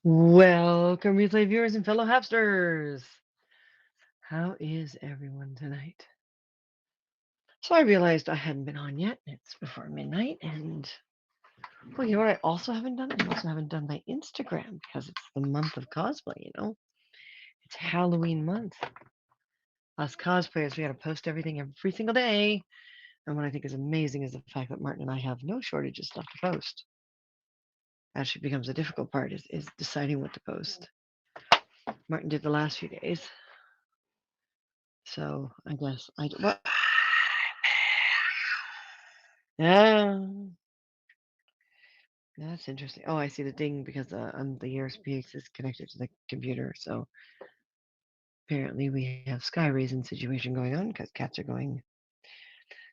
Welcome, replay viewers and fellow Hapsters. How is everyone tonight? So I realized I hadn't been on yet. It's before midnight, and well, you know what? I also haven't done. I also haven't done my Instagram because it's the month of cosplay. It's Halloween month. Us cosplayers, we got to post everything every single day. And what I think is amazing is the fact that Martin and I have no shortage of stuff to post. Actually, becomes the difficult part is deciding what to post. Martin did the last few days, so I guess I. Well, yeah, that's interesting. Oh, I see the ding because the USB is connected to the computer. So apparently we have sky raisin situation going on because cats are going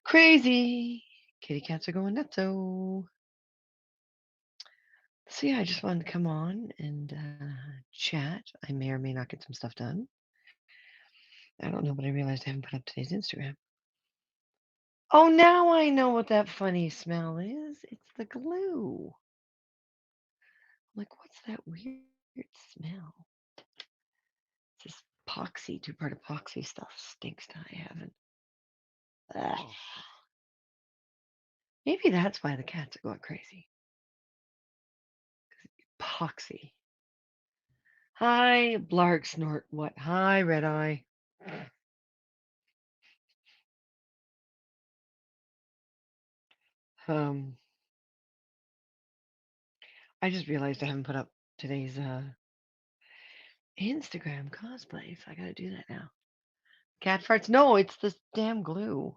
crazy. Kitty cats are going nuts. So yeah, I just wanted to come on and chat. I may or may not get some stuff done. I don't know, but I realized I haven't put up today's Instagram. Oh, now I know what that funny smell is. It's the glue. I'm like, what's that weird smell? It's this epoxy, two-part epoxy stuff stinks to high heaven. Ugh. Maybe that's why the cats are going crazy. Epoxy. Hi, Blark Snort. What? Hi, Red Eye. Um, I just realized I haven't put up today's Instagram cosplay, so I gotta do that now. Cat farts. No, it's this damn glue.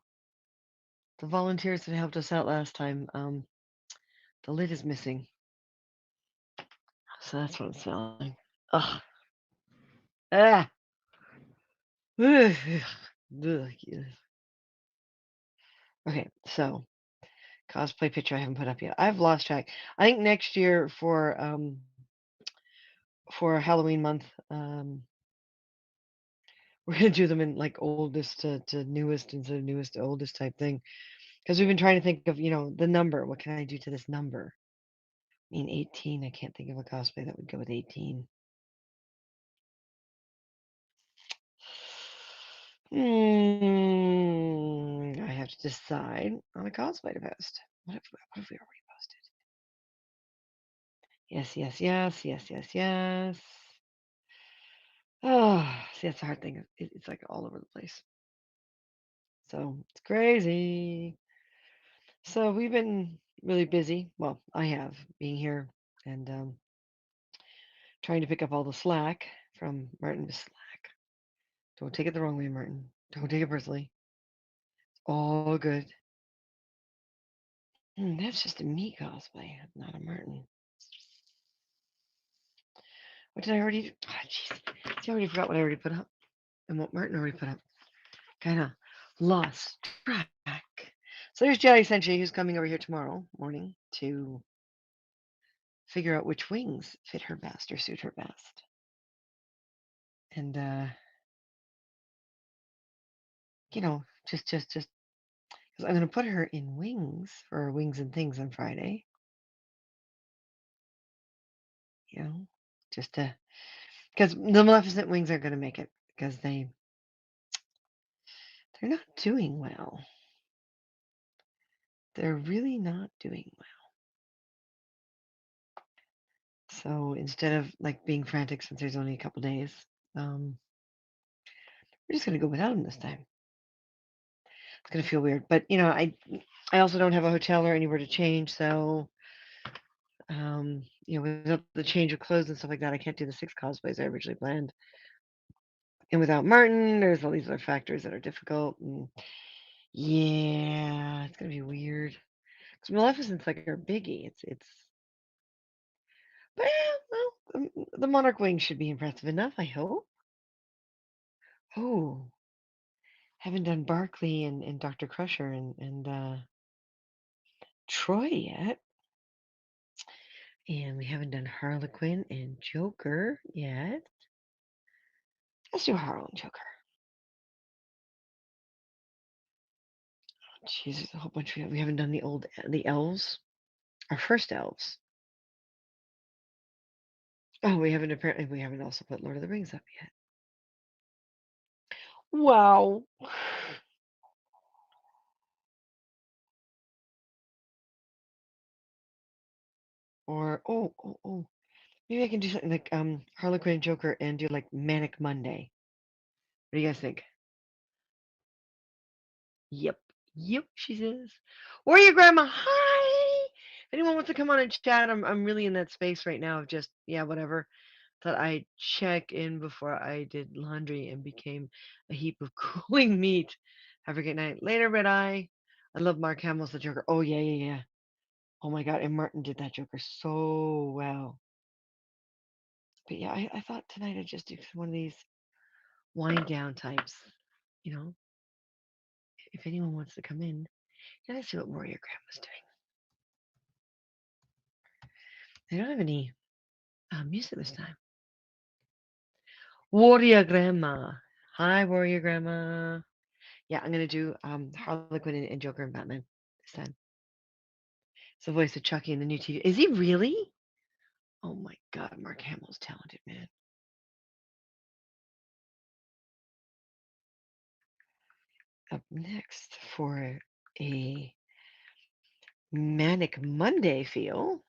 The volunteers that helped us out last time. The lid is missing, so that's what I'm smelling. Ugh. Ah. Ugh. Ugh. Okay, so cosplay picture I haven't put up yet. I've lost track. I think next year for Halloween month, we're gonna do them in like oldest to newest instead of newest to oldest type thing. Because we've been trying to think of, the number. What can I do to this number? I mean, 18. I can't think of a cosplay that would go with 18. I have to decide on a cosplay to post. What if we already posted? Yes, yes, yes, yes, yes, yes. Oh, see, that's the hard thing. It's like all over the place. So it's crazy. So we've been really busy. Well, I have being here and trying to pick up all the slack from Martin. Slack. Don't take it the wrong way, Martin. Don't take it personally. All good. That's just a me cosplay, not a Martin. What did I already do? Oh, jeez. See, I already forgot what I already put up and what Martin already put up. Kind of lost track. So there's Jedi Senshi, who's coming over here tomorrow morning to figure out which wings fit her best or suit her best. And just because I'm gonna put her in wings for wings and things on Friday. You know, just to because the Maleficent wings aren't gonna make it because they're not doing well. They're really not doing well. So instead of like being frantic since there's only a couple days, um, we're just gonna go without them this time. It's gonna feel weird, but I also don't have a hotel or anywhere to change, so without the change of clothes and stuff like that, I can't do the 6 cosplays I originally planned. And without Martin, there's all these other factors that are difficult, and yeah, it's gonna be weird. Because Maleficent's like our biggie. But yeah, well, the Monarch wing should be impressive enough, I hope. Oh, haven't done Barkley and Dr. Crusher and Troy yet. And we haven't done Harlequin and Joker yet. Let's do Harlequin and Joker. Jeez, there's a whole bunch. We haven't done the elves. Our first elves. Oh, we haven't also put Lord of the Rings up yet. Wow. Or maybe I can do something like Harlequin and Joker and do like Manic Monday. What do you guys think? Yep. Yep, she says. Warrior Grandma, hi! If anyone wants to come on and chat, I'm really in that space right now of just, yeah, whatever. Thought I'd check in before I did laundry and became a heap of cooling meat. Have a good night. Later, Red Eye. I love Mark Hamill's the Joker. Oh, yeah, yeah, yeah. Oh my God. And Martin did that Joker so well. But yeah, I thought tonight I'd just do one of these wind down types. You know, if anyone wants to come in, gotta see what Warrior Grandma's doing. They don't have any music this time. Warrior Grandma. Hi, Warrior Grandma. Yeah, I'm gonna do Harlequin and Joker and Batman this time. It's the voice of Chucky in the new TV. Is he really? Oh my God, Mark Hamill's talented, man. Up next for a Manic Monday feel.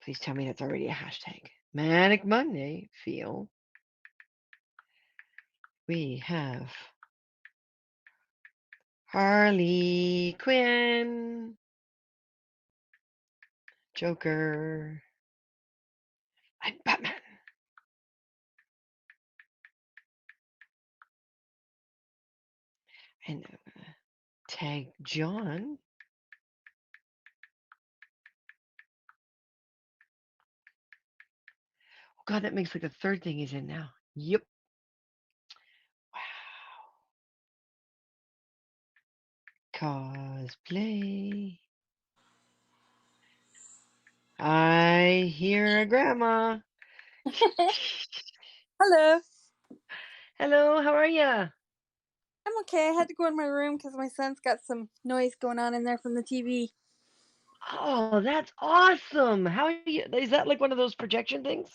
Please tell me that's already a hashtag. Manic Monday feel. We have Harley Quinn, Joker, and Batman. And tag John. Oh God, that makes like the third thing he's in now. Yep. Wow. Cosplay. I hear a grandma. Hello. Hello, how are ya? I'm okay. I had to go in my room because my son's got some noise going on in there from the TV. Oh, that's awesome. How are you? Is that like one of those projection things?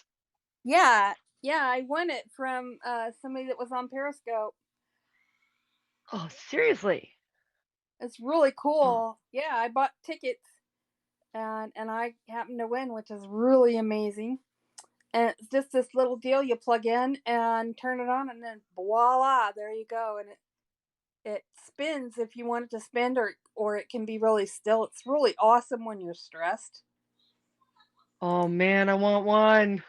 Yeah, yeah, I won it from somebody that was on Periscope. Oh, seriously? It's really Oh, cool. Yeah, I bought tickets and I happened to win, which is really amazing. And it's just this little deal you plug in and turn it on, and then voila, there you go. And it spins if you want it to spin, or it can be really still. It's really awesome when you're stressed. oh man, I want one.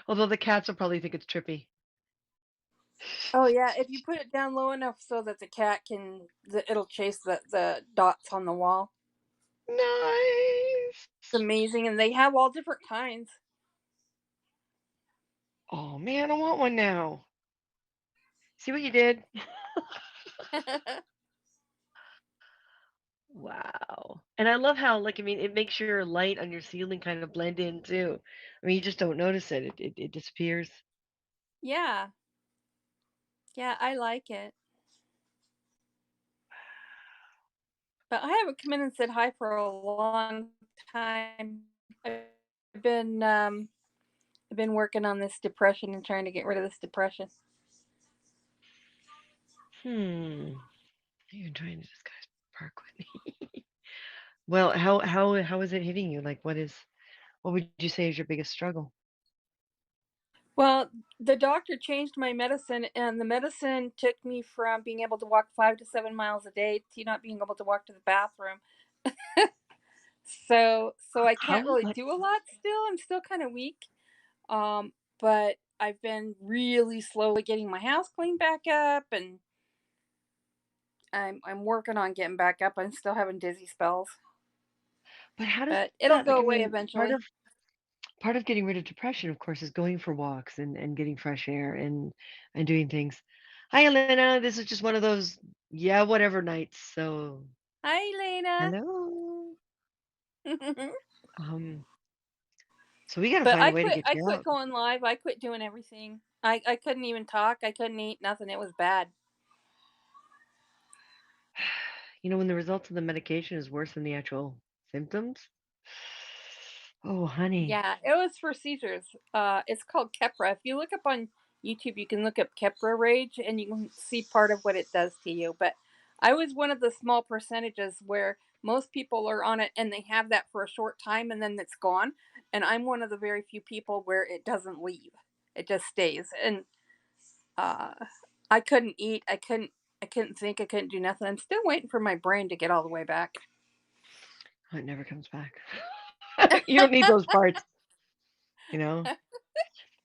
Although the cats will probably think it's trippy. Oh yeah, if you put it down low enough so that the cat can, it'll chase the dots on the wall. Nice. It's amazing, and they have all different kinds. Oh man, I want one now. See what you did? Wow. And I love how, like, I mean, it makes your light on your ceiling kind of blend in too. I mean, you just don't notice it. It disappears. Yeah, yeah, I like it. But I haven't come in and said hi for a long time. I've been um, I've been working on this depression and trying to get rid of this depression. You're trying to disguise park with me. Well, how is it hitting you? Like, what would you say is your biggest struggle? Well, the doctor changed my medicine, and the medicine took me from being able to walk 5 to 7 miles a day to not being able to walk to the bathroom. So I How can't really what? do a lot still. I'm still kind of weak. But I've been really slowly getting my house cleaned back up, and I'm working on getting back up. I'm still having dizzy spells, But how does but it'll that go like? I away mean, eventually. part of getting rid of depression, of course, is going for walks and getting fresh air and doing things. Hi, Elena. This is just one of those yeah, whatever nights. So Hi, Lena. hello. Um, so we gotta But find a way to get I you quit out. going live. I quit doing everything. I couldn't even talk. I couldn't eat nothing. It was bad. You know, when the results of the medication is worse than the actual symptoms. Oh, honey. Yeah, it was for seizures. It's called Keppra. If you look up on YouTube, you can look up Keppra rage and you can see part of what it does to you. But I was one of the small percentages where most people are on it and they have that for a short time and then it's gone. And I'm one of the very few people where it doesn't leave. It just stays. And uh, I couldn't eat. I couldn't think. I couldn't do nothing. I'm still waiting for my brain to get all the way back. Oh, it never comes back. You don't need those parts, you know?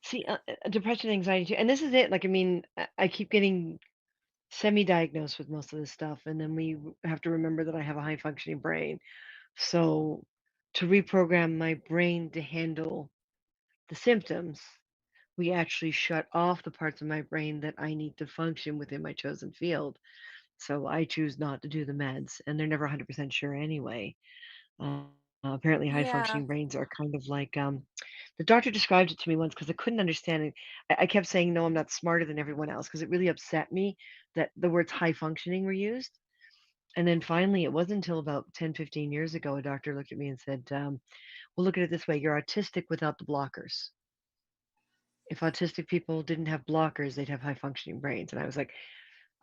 See, depression, anxiety too, and this is it. Like, I mean, I keep getting semi-diagnosed with most of this stuff, and then have to remember that I have a high functioning brain. So, to reprogram my brain to handle the symptoms, we actually shut off the parts of my brain that I need to function within my chosen field. So I choose not to do the meds, and they're never 100% sure anyway. Apparently, high Yeah, functioning brains are kind of like the doctor described it to me once because I couldn't understand it. I kept saying, no, I'm not smarter than everyone else because it really upset me that the words high functioning were used. And then finally, it wasn't until about 10, 15 years ago, a doctor looked at me and said, well, look at it this way, you're autistic without the blockers. If autistic people didn't have blockers, they'd have high functioning brains. And I was like,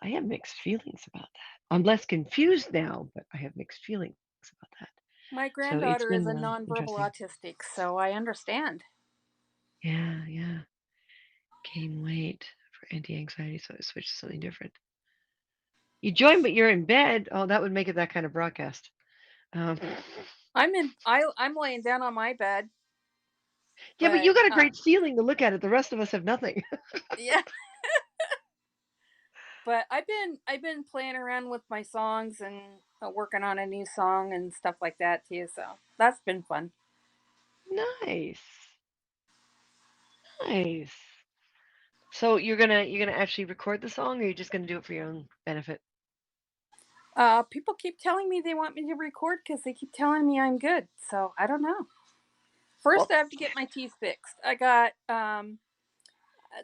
I have mixed feelings about that. I'm less confused now, but I have mixed feelings about that. my So it's granddaughter is been a nonverbal interesting. autistic, so I understand. Yeah, yeah. Gain weight for anti-anxiety, so I switched to something different. You join, but you're in bed. Oh, that would make it that kind of broadcast. Um, I'm laying down on my bed, yeah, but you but got a great ceiling to look at it. The rest of us have nothing. yeah, but I've been playing around with my songs and working on a new song and stuff like that too. So that's been fun. Nice, nice. So you're gonna actually record the song, or you're just gonna do it for your own benefit? People keep telling me they want me to record because they keep telling me I'm good. So I don't know. First, Well, I have to get my teeth fixed. I got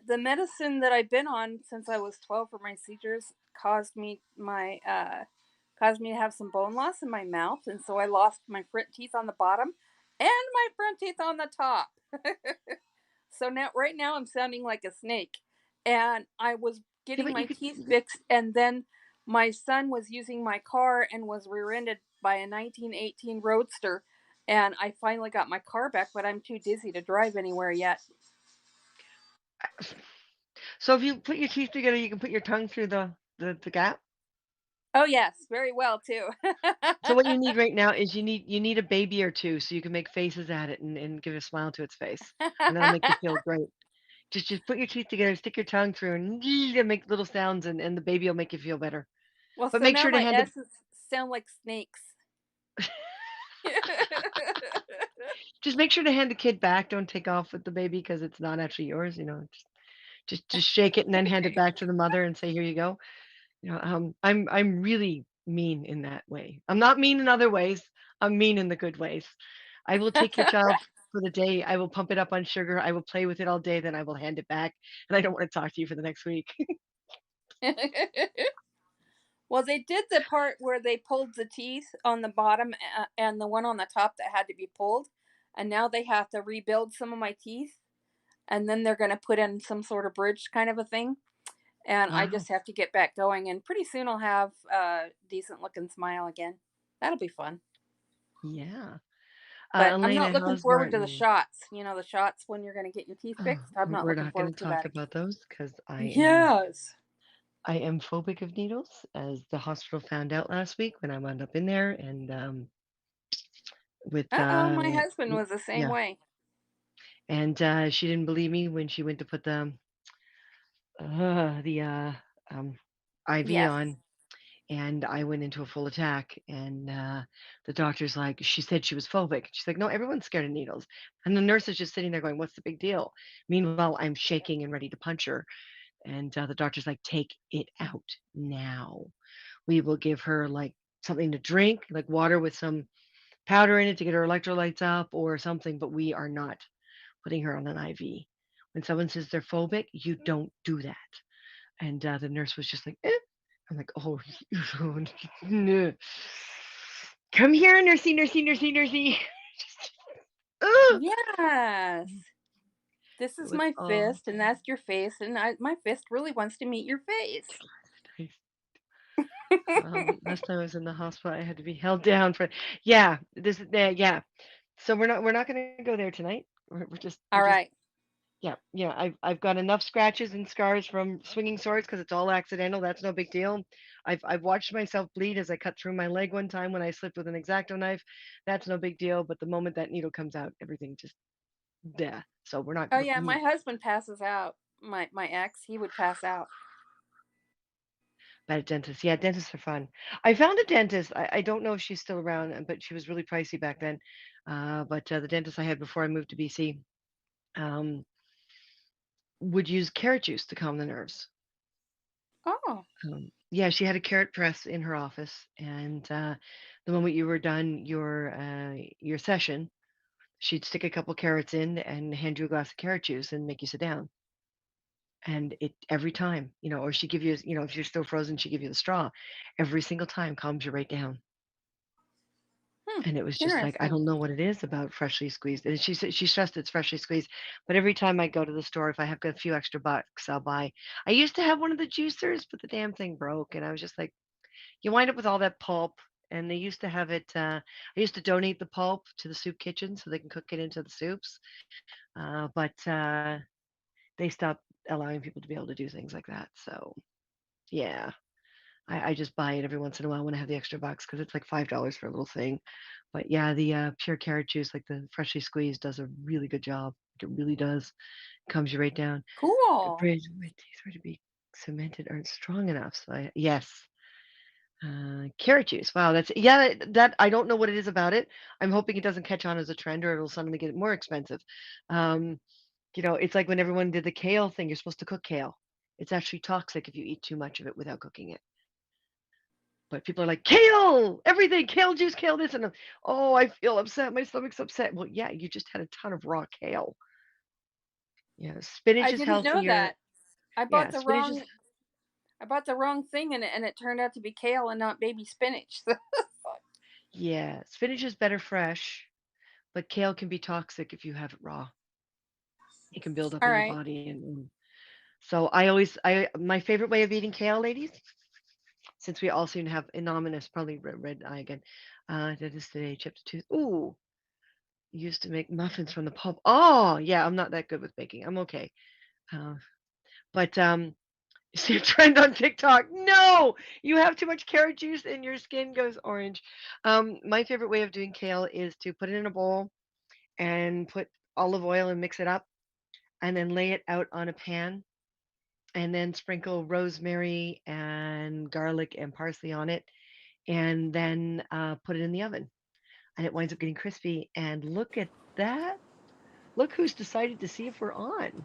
the medicine that I've been on since I was 12 for my seizures caused me to have some bone loss in my mouth, and so I lost my front teeth on the bottom and my front teeth on the top. So now, right now, I'm sounding like a snake. And I was yeah, getting but my teeth fixed, and then my son was using my car and was rear-ended by a 1918 Roadster. And I finally got my car back, but I'm too dizzy to drive anywhere yet. so if you put your teeth together, you can put your tongue through the gap. Oh yes, very well too. So what you need right now is you need a baby or two so you can make faces at it and give a smile to its face, and that'll make you feel great. Just put your teeth together, stick your tongue through, and make little sounds, and the baby will make you feel better. Well, But so make now sure to my hand it. S's sound like snakes. Just make sure to hand the kid back. Don't take off with the baby because it's not actually yours. Just shake it and then hand it back to the mother and say, "Here you go." I'm really mean in that way. I'm not mean in other ways. I'm mean in the good ways. I will take your child for the day. I will pump it up on sugar. I will play with it all day. Then I will hand it back, and I don't want to talk to you for the next week. Well, they did the part where they pulled the teeth on the bottom and the one on the top that had to be pulled, and now they have to rebuild some of my teeth, and then they're going to put in some sort of bridge kind of a thing. And I Wow. just have to get back going, and pretty soon I'll have a decent looking smile again. That'll be fun. Yeah. But I'm not Elena, looking how's forward to the Martin? shots. You know, the shots when you're going to get your teeth Oh, fixed. I'm not we're looking not going forward to to talk that. about those because Yes. I am phobic of needles, as the hospital found out last week when I wound up in there, and with Uh oh, my husband w- was the same yeah, way. and she didn't believe me when she went to put the IV Yes. on, and I went into a full attack, and the doctor's like, she said she was phobic. She's like, no, everyone's scared of needles, and the nurse is just sitting there going, what's the big deal? Meanwhile, I'm shaking and ready to punch her, and the doctor's like, take it out now. We will give her like something to drink, like water with some powder in it to get her electrolytes up or something, but we are not putting her on an IV. When someone says they're phobic, you don't do that. And the nurse was just like, eh. I'm like, oh, no. Come here, nursey, nursey, nursey, nursey. Ugh! Yes. This It is was my all fist, and that's your face, and my fist really wants to meet your face. nice. Last time I was in the hospital, I had to be held down for. Yeah, this is yeah. So we're not gonna go there tonight. We're All just right. yeah, yeah. I've got enough scratches and scars from swinging swords because it's all accidental. That's no big deal. I've watched myself bleed as I cut through my leg one time when I slipped with an X-Acto knife. That's no big deal. But the moment that needle comes out, everything just yeah. So we're not. Oh yeah, my husband passes out. My ex, he would pass out. Bad dentists. Yeah, dentists are fun. I found a dentist. I don't know if she's still around, but she was really pricey back then. But the dentist I had before I moved to BC um, would use carrot juice to calm the nerves. Oh, Yeah, she had a carrot press in her office, and the moment you were done your session, she'd stick a couple carrots in and hand you a glass of carrot juice and make you sit down. And it every time, or she give you, if you're still frozen, she give you the straw. Every single time calms you right down. hmm, And it was just like, I interesting. don't know what it is about freshly squeezed. And she said she stressed it's freshly squeezed. But every time I go to the store, if I have got a few extra bucks, I'll buy. I used to have one of the juicers, but the damn thing broke, and I was just like, you wind up with all that pulp. And they used to have it. I used to donate the pulp to the soup kitchen so they can cook it into the soups. But they stopped allowing people to be able to do things like that. So yeah, I just buy it every once in a while when I have the extra bucks because it's like $5 for a little thing. But yeah, the pure carrot juice, like the freshly squeezed, does a really good job. It really does. Calms you right down. Cool. My teeth were to be cemented aren't strong enough. So yes. Carrot juice. Wow, that's yeah. That I don't know what it is about it. I'm hoping it doesn't catch on as a trend or it'll suddenly get more expensive. Um, it's like when everyone did the kale thing. You're supposed to cook kale. It's actually toxic if you eat too much of it without cooking it. But people are like, kale, everything, kale juice, kale this, and oh, I feel upset. My stomach's upset. Well, yeah, you just had a ton of raw kale. Yeah, spinach I is didn't know healthier. that. I Yeah, bought the spinach is wrong I bought the wrong thing and it turned out to be kale and not baby spinach. yeah, spinach is better fresh, but kale can be toxic if you have it raw. It can build up All in your right. body, and so I my favorite way of eating kale, ladies, since we all seem to have anomalous, probably red eye again. That is today chips tooth. Ooh, used to make muffins from the pulp. Oh, yeah, I'm not that good with baking. I'm okay. Uh, but you see a trend on TikTok. No, you have too much carrot juice and your skin goes orange. My favorite way of doing kale is to put it in a bowl and put olive oil and mix it up, and then lay it out on a pan, and then sprinkle rosemary and garlic and parsley on it, and then put it in the oven, and it winds up getting crispy. And look at that! Look who's decided to see if we're on,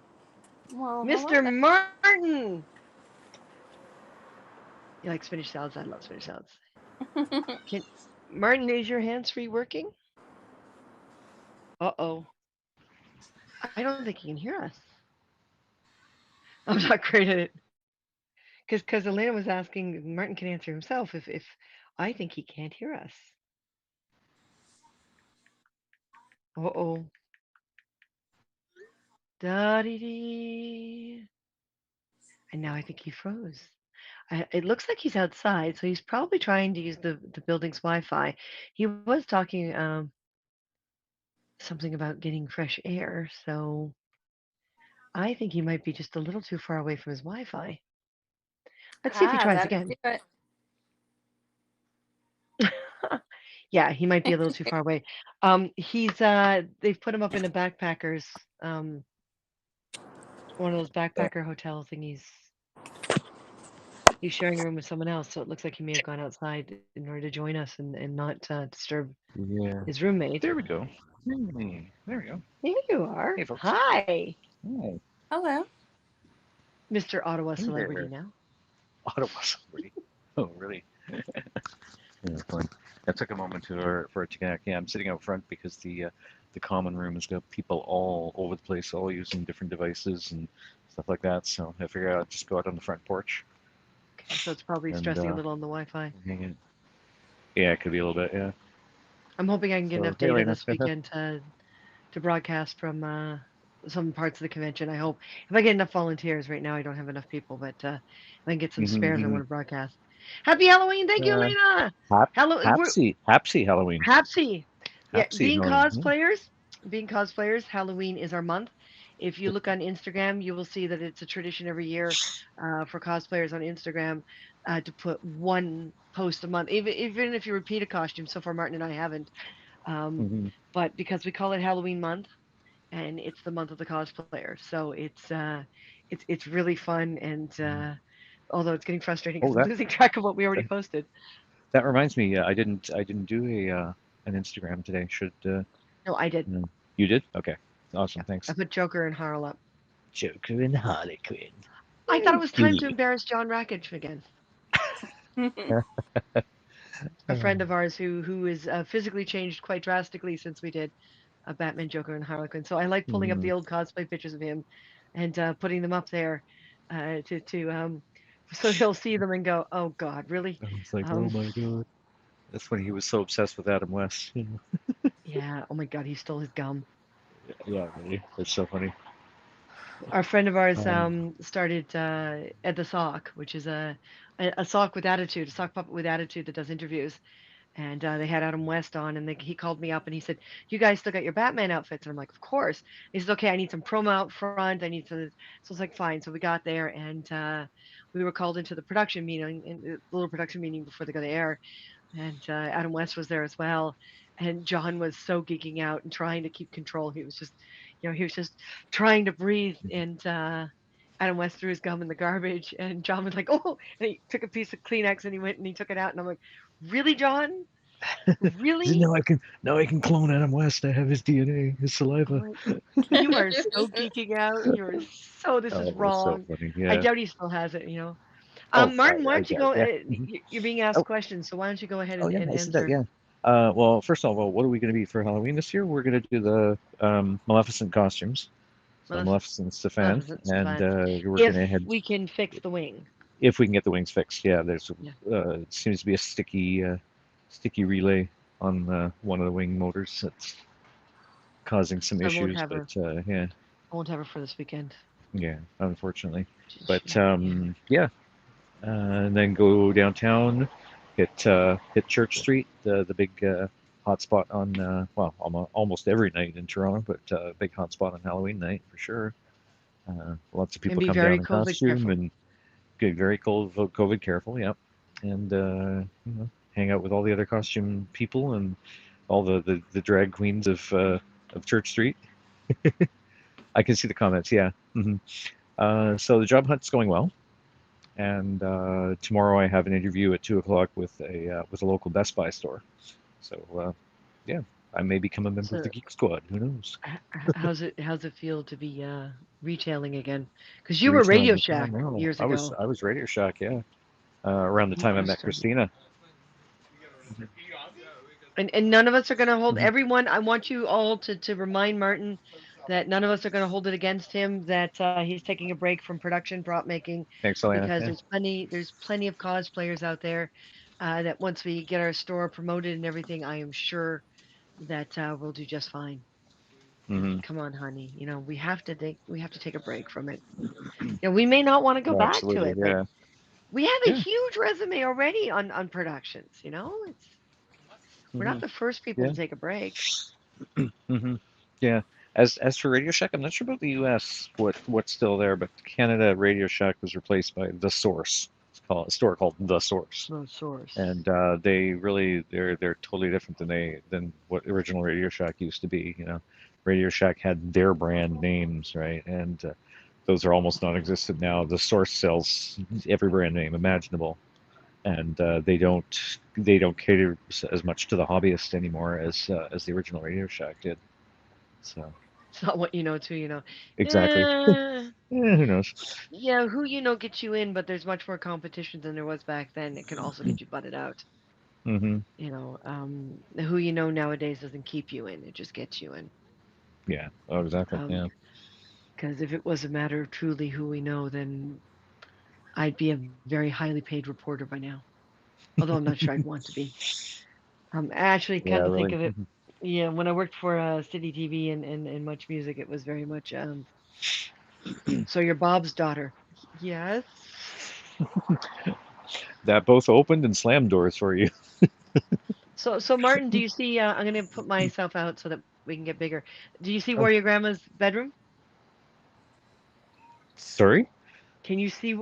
Well, hello Mr. Martin. You like spinach salads? I love spinach salads. there. Can Martin, is your hands free working? Uh-oh. I don't think he can hear us. I'm not great at it. Because Elena was asking, Martin can answer himself if I think he can't hear us. Uh-oh. Da-dee-dee. And now I think he froze. It looks like he's outside, so he's probably trying to use the building's Wi-Fi. He was talking something about getting fresh air, so I think he might be just a little too far away from his Wi-Fi. Let's see if he tries That'll again. do it. Yeah, he might be a little too far away. He's they've put him up in a backpackers, um, one of those backpacker hotel thingies. He's sharing a room with someone else, so it looks like he may have gone outside in order to join us and not disturb Yeah. his roommate. There we go. There we go. There you are. Hey, folks. Hi, Oh, Hello. Mr. Ottawa hey celebrity there. now. Ottawa celebrity. Oh, really? Yeah, fun. I took a moment for it to connect. Yeah, I'm sitting out front because the common room has got people all over the place, all using different devices and stuff like that. So I figured I'd just go out on the front porch Okay, so it's probably and stressing a little on the Wi-Fi. hang it. Yeah, it could be a little bit. Yeah. I'm hoping I can get So enough hey, data Lena. this weekend to broadcast from some parts of the convention. I hope if I get enough volunteers. Right now, I don't have enough people, but if I can get some spares, I Mm-hmm. want to broadcast. Happy Halloween! Thank you, Uh, Elena. hap We're Hapsy Halloween. Hapsy. Yeah, Hapsy Halloween. being cosplayers, Halloween is our month. If you look on Instagram, you will see that it's a tradition every year for cosplayers on Instagram to put one post a month, even if you repeat a costume. So far, Martin and I haven't, um, Mm-hmm. but because we call it Halloween month and it's the month of the cosplayer, so it's really fun. And although it's getting frustrating Oh, because I'm that losing track of what we already that posted. that reminds me. I didn't do a an Instagram today. Should No, I did. no. You did? Okay. Yeah, Awesome. I Thanks. put Joker and Harl up. Joker and Harley Quinn. I thought it was time to Yeah. embarrass John Rackage again. A friend of ours who is physically changed quite drastically since we did Batman, Joker, and Harlequin. So I like pulling up Mhm. the old cosplay pictures of him and putting them up there to so he'll see them and go, "Oh God, really?" I was like, oh Um, my God. That's when he was so obsessed with Adam West. yeah. Oh my God, he stole his gum. Yeah, really. That's so funny. Our friend of ours Um, started at the Sock, which is a sock with attitude, a sock puppet with attitude that does interviews. And they had Adam West on, and he called me up and he said, "You guys still got your Batman outfits?" And I'm like, "Of course." He says, "Okay, I need some promo out front. I need some." So I was like, "Fine." So we got there, and we were called into the production meeting, in the little production meeting before they go to air, and Adam West was there as well. And John was so geeking out and trying to keep control. He was just, he was just trying to breathe. And Adam West threw his gum in the garbage, and John was like, "Oh!" And he took a piece of Kleenex and he went and he took it out. And I'm like, "Really, John? he said, Really?" now I can clone Adam West. I have his DNA, his I'm saliva. like, "You are so geeking out. You're so. This Oh, is it was so wrong." funny. I Yeah. doubt he still has it. Oh, Martin, why I don't you doubt. go? Yeah. Mhm. You're being asked Oh, questions, so why don't you go ahead oh yeah. and I said that. answer? Yeah. Well, first of all, what are we going to be for Halloween this year? We're going to do the Maleficent costumes. So Melissa, Maleficent Stefan, Maleficent's and fine. we're going If to head we can fix the wing. if we can get the wings fixed. Yeah, there's Yeah. it seems to be a sticky relay on one of the wing motors that's causing some So issues. But yeah, I won't have her for this weekend. yeah, unfortunately. But Yeah. yeah, and then go downtown, hit Church Street, the big hotspot on well almost every night in Toronto, but big hotspot on Halloween night for sure. Lots of And people be come very down in COVID costume careful. and get very cold, COVID careful, yeah, and hang out with all the other costume people and all the drag queens of Church Street. I can see the comments, yeah. So the job hunt's going well, and tomorrow I have an interview at 2 o'clock with a local Best Buy store. So yeah, I may become a member of So the Geek Squad. Who knows? how's it feel to be retailing again? Because you were Radio Retailing. Oh Shack no, years I was ago. I was Radio Shack, yeah. Around the You time I met first started. Christina. And none of us are going to hold Mhm. everyone. I want you all to remind Martin that none of us are going to hold it against him. That he's taking a break from production prop making Thanks, Elena. because Yeah. there's plenty of cosplayers out there. That once we get our store promoted and everything, I am sure that we'll do just fine. Hmm. Come on, honey. We have to take a break from it. We may not want to go No, back to absolutely. it, but Yeah. we have a Yeah. huge resume already on productions. It's we're Hmm. not the first people Yeah. to take a break. Hmm. Yeah. As for Radio Shack, I'm not sure about the U.S. What's still there, but Canada Radio Shack was replaced by The Source. It's called a store called The Source, No source. and they're totally different than what original Radio Shack used to be. Radio Shack had their brand names, right, and those are almost non-existent now. The Source sells every brand name imaginable, and they don't cater as much to the hobbyist anymore as the original Radio Shack did. So It's not what you know to exactly. Eh, Who knows? yeah, who gets you in, but there's much more competition than there was back then. It can also get you butted out. Hmm. Who nowadays doesn't keep you in; it just gets you in. Yeah. Oh, exactly. Um, Yeah. because if it was a matter of truly who we know, then I'd be a very highly paid reporter by now. Although I'm not sure I'd want to be. Actually, Yeah. come to think Really. of it, Mhm. Yeah, when I worked for City TV and Much Music, it was very much so you're Bob's daughter. Yes. That both opened and slammed doors for you. So Martin, do you see I'm going to put myself out so that we can get bigger. Do you see where your Oh, grandma's bedroom? sorry. Can you see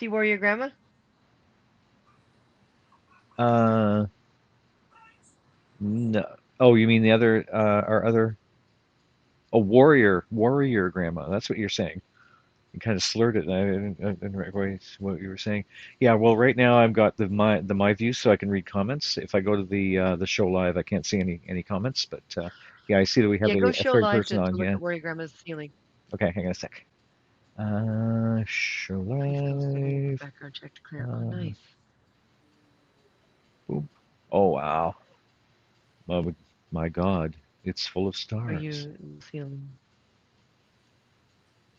where your grandma? Uh, no. Oh, you mean the other, our other, a warrior grandma. That's what you're saying. You kind of slurred it, and I didn't recognize what you were saying. Yeah, well, right now I've got the my view, so I can read comments. If I go to the show live, I can't see any comments, but yeah, I see that we have Yeah, go a show third live person to on. look Yeah. at where your grandma's ceiling. Okay, hang on a sec. Show Please don't send me live. background check to clear. Oh, Uh, nice. boop. Oh wow. Oh, my God, it's full of Are stars. you ceiling?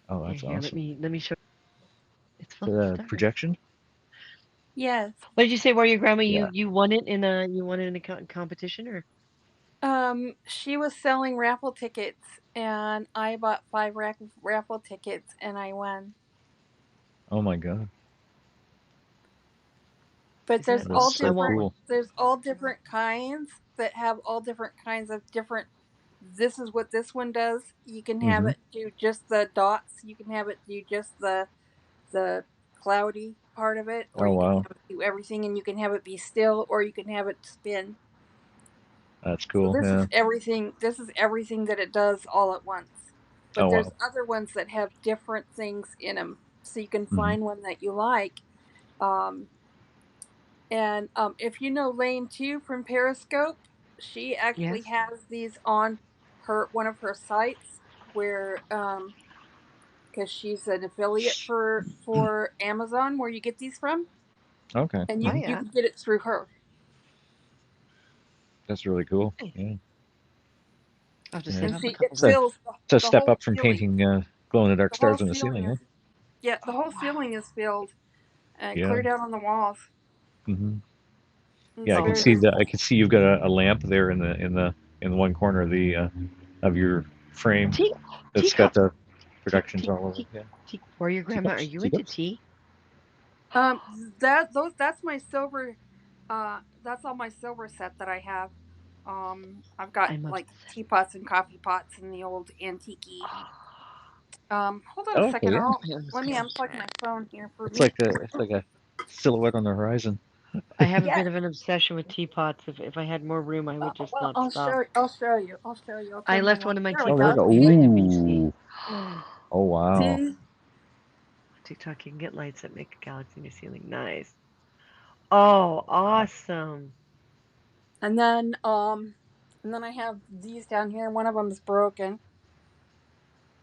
Oh, Yeah, that's here, awesome. let me show. It's Is full of it a stars. projection? Yes. What did you say? Where your grandma? Yeah. You won it in a competition or? She was selling raffle tickets, and I bought five raffle tickets, and I won. Oh my God, But Is that? that's I so want one. cool. there's all different kinds that have all different kinds of different. This is what this one does. You can have Mm-hmm. it do just the dots. You can have it do just the cloudy part of it, or Oh you can wow, have it do everything, and you can have it be still, or you can have it spin. that's So cool. Yeah. this is everything that it does all at once. Oh But there's wow. other ones that have different things in them, so you can Mm-hmm. find one that you like. Um, and if you know Lane 2 from Periscope, she actually Yes. has these on her one of her sites where because she's an affiliate for Amazon where you get these from, Okay. and Oh Mm-hmm. you yeah. can get it through her. That's really cool. Nice. Yeah. I'll have to Yeah. save And up a see, it couple It's a bucks. fills it's a the step whole up from ceiling. painting glow in the dark The whole stars on the ceiling ceiling, is huh? yeah, the whole Wow. ceiling is filled and Yeah. clear down on the walls. Mm-hmm. Yeah, It's I can Oh, very see very that's that. I cool. can see you've got a lamp there in the one corner of your frame tea that's got teacups. the Tea productions tea all over. tea Yeah. tea. Where your grandma? Are Teacups. you into Teacups. tea? Um, that's my silver. That's all my silver set that I have. I've got I'm like obsessed. teapots and coffee pots and the old antique. Hold on a Oh, okay. second. Yeah. I almost Let me got unplug my distracted. phone here for It's me. like a silhouette on the horizon. I have a Yeah. bit of an obsession with teapots. If I had more room, I would just Well, not stop. I'll show you. I'll show you. I'll I turn my left light. one of my There we Oh, there we go. teapots go. behind in BC. Ooh. Oh, wow. See, TikTok, you can get lights that make a galaxy in your ceiling. Nice. Oh, awesome. and then um, and then I have these down here. One of them is broken.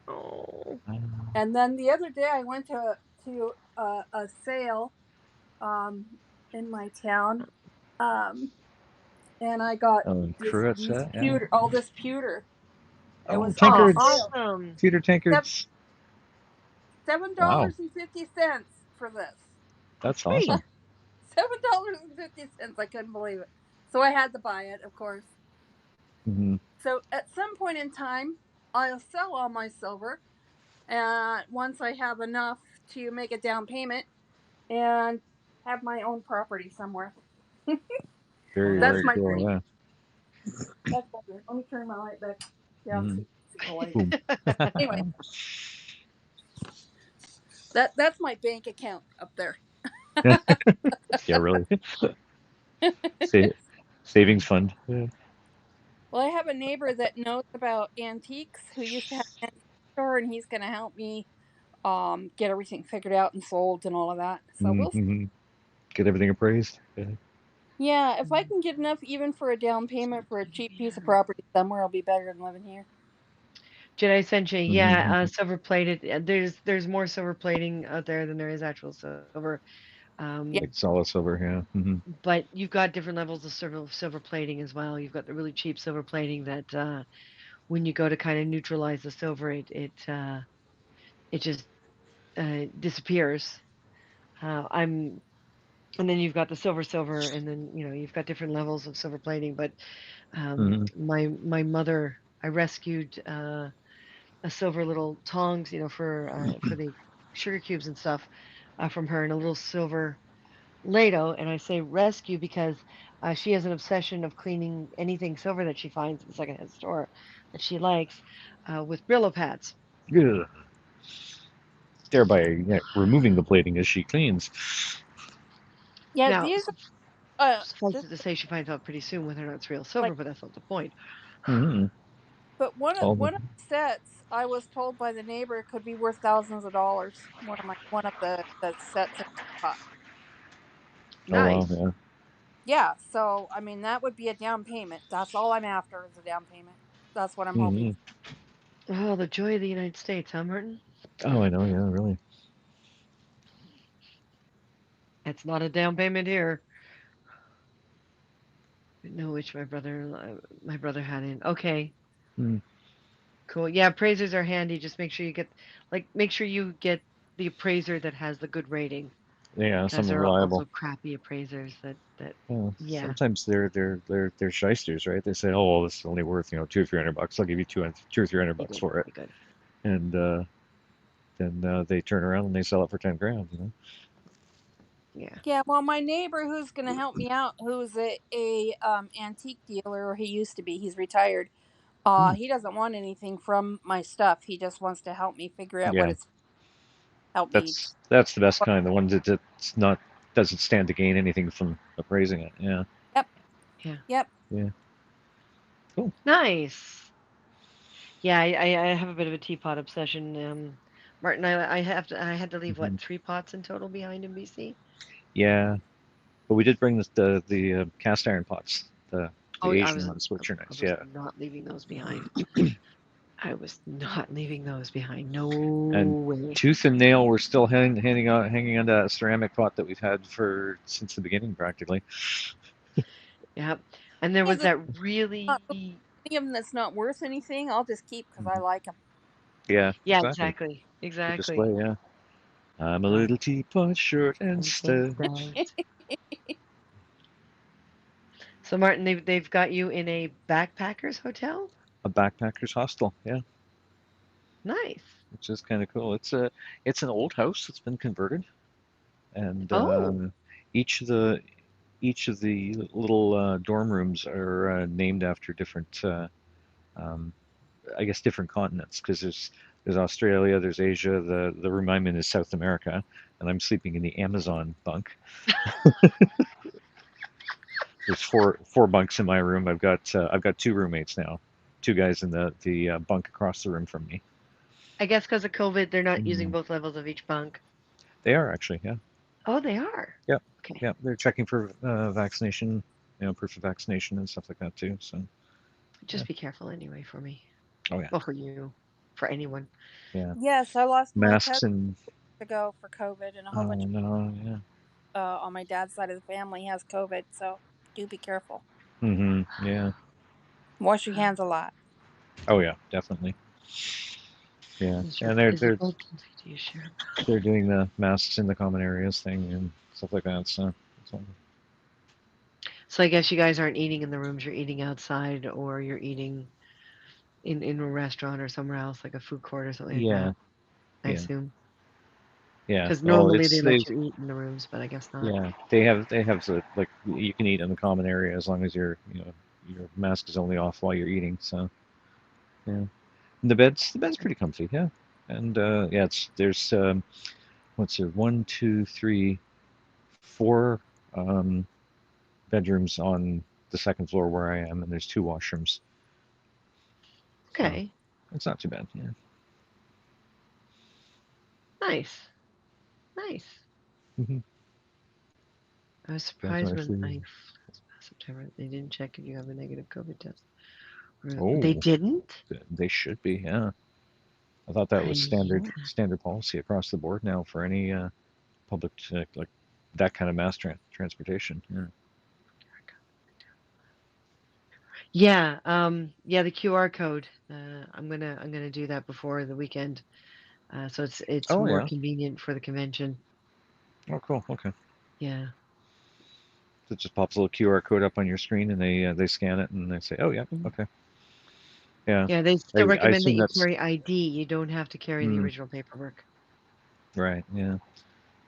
Oh, And then the other day I went to a sale in my town, um, and I got Oh, this cruet these set. Yeah. pewter all this pewter. It Oh, was on oh, tankards. sale. awesome. Theater Seven tankards. seven Wow. dollars and 50 cents for this. For That's free. awesome. $7.50. I couldn't believe it. So I had to buy it, of course. Hmm. So at some point in time, I'll sell all my silver, and once I have enough to make a down payment and have my own property somewhere. Oh, Very, that'd That's very be my cool. great. dream. Yeah. That's my dream. Let me turn my light back down so Hmm. you can see the light. Boom. Anyway, that's my bank account up there. Yeah, really. Sa- savings fund. Yeah. Well, I have a neighbor that knows about antiques who used to have an antique store, and he's going to help me get everything figured out and sold and all of that. So we'll see. Mm-hmm. Get everything appraised. Yeah. Yeah, if I can get enough even for a down payment for a cheap piece of Yeah. property somewhere, I'll be better than living here. Jedi Senshi, yeah, Mm-hmm. silver plated. There's more silver plating out there than there is actual silver. Yeah. Like solid silver. Yeah. Mm-hmm. But you've got different levels of silver plating as well. You've got the really cheap silver plating that when you go to kind of neutralize the silver, it just disappears. I'm and then you've got the silver, and then you've got different levels of silver plating. But Hmm. my mother, I rescued a silver little tongs, for the sugar cubes and stuff, from her, and a little silver Lado. And I say rescue because she has an obsession of cleaning anything silver that she finds at the secondhand store that she likes, with Brillo pads. Ugh. Thereby removing the plating as she cleans. Yeah, Now, these suffice this it to say, she finds out pretty soon whether or not it's real like silver, but that's not the point. Hmm. but All the, one of the sets I was told by the neighbor could be worth thousands of dollars. One of the sets of teapot. oh wow, Nice. yeah. Yeah, so I mean that would be a down payment. That's all I'm after is a down payment. That's what I'm hoping. Hmm. Oh, the joy of the United States, huh, Martin? Oh, I know, yeah, really. It's not a down payment here. No, which my brother had in. Okay, Mm. cool. Yeah, appraisers are handy. Just make sure you get the appraiser that has the good rating, Yeah, because something there are reliable. also crappy appraisers that Yeah, yeah, sometimes they're shysters, right? They say, "Oh, well, this is only worth two or three hundred bucks. I'll give you two or three hundred be bucks good, for it," be good. and then they turn around and they sell it for 10 grand. Yeah. Yeah, well, my neighbor who's going to help me out, who's a antique dealer, or he used to be, he's retired. Hmm. He doesn't want anything from my stuff. He just wants to help me figure out what Yeah, it's help me. that's the best kind. The one that's not doesn't stand to gain anything from appraising it. Yeah, Yep, Yeah. yep. yeah, cool. Nice. Yeah, I have a bit of a teapot obsession. Martin, I had to leave Hmm. what, 3 pots in total behind in BC. Yeah, but we did bring the cast iron pots, the Oh, Asian ones, which are I nice. was Yeah, not leaving those behind. I was not leaving those behind. No and way. tooth and nail, we're still hanging on that ceramic pot that we've had for since the beginning, practically. Yep. And there Any of was the that not really, any of them that's not worth anything, I'll just keep because I Mhm. like them. Yeah, yeah, exactly. exactly, For exactly. display, yeah. I'm a Uh, little teapot, short and stout. So Martin, they've got you in a backpackers hotel. A backpacker's hostel, yeah, Nice. which is kind of cool. It's an old house that's been converted, and Oh, each of the each of the little dorm rooms are named after different, um, I guess, different continents. Because there's Australia, there's Asia. The room I'm in is South America, and I'm sleeping in the Amazon bunk. There's four bunks in my room. I've got two roommates now, two guys in the bunk across the room from me. I guess because of COVID, they're not using Mm. both levels of each bunk. They are actually, yeah, Oh, they are. yep, Okay. yep. They're checking for vaccination, proof of vaccination and stuff like that too. So yeah, Just be careful anyway for me. oh yeah, Well, for you, for anyone. yeah. Yes, I lost my cousin Masks and to go for COVID, and a whole bunch oh of no, yeah. on my dad's side of the family has COVID. So do be careful. Mm-hmm. Yeah. Wash your hands a lot. Oh yeah, definitely. Yeah, Is your and they're they're physical contact share? they're doing the masks in the common areas thing and stuff like that. So So I guess you guys aren't eating in the rooms. You're eating outside, or you're eating in a restaurant or somewhere else, like a food court or something like yeah, that. I yeah, assume yeah. because Well, normally they let you eat in the rooms, but I guess not. yeah, they have like you can eat in the common area as long as your mask is only off while you're eating. So yeah, and the bed's pretty comfy. Yeah, and yeah, there's what's there, one, two, three, four um, bedrooms on the second floor where I am, and there's two washrooms. So Okay, it's not too bad. Yeah. nice, nice. Hmm. I was That's surprised when actually. I last September they didn't check if you have a negative COVID test. They Oh, didn't. they should be. Yeah. I thought that was Yeah. standard policy across the board now for any public like that kind of mass transportation. Yeah. Yeah. Yeah. The QR code. I'm gonna do that before the weekend. So it's Oh more yeah. convenient for the convention. Oh cool. Okay. Yeah. It just pops a little QR code up on your screen, and they scan it, and they say, "Oh yeah, Mhm. okay, yeah." Yeah, they still I recommend that assume you that's carry ID. You don't have to carry the mm, original paperwork. right. Yeah,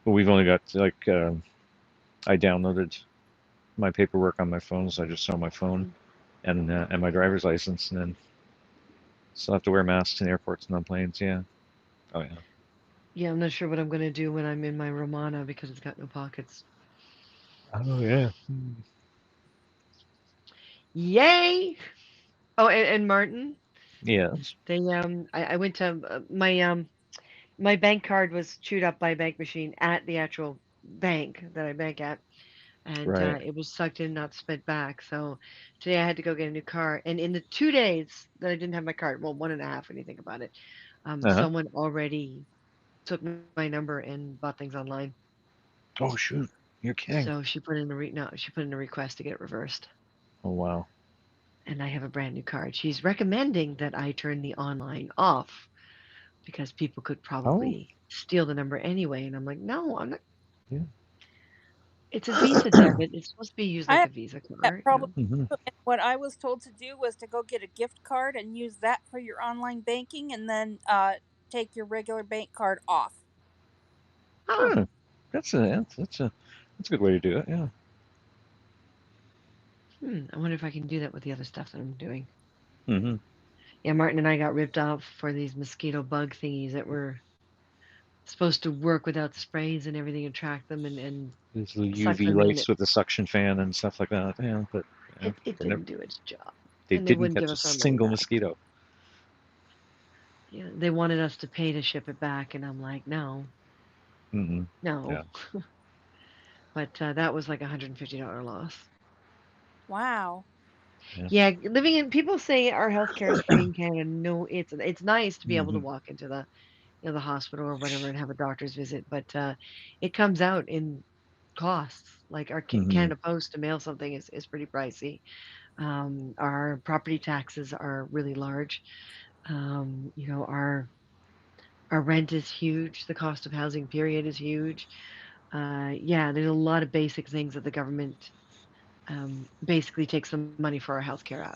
but we've only got like I downloaded my paperwork on my phone, so I just show my phone Mm. and my driver's license, and then still have to wear masks in airports and on planes. Yeah. Oh yeah. Yeah, I'm not sure what I'm gonna do when I'm in my Romana because it's got no pockets. Oh yeah. Yay! Oh, and Martin, Yes. I went to my bank card was chewed up by a bank machine at the actual bank that I bank at, and Right. it was sucked in, not spit back. So today I had to go get a new card. And in the 2 days that I didn't have my card, well, one and a half when you think about it, Uh huh. someone already took my number and bought things online. Oh shoot. You're kidding. So she put in a no, she put in a request to get it reversed. Oh wow. And I have a brand new card. She's recommending that I turn the online off because people could Oh probably steal the number anyway. And I'm like, no, I'm not. yeah. It's a Visa debit. It's supposed to be used I like have a Visa that card, you problem know. hmm too, and what I was told to do was to go get a gift card and use that for your online banking, and then take your regular bank card off. Oh, Huh. That's a good way to do it. Yeah. I wonder if I can do that with the other stuff that I'm doing. hmm Yeah, Martin and I got ripped off for these mosquito bug thingies that were supposed to work without sprays and everything and track them and These little suck UV them in. lights with the suction fan and stuff like that. Yeah, but yeah, It they never, didn't do its job. they And they didn't wouldn't give catch a us our money single back. mosquito. Yeah, they wanted us to pay to ship it back, and I'm like, no, hmm no. Yeah. But that was like $150 loss. Wow. Yeah. Yeah, living in people say our healthcare is free in Canada. No, it's nice to be able to hmm walk into the hospital or whatever and have a doctor's visit, but it comes out in costs. Like our hmm Canada Post to mail something is pretty pricey. Our property taxes are really large. Our rent is huge. The cost of housing period is huge. Yeah, there's a lot of basic things that the government basically takes some money for our healthcare out of.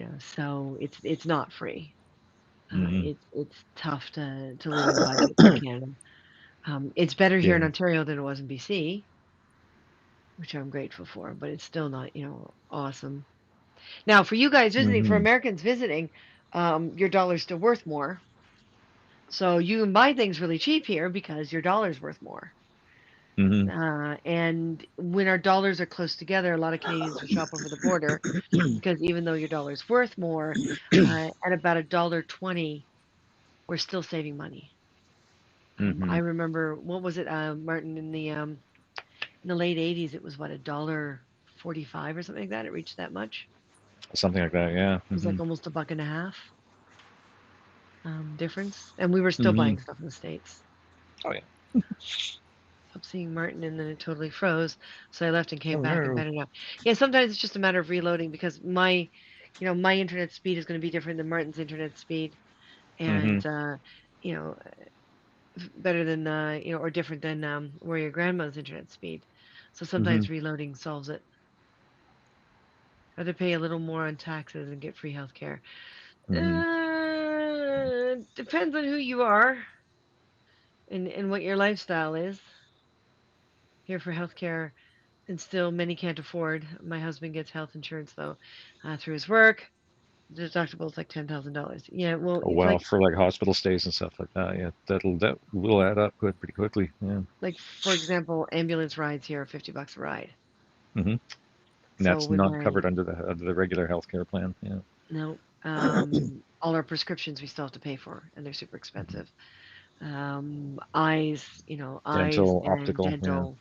So it's not free. hmm It's tough to live in budgets in Canada. It's better here in Yeah. Ontario than it was in BC, which I'm grateful for, but it's still not, awesome. Now, for you guys visiting, for hmm Americans visiting, your dollar's still worth more. So you can buy things really cheap here because your dollar's worth more. hmm And when our dollars are close together, a lot of Canadians will shop over the border because even though your dollar's worth more, at about $1.20, we're still saving money. I hmm remember what was it, Martin, in the late '80s? It was what, $1.45 or something like that. It reached that much. Something like that. Yeah. It was like almost a buck and a half difference, and we were still hmm buying stuff in the states. Oh yeah. Kept seeing Martin, and then it totally froze. So I left and came Oh back and no. better now. Yeah, sometimes it's just a matter of reloading because my internet speed is going to be different than Martin's internet speed, hmm and you know, better than or different than where your grandma's internet speed. So hmm sometimes reloading solves it. Have to pay a little more on taxes and get free healthcare. hmm Depends on who you are and what your lifestyle is. Here for healthcare, and still many can't afford. My husband gets health insurance though through his work. The deductible is like $10,000. Yeah, well, Oh it's wow, for like hospital stays and stuff like that. Yeah, that will add up pretty quickly. Yeah. like for example, ambulance rides here are $50 a ride. hmm And So that's with not my covered under the regular healthcare plan. Yeah. no, all our prescriptions we still have to pay for, and they're super Mhm. expensive. Eyes, eyes Dental, and optical. Yeah. dental,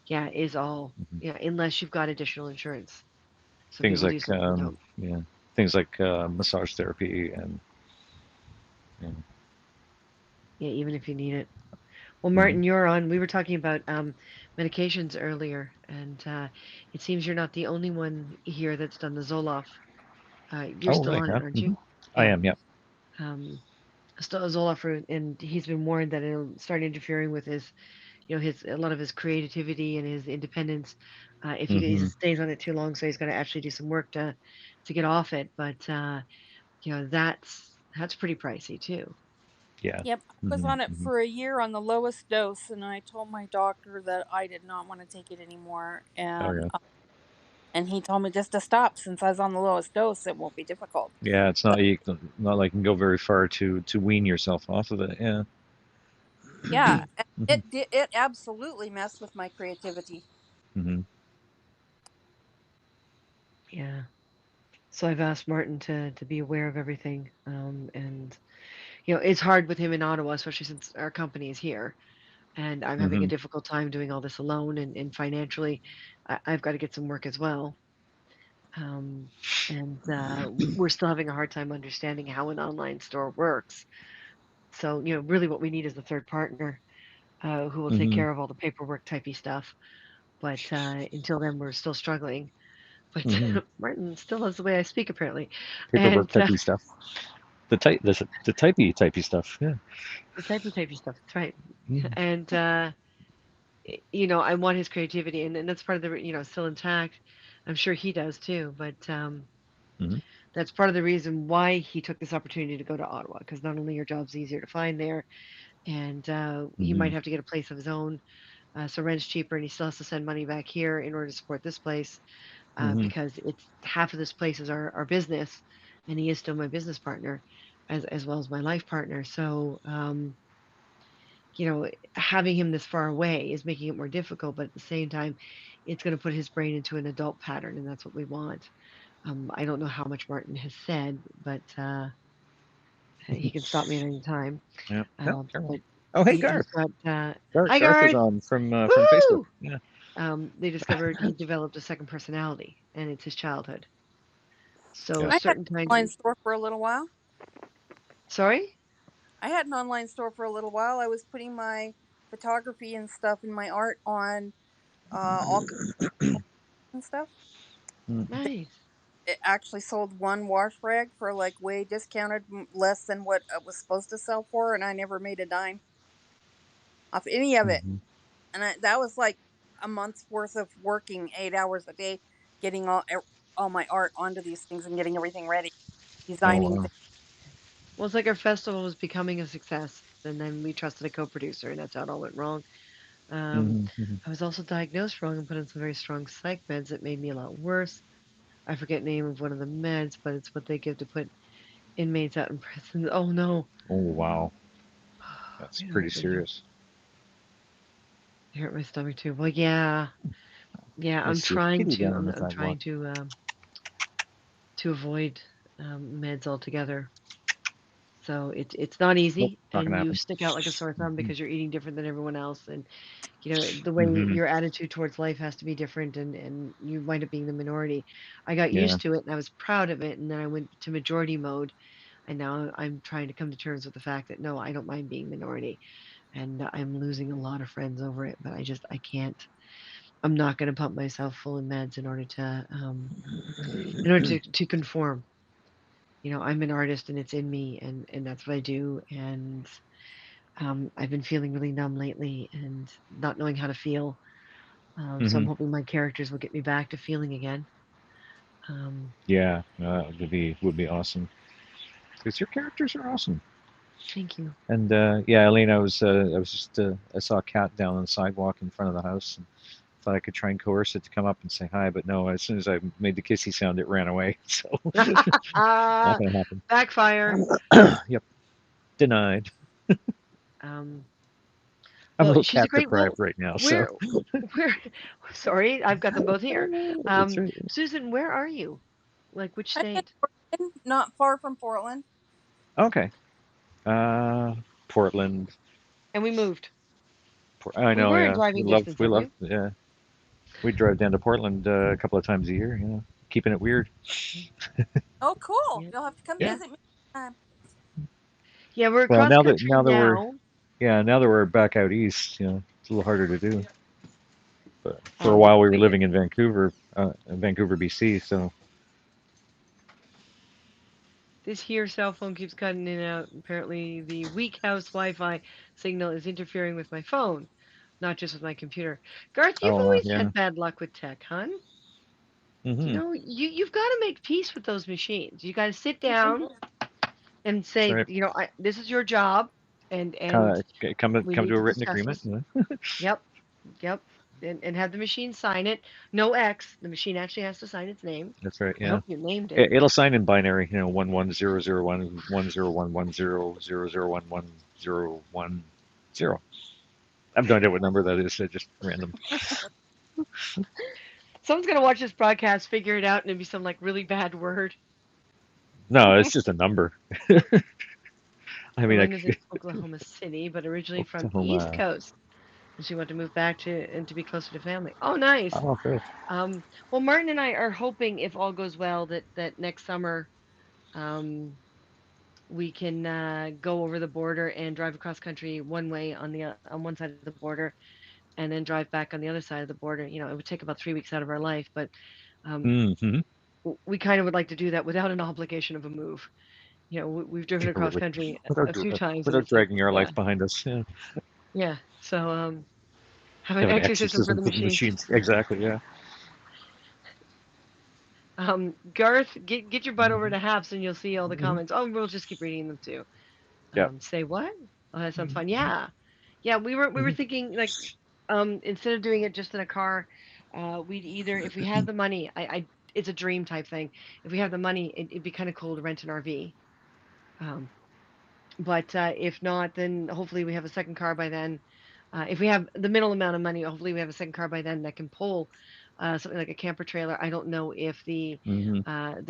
yeah, is all, hmm yeah, unless you've got additional insurance. Some Things people do, like some people don't. yeah, things like massage therapy and yeah. Yeah, even if you need it. Well, hmm Martin, you're on. We were talking about medications earlier, and it seems you're not the only one here that's done the Zoloft. You're Oh still really? on it, Yeah. aren't you? I Yeah. am. Yeah. Um, still Zoloft, and he's been warned that it'll start interfering with his his a lot of his creativity and his independence. If he Mm-hmm. stays on it too long, so he's got to actually do some work to get off it. But that's pretty pricey too. Yeah. Yep, I was Mm-hmm. on it Mm-hmm. for a year on the lowest dose, and I told my doctor that I did not want to take it anymore, Oh yeah. and he told me just to stop since I was on the lowest dose. It won't be difficult. Yeah, it's But not like you can go very far to wean yourself off of it. Yeah. yeah, Mm-hmm. it absolutely messed with my creativity. Mm-hmm. Yeah. So I've asked Martin to be aware of everything. And it's hard with him in Ottawa, especially since our company is here, and I'm having a Mm-hmm. difficult time doing all this alone, and financially, I've got to get some work as well. Um, and we're still having a hard time understanding how an online store works. So, really what we need is a third partner who will take Mm-hmm. care of all the paperwork typey stuff. But until then, we're still struggling. But Mm-hmm. Martin still has the way I speak, apparently. Paperwork And typey stuff. The typey stuff. Yeah. the typey stuff, that's right. Mm-hmm. And, I want his creativity, and that's part of the, still intact. I'm sure he does too. But Mm-hmm. that's part of the reason why he took this opportunity to go to Ottawa, because not only are jobs easier to find there, and he Mm-hmm. might have to get a place of his own, so rent's cheaper, and he still has to send money back here in order to support this place, Mm-hmm. because it's half of this place is our business, and he is still my business partner, as well as my life partner. So, having him this far away is making it more difficult, but at the same time, it's going to put his brain into an adult pattern, and that's what we want. I don't know how much Martin has said, but he can stop me at any time. Yeah. Yeah. Carol. But Oh, hey, he's Garth. got. Garth. Hi, Garth is Garth. on from Facebook. Woo! Yeah. They discovered he developed a second personality, and it's his childhood. So Yeah. I had certain an times. online store for a little while. Sorry. I had an online store for a little while. I was putting my photography and stuff and my art on all kinds of and stuff. Mm-hmm. Nice. It actually sold one wash rag for like way discounted, less than what it was supposed to sell for, and I never made a dime off any of it. Mm-hmm. And that was like a month's worth of working 8 hours a day, getting all my art onto these things and getting everything ready, Oh designing wow. things. Well, it's like our festival was becoming a success, and then we trusted a co-producer, and that's how it all went wrong. Um, Mm-hmm. Mm-hmm. I was also diagnosed wrong and put on some very strong psych meds that made me a lot worse. I forget the name of one of the meds, but it's what they give to put inmates out in prison. Oh no. Oh wow. That's Wait, pretty hold it here. serious. It hurt my stomach too. Well, yeah, yeah. I I'm see a trying kitty to. down on I'm, the I'm sidewalk. trying to avoid meds altogether. So it's not Nope, easy, not gonna and you happen. stick out like a sore thumb Mm-hmm. because you're eating different than everyone else, and the way Mm-hmm. your attitude towards life has to be different, and you wind up being the minority. I got Yeah. used to it, and I was proud of it, and then I went to majority mode, and now I'm trying to come to terms with the fact that no, I don't mind being minority, and I'm losing a lot of friends over it, but I can't. I'm not going to pump myself full of meds in order to conform. I'm an artist, and it's in me, and that's what I do, and I've been feeling really numb lately and not knowing how to feel. So Mm-hmm. I'm hoping my characters will get me back to feeling again. Um, Yeah. Would be awesome. Because your characters are awesome. Thank you. And yeah, Elaine, I was just I saw a cat down on the sidewalk in front of the house and thought I could try and coerce it to come up and say hi, but no, as soon as I made the kissy sound, it ran away. So not Ah, gonna happen. backfire. Yep, denied. Um, I'm a well, little she's a cat great. deprived Well, right now, so where, where? Sorry, I've got them both here. that's right. Susan, where are you? Like which I'm in state? Oregon, not far from Portland. Okay. Uh, Portland. And we moved. I We know, were in yeah. We driving love, distance we of love, you. yeah. We drive down to Portland a couple of times a year, keeping it weird. Oh, cool! Yeah, You'll have to come Yeah. yeah, visit me. Um, yeah. We're Well, cross now that country now that we're now. yeah now that we're back out east, it's a little harder to do. But for a Um, while, we were we living in Vancouver, BC. So This here cell phone keeps cutting in and out. Apparently, the weak house Wi-Fi signal is interfering with my phone. not just with my computer. Garth, you've Oh, always yeah. had bad luck with tech, hon. Mm-hmm. You've got to make peace with those machines. You got to sit Mhm. down and That's say, right. this is your job, and we Come need to a to written discuss agreement. this. Yeah. Yep, yep, and have the machine sign it. No X. The machine actually has to sign its name. That's right. I Yeah. hope you named it. It'll sign in binary. 11001100011001010. I've no idea what number that is. Just random. Someone's gonna watch this broadcast, figure it out, and it'd be some like really bad word. No, it's just a number. I mean, Elena's in Oklahoma City, but originally from the East Oklahoma. Coast, and she wanted to move back to be closer to family. Oh, nice. Oh, good. Um, well, Martin and I are hoping, if all goes well, that next summer, um, we can go over the border and drive across country one way on one side of the border, and then drive back on the other side of the border. It would take about 3 weeks out of our life, but um, Mm-hmm. we kind of would like to do that without an obligation of a move. We've driven across With, country without, a few times, and without it's like, dragging our yeah, life behind us. Yeah. yeah. So have an Have an exorcism for exorcism the for the machines. machines. Exactly. Yeah. Garth, get your butt over Hmm. to Haps, and you'll see all the Hmm. comments. Oh, we'll just keep reading them too. Yeah. Say what? Oh, that sounds fun. Hmm. Yeah, yeah. We were Hmm. thinking like, instead of doing it just in a car, we'd either, if we had the money, it's a dream type thing. If we have the money, it'd be kind of cool to rent an RV. Um, but if not, then hopefully we have a second car by then. If we have the middle amount of money, hopefully we have a second car by then that can pull something like a camper trailer. I don't know if Hmm. the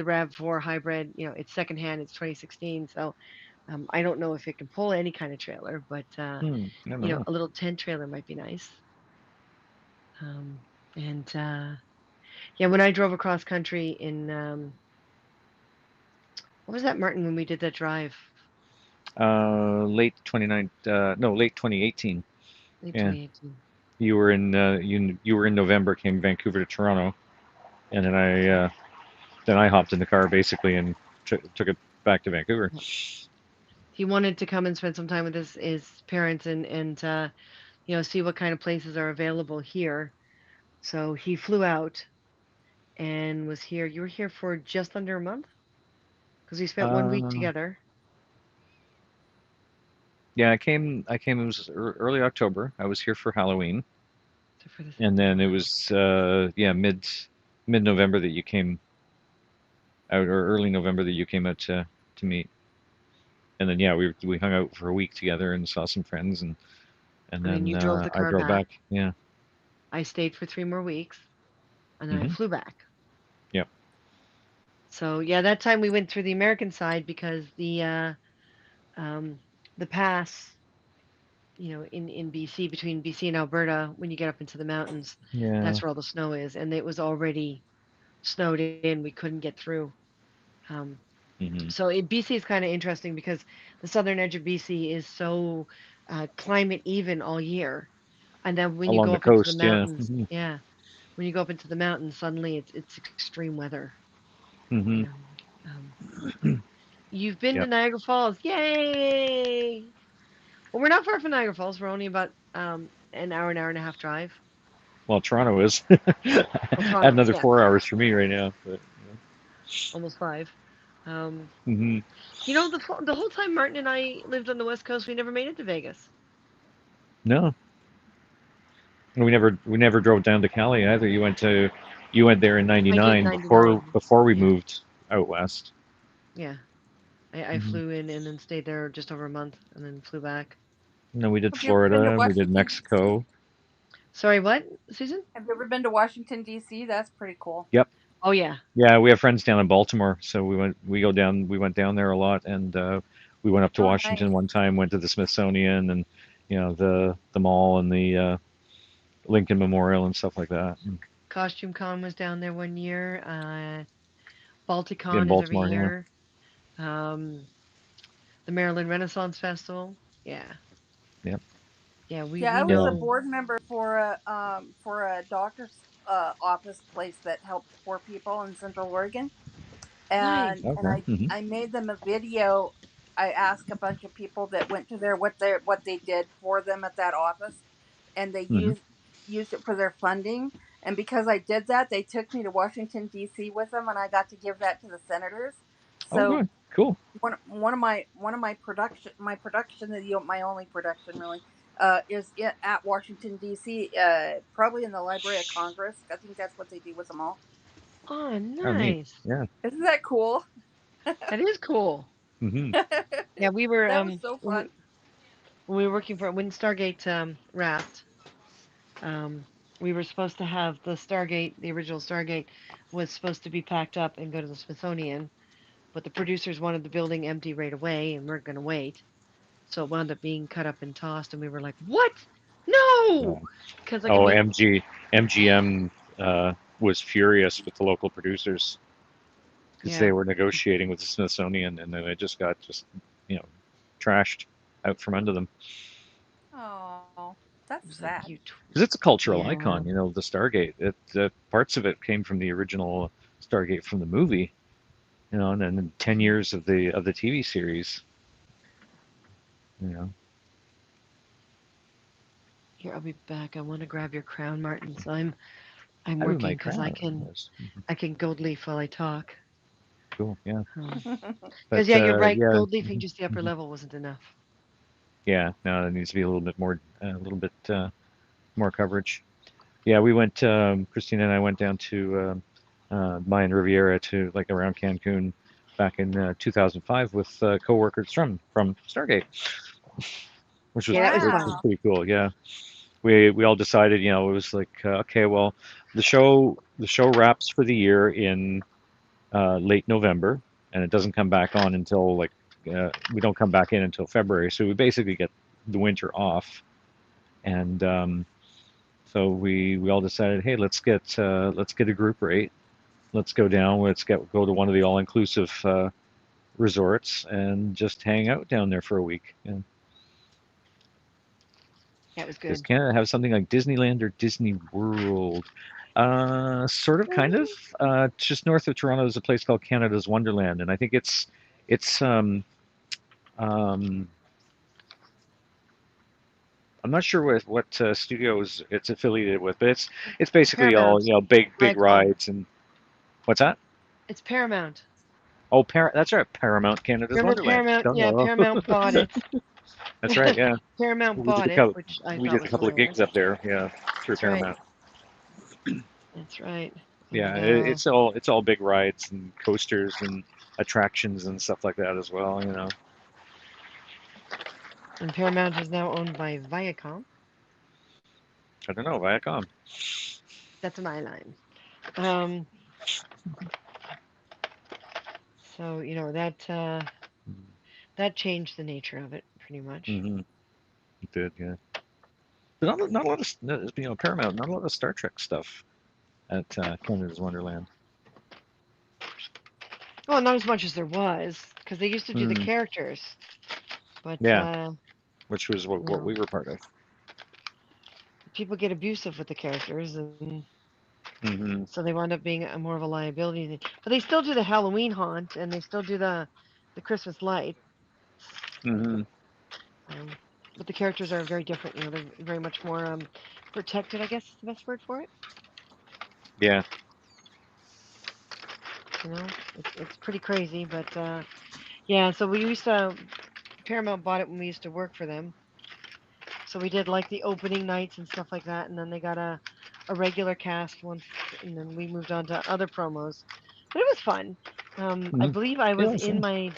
Rav4 hybrid, it's secondhand, it's 2016, so I don't know if it can pull any kind of trailer, but I don't know. a little tent trailer might be nice. Um, and yeah, when I drove across country in what was that, Martin, when we did that drive? Late 29. No, late 2018. Late Yeah. 2018. You were in you were in November. Came Vancouver to Toronto, and then I hopped in the car basically and took it back to Vancouver. He wanted to come and spend some time with his parents and see what kind of places are available here. So he flew out and was here. You were here for just under a month because we spent 1 week Uh, together. yeah, I came. It was early October. I was here for Halloween, So for this, and then it was yeah, mid November that you came out, or early November that you came out to meet. And then yeah, we hung out for a week together and saw some friends, and and then then you drove the I car drove back. back. Yeah. I stayed for 3 more weeks, and then I Hmm. flew back. Yep. So yeah, that time we went through the American side because um, the pass, in BC, between BC and Alberta, when you get up into the mountains, Yeah. that's where all the snow is, and it was already snowed in. We couldn't get through. Um, Hmm. so BC is kind of interesting because the southern edge of BC is so climate even all year, and then when you Along go the up into the coast. Yeah. mountains, Hmm. yeah, when you go up into the mountains, suddenly it's extreme weather. You Hmm. know, um, you've been to Yep. Niagara Falls, yay! Well, we're not far from Niagara Falls. We're only about an hour and a half drive. Well, Toronto is. Well, Add Toronto, another yeah, 4 hours for me right now. But almost five. Um, hmm. the whole time Martin and I lived on the West Coast, we never made it to Vegas. No, we never drove down to Cali either. You went there in I did in '99 '99. before we Yeah, moved out west. yeah. I Hmm. flew in and then stayed there just over a month and then flew back. No, we did Have you ever been to Florida, we did Washington D.C.? Mexico. Sorry, what, Susan? Have you ever been to Washington D.C.? That's pretty cool. Yep. Oh yeah. Yeah, we have friends down in Baltimore, so we went down there a lot, and we went up to Oh, Washington nice. one time, went to the Smithsonian, and the mall and the Lincoln Memorial and stuff like that. And Costume Con was down there one year. in Balticon is every Baltimore, yeah. year. Um, the Maryland Renaissance Festival. Yeah, Yep. yeah. We Yeah, we I was a Yeah. know. board member for a doctor's office place that helped poor people in Central Oregon, Nice. and Okay. Hmm. I made them a video. I asked a bunch of people that went to there what they did for them at that office, and they Hmm. used it for their funding. And because I did that, they took me to Washington D.C. with them, and I got to give that to the senators. Oh, So good. Cool. one of my production, my only production really, is it at Washington D.C. Probably in the Library of Congress. I think that's what they do with them all. Oh, Oh, neat. nice. Yeah. Isn't that cool? That is cool. Hmm. Yeah, we were That was so when fun. we were working for when Stargate wrapped. Um, we were supposed to have the Stargate, the original Stargate, was supposed to be packed up and go to the Smithsonian, but the producers wanted the building empty right away, and we're going to wait. So it wound up being cut up and tossed, and we were like, "What? Yeah. No!" Because like I Oh, mean, MGM was furious with the local producers because yeah, they were negotiating with the Smithsonian, and then it just got you know, trashed out from under them. Oh, that's it was sad. like Because it's a cultural yeah, icon, the Stargate. Parts of it came from the original Stargate from the movie, and then 10 years of the TV series. You know, here I'll be back. I want to grab your crown, Martin. So I'm out of my working because crown. Yes. I can gold leaf while I talk. Cool. Yeah. Because But yeah, you're right. yeah. Gold leafing Mhm, just the upper mhm. level wasn't enough. Yeah. No, there needs to be a little bit more coverage. Yeah, we went. Christina and I went down to Mayan Riviera to like around Cancun back in 2005 with coworkers from Stargate, which was Yeah, that was which fun. was Wow. pretty cool. Yeah, we all decided, it was like, okay, well, the show wraps for the year in late November, and it doesn't come back on until like we don't come back in until February, so we basically get the winter off, and so we all decided, hey, let's get a group rate, let's go down, go to one of the all inclusive resorts and just hang out down there for a week. And That was does good. Canada have something like Disneyland or Disney World? Sort of, kind of. Just north of Toronto is a place called Canada's Wonderland, and I think it's um, I'm not sure what studios it's affiliated with, but it's basically all, Paramount. big Viacom. rides. And what's that? It's Paramount. Oh, that's right, Paramount Canada's Remember Wonderland. Paramount? Yeah, Duh. Paramount bought it. That's right. Yeah, Paramount we did bought a it, couple. which I We thought did a was couple of gigs hilarious. up there. Yeah, through That's right. Paramount. That's right. Yeah, And it's all big rides and coasters and attractions and stuff like that as well. Paramount is now owned by Viacom. I don't know, Viacom. That's my line. Um, so that changed the nature of it pretty much. Mm-hmm. It did, yeah. But not a lot of Paramount. Not a lot of Star Trek stuff at Canada's Wonderland. Well, not as much as there was, because they used to do the Mm, characters, but yeah, which was what you what know, we were part of. people get abusive with the characters, and Mm-hmm. so they wound up being more of a liability. But they still do the Halloween haunt, and they still do the Christmas light. Mm-hmm. Um, but the characters are very different. They're very much more protected. I guess is the best word for it. Yeah. It's pretty crazy, but yeah. So we used to Paramount bought it when we used to work for them. So we did like the opening nights and stuff like that, and then they got a regular cast once, and then we moved on to other promos. But it was fun. I Mm-hmm. believe I Yeah, was that's in nice. my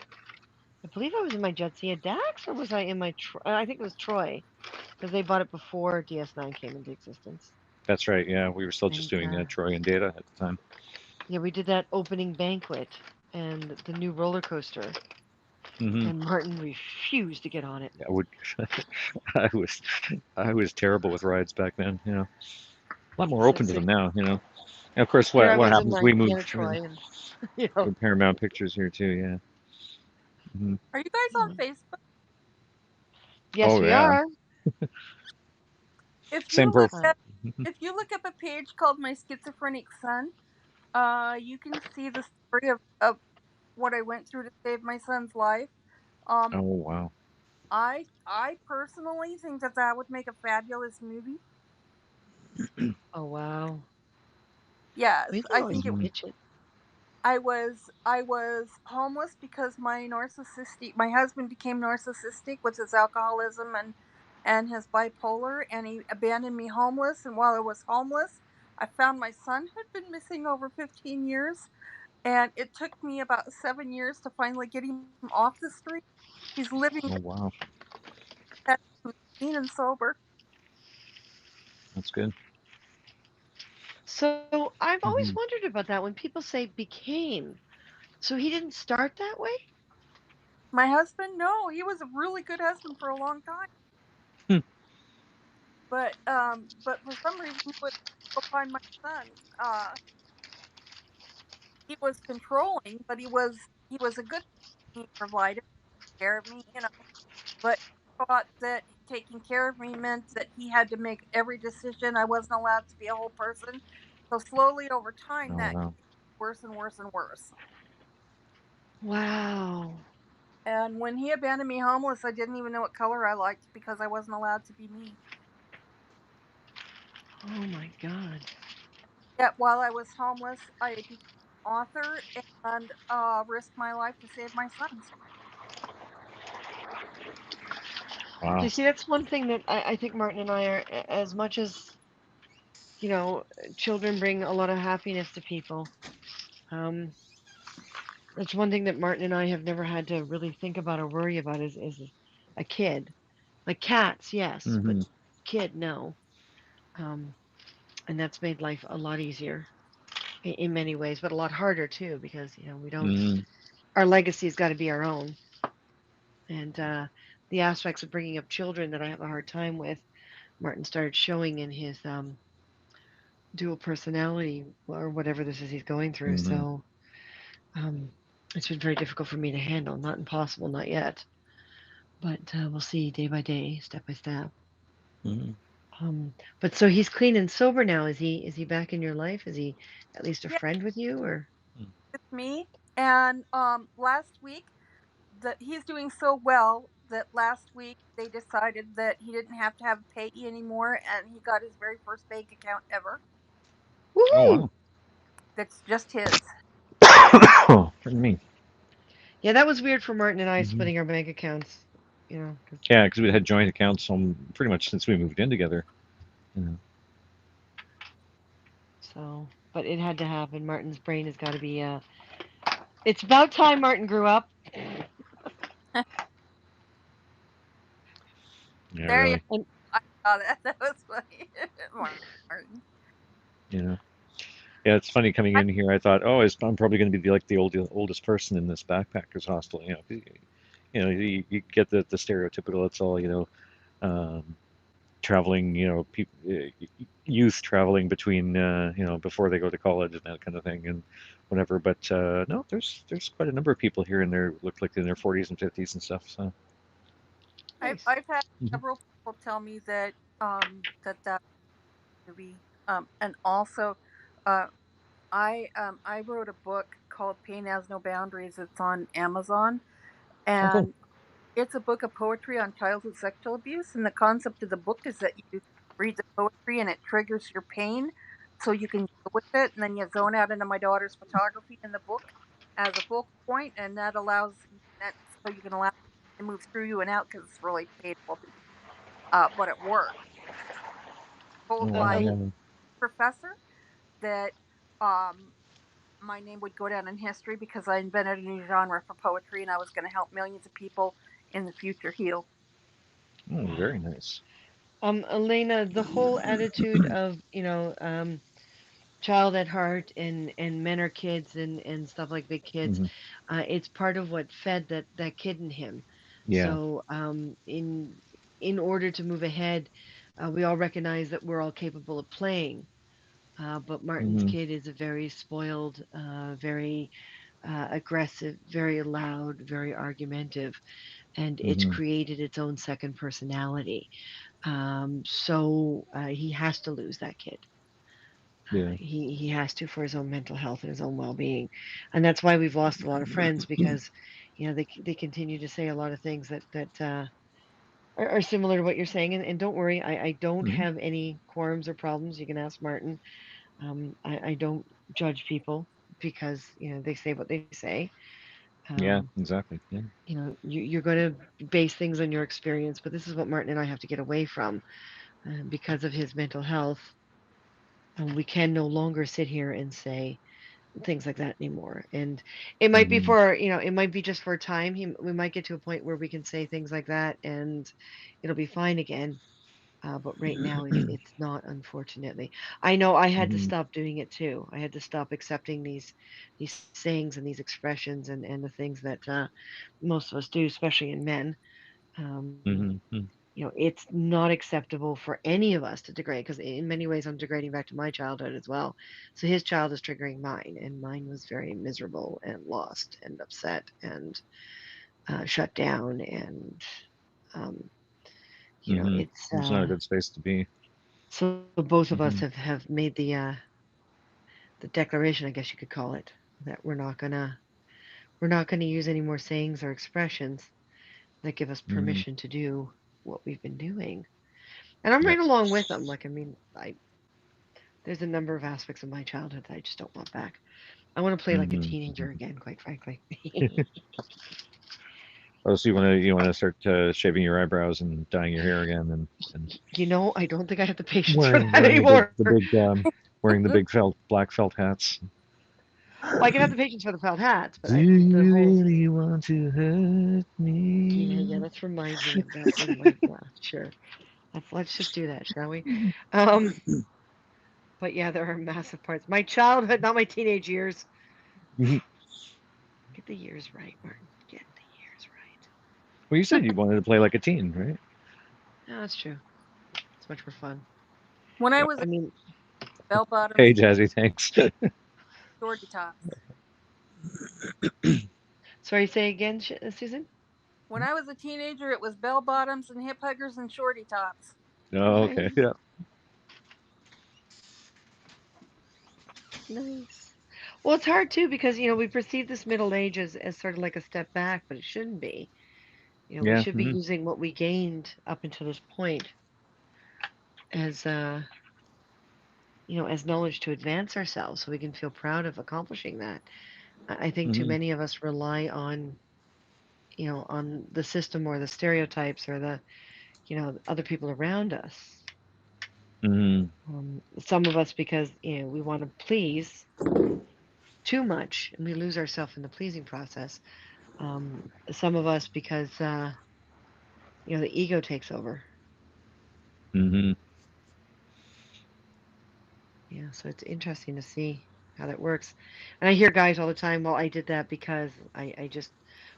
I believe I was in my Jetsia Dax, or was I in my I think it was Troy, because they bought it before DS9 came into existence. That's right. Yeah, we were still just And doing Troy and Data at the time. yeah, we did that opening banquet and the new roller coaster, Mm-hmm. and Martin refused to get on it. I would. I was I was terrible with rides back then. A lot more So, open to so them now. And of course, here I what was in happens? my We Indiana moved Troy, and with Paramount Pictures here too. Yeah. Hmm. Are you guys on Mhm. Facebook? Yes, Oh we yeah. are. If Same you look profile. Uh, up if you look up a page called My Schizophrenic Son, you can see the story of what I went through to save my son's life. Oh Um, wow. I personally think that that would make a fabulous movie. Oh wow. Yes, We can I always think it. Mhm. pitch it. I was homeless because my husband became narcissistic with his alcoholism and his bipolar, and he abandoned me homeless. And while I was homeless, I found my son who'd been missing over 15 years, and it took me about 7 years to finally get him off the street. He's living Oh wow, clean and sober. that's good. So I've always Hmm. wondered about that when people say became. So he didn't start that way? My husband, no, he was a really good husband for a long time, but for some reason he would go find my son. He was controlling, but he was a good. He provided care of me. But he thought that taking care of me meant that he had to make every decision. I wasn't allowed to be a whole person. So slowly over time, Oh that wow. got worse and worse and worse. Wow. And when he abandoned me homeless, I didn't even know what color I liked because I wasn't allowed to be me. Oh my God. Yet while I was homeless, I became an author and risked my life to save my sons. You Wow. see, that's one thing that I think Martin and I are, as much as, you know, children bring a lot of happiness to people. Um, it's one thing that Martin and I have never had to really think about or worry about is a kid. Like cats, yes, but Hmm. kid, no. Um, and that's made life a lot easier in many ways, but a lot harder too, because, you know, we don't, Hmm. our legacy's got to be our own. And the aspects of bringing up children that I have a hard time with, Martin started showing in his dual personality or whatever this is he's going through. Hmm. So um, it's been very difficult for me to handle. Not impossible, not yet, but we'll see day by day, step by step. Hmm. But so he's clean and sober now. Is he back in your life? Is he at least a Yeah, friend with you? Or it's me. And last week, that he's doing so well that last week they decided that he didn't have to have a payee anymore, and he got his very first bank account ever. Oh woohoo! wow. That's just his. Oh, pardon me. Yeah, that was weird for Martin and I Hmm. splitting our bank accounts. You know, 'cause- Yeah, because we had joint accounts pretty much since we moved in together. You know. so but it had to happen. Martin's brain has got to be. It's about time Martin grew up. Yeah, There you really. go. And I saw that. That was funny. Martin. You know. Yeah, it's funny coming I, in here. I thought, oh, I'm probably going to be like the oldest person in this backpackers hostel. You get the stereotypical. It's all traveling. Youth traveling between before they go to college and that kind of thing and whatever. But no, there's quite a number of people here and there look like in their 40s and 50s and stuff. So. nice. I've had Mhm. several people tell me that that movie and also uh I wrote a book called Pain Has No Boundaries. It's on Amazon, Oh, cool. and it's a book of poetry on childhood sexual abuse. And the concept of the book is that you read the poetry and it triggers your pain, so you can deal with it, and then you zone out into my daughter's photography in the book as a focal point, and that allows that so you can allow it to move through you and out because it's really painful, but it works. Oh, Told Uh, wow. by uh, Yeah. professor that um, my name would go down in history because I invented a new genre for poetry and I was going to help millions of people in the future heal. Oh, very wow. nice. Elena, the whole attitude of, child at heart and men are kids and stuff like big kids, Hmm. it's part of what fed that kid in him. Yeah. So in order to move ahead, we all recognize that we're all capable of playing. But Martin's Hmm. kid is a very spoiled, very aggressive, very loud, very argumentative, and it's Hmm. created its own second personality. So he has to lose that kid. Yeah. He has to for his own mental health and his own well-being, and that's why we've lost a lot of friends because, they continue to say a lot of things that are similar to what you're saying. And don't worry, I don't Hmm. have any quorums or problems. You can ask Martin. I don't judge people because they say what they say. Yeah, Um, exactly. Yeah. you're going to base things on your experience, but this is what Martin and I have to get away from because of his mental health. We can no longer sit here and say things like that anymore. And it might be Hmm. it might be just for a time. We might get to a point where we can say things like that and it'll be fine again. But right now it's not, unfortunately. I know I had to Hmm. stop doing it too. I had to stop accepting these sayings and these expressions and the things that most of us do, especially in men. Um, Hmm. it's not acceptable for any of us to degrade because in many ways I'm degrading back to my childhood as well. So his child is triggering mine, and mine was very miserable and lost and upset and shut down. And um, Hmm. it's It's not a good space to be. so both of us Hmm. have made the declaration, I guess you could call it, that we're not gonna use any more sayings or expressions that give us Hmm. permission to do what we've been doing. And I'm Yep. right along with them. Like, I mean, there's a number of aspects of my childhood that I just don't want back. I want to play like a Hmm. teenager again, quite frankly. Oh, so you wanna start shaving your eyebrows and dyeing your hair again, and I don't think I have the patience for wearing that wearing anymore. the big wearing the big black felt hats. Well, I can have the patience for the felt hats, but Do the you whole really want to hurt yeah, me? let's remind me of that one of my yeah, sure. Let's just do that, shall we? Um, but yeah, there are massive parts. My childhood, not my teenage years. Mhm. Get the years right, Martin. Get the years Well, you said you wanted to play like a teen, right? right. No, that's true. It's much more fun. When I Yeah. was a I mean, bell bottoms Hey, and Jazzy, thanks. shorty tops. sorry, say again, Susan. When I was a teenager, it was bell bottoms and hip huggers and shorty tops. Oh, Okay, okay. Yeah. nice. Well, it's hard too because we perceive this middle age as sort of like a step back, but it shouldn't be. We Yeah. should be Hmm. using what we gained up until this point as as knowledge to advance ourselves, so we can feel proud of accomplishing that. I think too Hmm. many of us rely on the system or the stereotypes or the other people around us. Hmm. Some of us because we want to please too much and we lose ourselves in the pleasing process. Some of us because the ego takes over. Hmm. Yeah, so it's interesting to see how that works. And I hear guys all the time, well, I did that because I just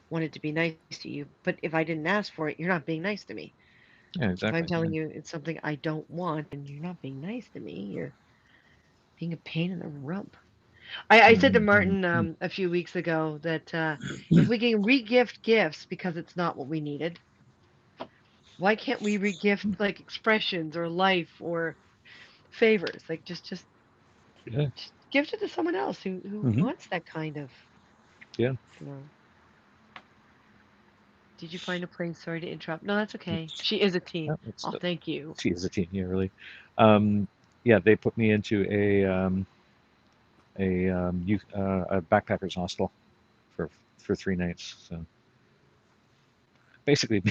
wanted to be nice to you. But if I didn't ask for it, you're not being nice to me. Yeah. If I'm Exactly. telling Yeah. you it's something I don't want and you're not being nice to me, you're being a pain in the rump. I said to Hmm. Martin a few weeks ago that if we can re-gift gifts because it's not what we needed, why can't we re-gift like expressions or life or favors? Like Yeah. just gift it to someone else who Hmm. wants that kind of, Yeah. you know. Did you find a place? Sorry to interrupt. No, that's okay. She is a teen. Yeah, Oh, thank you. she is a teen. Yeah, really. Um, yeah, they put me into a backpackers hostel for 3 nights. So basically,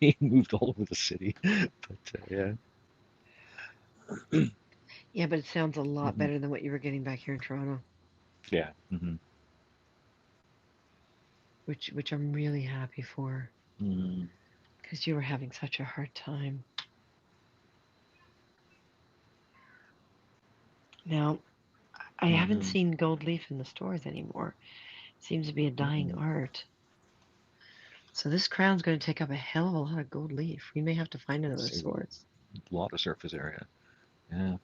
being moved all over the city. But yeah. Yeah, but it sounds a lot Hmm. better than what you were getting back here in Toronto, Yeah. Hmm. which I'm really happy for Hmm. because you were having such a hard time. Now, I haven't Hmm. seen gold leaf in the stores anymore. Seems to be a dying Hmm. art. So this crown's going to take up a hell of a lot of gold leaf. We may have to find another It's a source. lot of surface area. Yeah.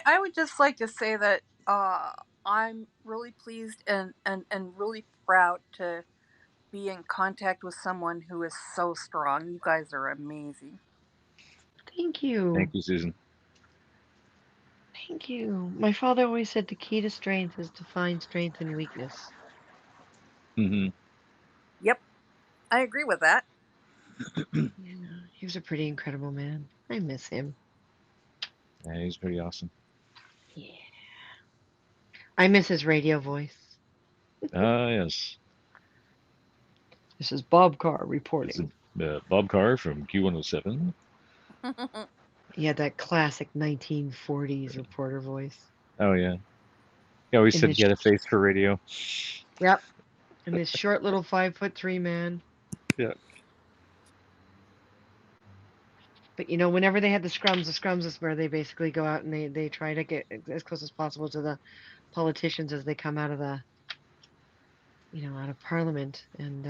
I would just like to say that I'm really pleased and really proud to be in contact with someone who is so strong. You guys are amazing. Thank Thank you. you, Susan. Thank you. My father always said the key to strength is to find strength in weakness. Hmm. Yep, I agree with that. He was a pretty incredible man. I miss him. Yeah, he's pretty awesome. Yeah. I miss his radio voice. Ah, yes. This is Bob Carr This is reporting. Bob Carr from Q107. He had that classic 1940s reporter voice. Oh, yeah. He always In said his he had a face for radio. yep, and this short little 5'3" man. Yeah. But whenever they had the scrums is where they basically go out and they try to get as close as possible to the politicians as they come out of out of Parliament and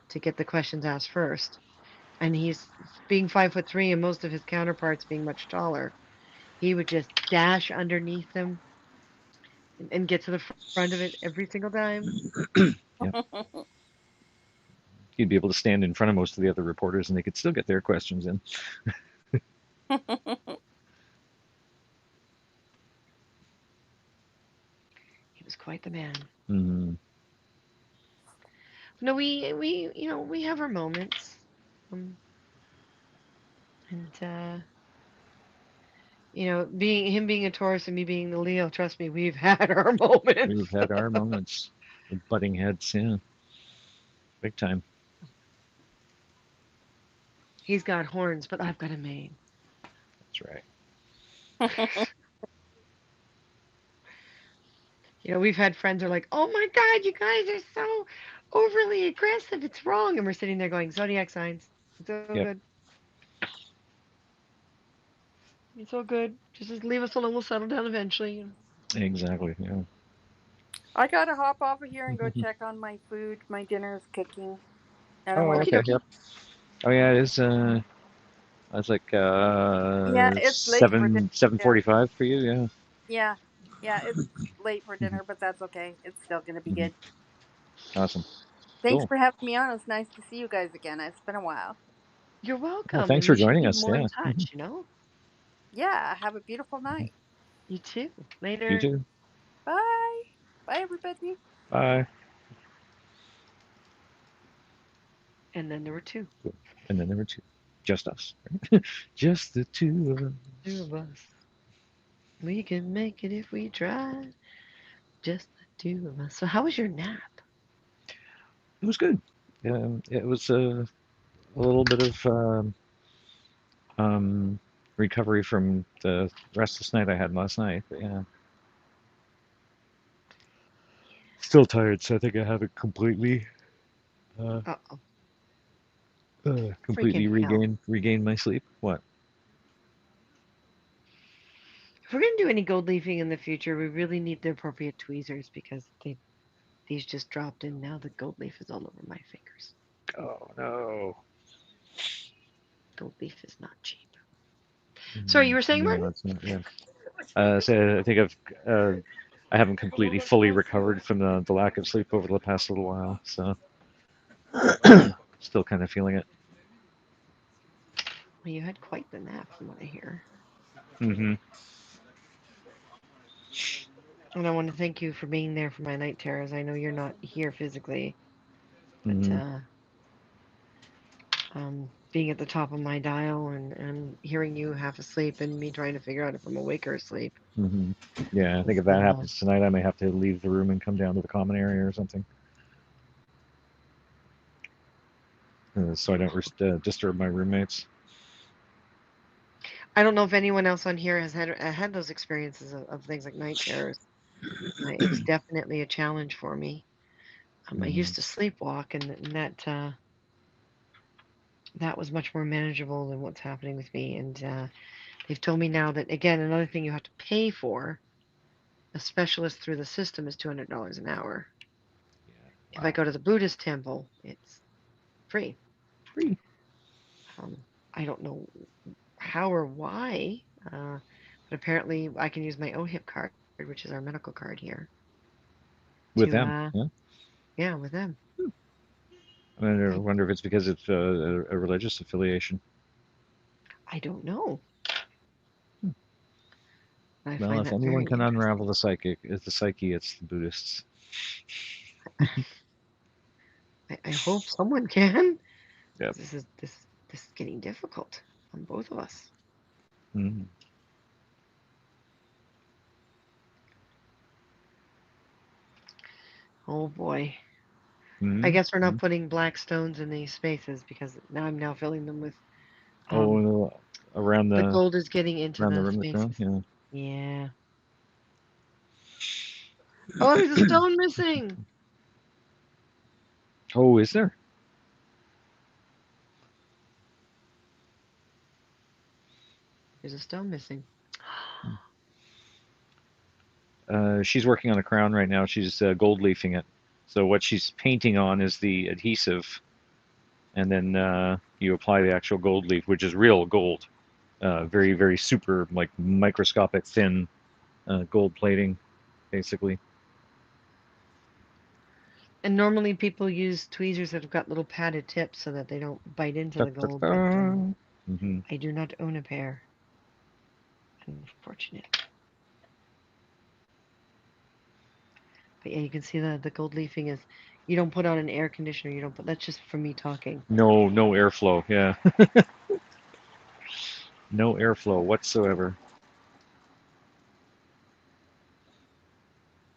to get the questions asked first. And he's being 5'3" and most of his counterparts being much taller. He would just dash underneath them and get to the front of it every single time. Yeah. He'd be able to stand in front of most of the other reporters and they could still get their questions in. He was quite the man. Mm-hmm. No, we have our moments, um, and being a Taurus and me being the Leo. Trust me, we've had our moments. We've had our moments with butting heads, yeah. Big time. He's got horns, but I've got a mane. That's right. We've had friends who are like, "Oh my God, you guys are so overly aggressive. It's wrong." And we're sitting there going, "Zodiac signs. It's all good. Yep. It's all good. Just leave us alone. We'll settle down eventually." Exactly. Yeah. I gotta hop off of here and go check on my food. My dinner's cooking, and I Oh, want to Okie okay. cook. dokie. Yep. Oh, yeah. It is. It's like Yeah, it's late for dinner. 7:45 for you. Yeah. Yeah, yeah, it's late for Mhm. dinner, but that's okay. It's still gonna be Mhm. good. Awesome. Thanks Cool. for having me on. It's nice to see you guys again. It's been a while. You're Well, welcome, thanks and for we should joining be us. more in Yeah. touch. Yeah, have a beautiful Mhm. night. You too. You Later. too. Bye. Bye, everybody. Bye. And then there were two. Cool. And then there were two. Just us. Right? Just the two of Two us. of us. We can make it if we try. Just the two of us. So how was your nap? It was good. It was a little bit of um, recovery from the restless night I had last night. But yeah, still tired, so I think I haven't uh, Uh-oh. completely Freaking hell. regained my sleep. What? If we're going to do any gold leafing in the future, we really need the appropriate tweezers because these just dropped in. Now the gold leaf is all over my fingers. Oh no. Gold leaf is not cheap. Sorry, you were saying, No, Martin? that's not. Yeah. So I think I haven't completely fully recovered from the lack of sleep over the past little while. So still kind of feeling it. Well, you had quite the nap from what I hear. Hmm. And I want to thank you for being there for my night terrors. I know you're not here physically, but Hmm. being at the top of my dial and hearing you half asleep and me trying to figure out if I'm awake or asleep Hmm. Yeah, I think was if that happens tonight, I may have to leave the room and come down to the common area or something, so I don't disturb my roommates. I don't know if anyone else on here has had those experiences of things like night terrors. It's definitely a challenge for me. I Hmm. used to sleepwalk, and that was much more manageable than what's happening with me. And they've told me now that again, another thing you have to pay for a specialist through the system is $200 an hour. Yeah. If I Wow. go to the Buddhist temple, it's free. Free. Um, I don't know how or why, but apparently I can use my OHIP card, which is our medical card here, to With them. Yeah. yeah, with them. I I wonder if it's because it's a religious affiliation. I don't know. I Well, find if that anyone very can unravel interesting. the psyche, it's the Buddhists. I hope someone can. Yep. This is this. This is getting difficult on both of us. Mm. Oh boy. I Mm. guess we're not Mm. putting black stones in these spaces because I'm now filling them with Oh, around the the gold is getting into the room as well. spaces. Yeah. Yeah. Oh, there's a stone missing. Oh, is there? There's a stone missing. She's working on a crown right now. She's gold leafing it. So what she's painting on is the adhesive, and then you apply the actual gold leaf, which is real gold, very very super like microscopic thin gold plating, basically. And normally people use tweezers that have got little padded tips so that they don't bite into Da, the da, gold, da. but Mm-hmm. I do not own a pair. Unfortunate. But yeah, you can see the gold leafing is, you don't put on an air conditioner, you don't put, that's just for me talking. No, no airflow. Yeah, no airflow whatsoever.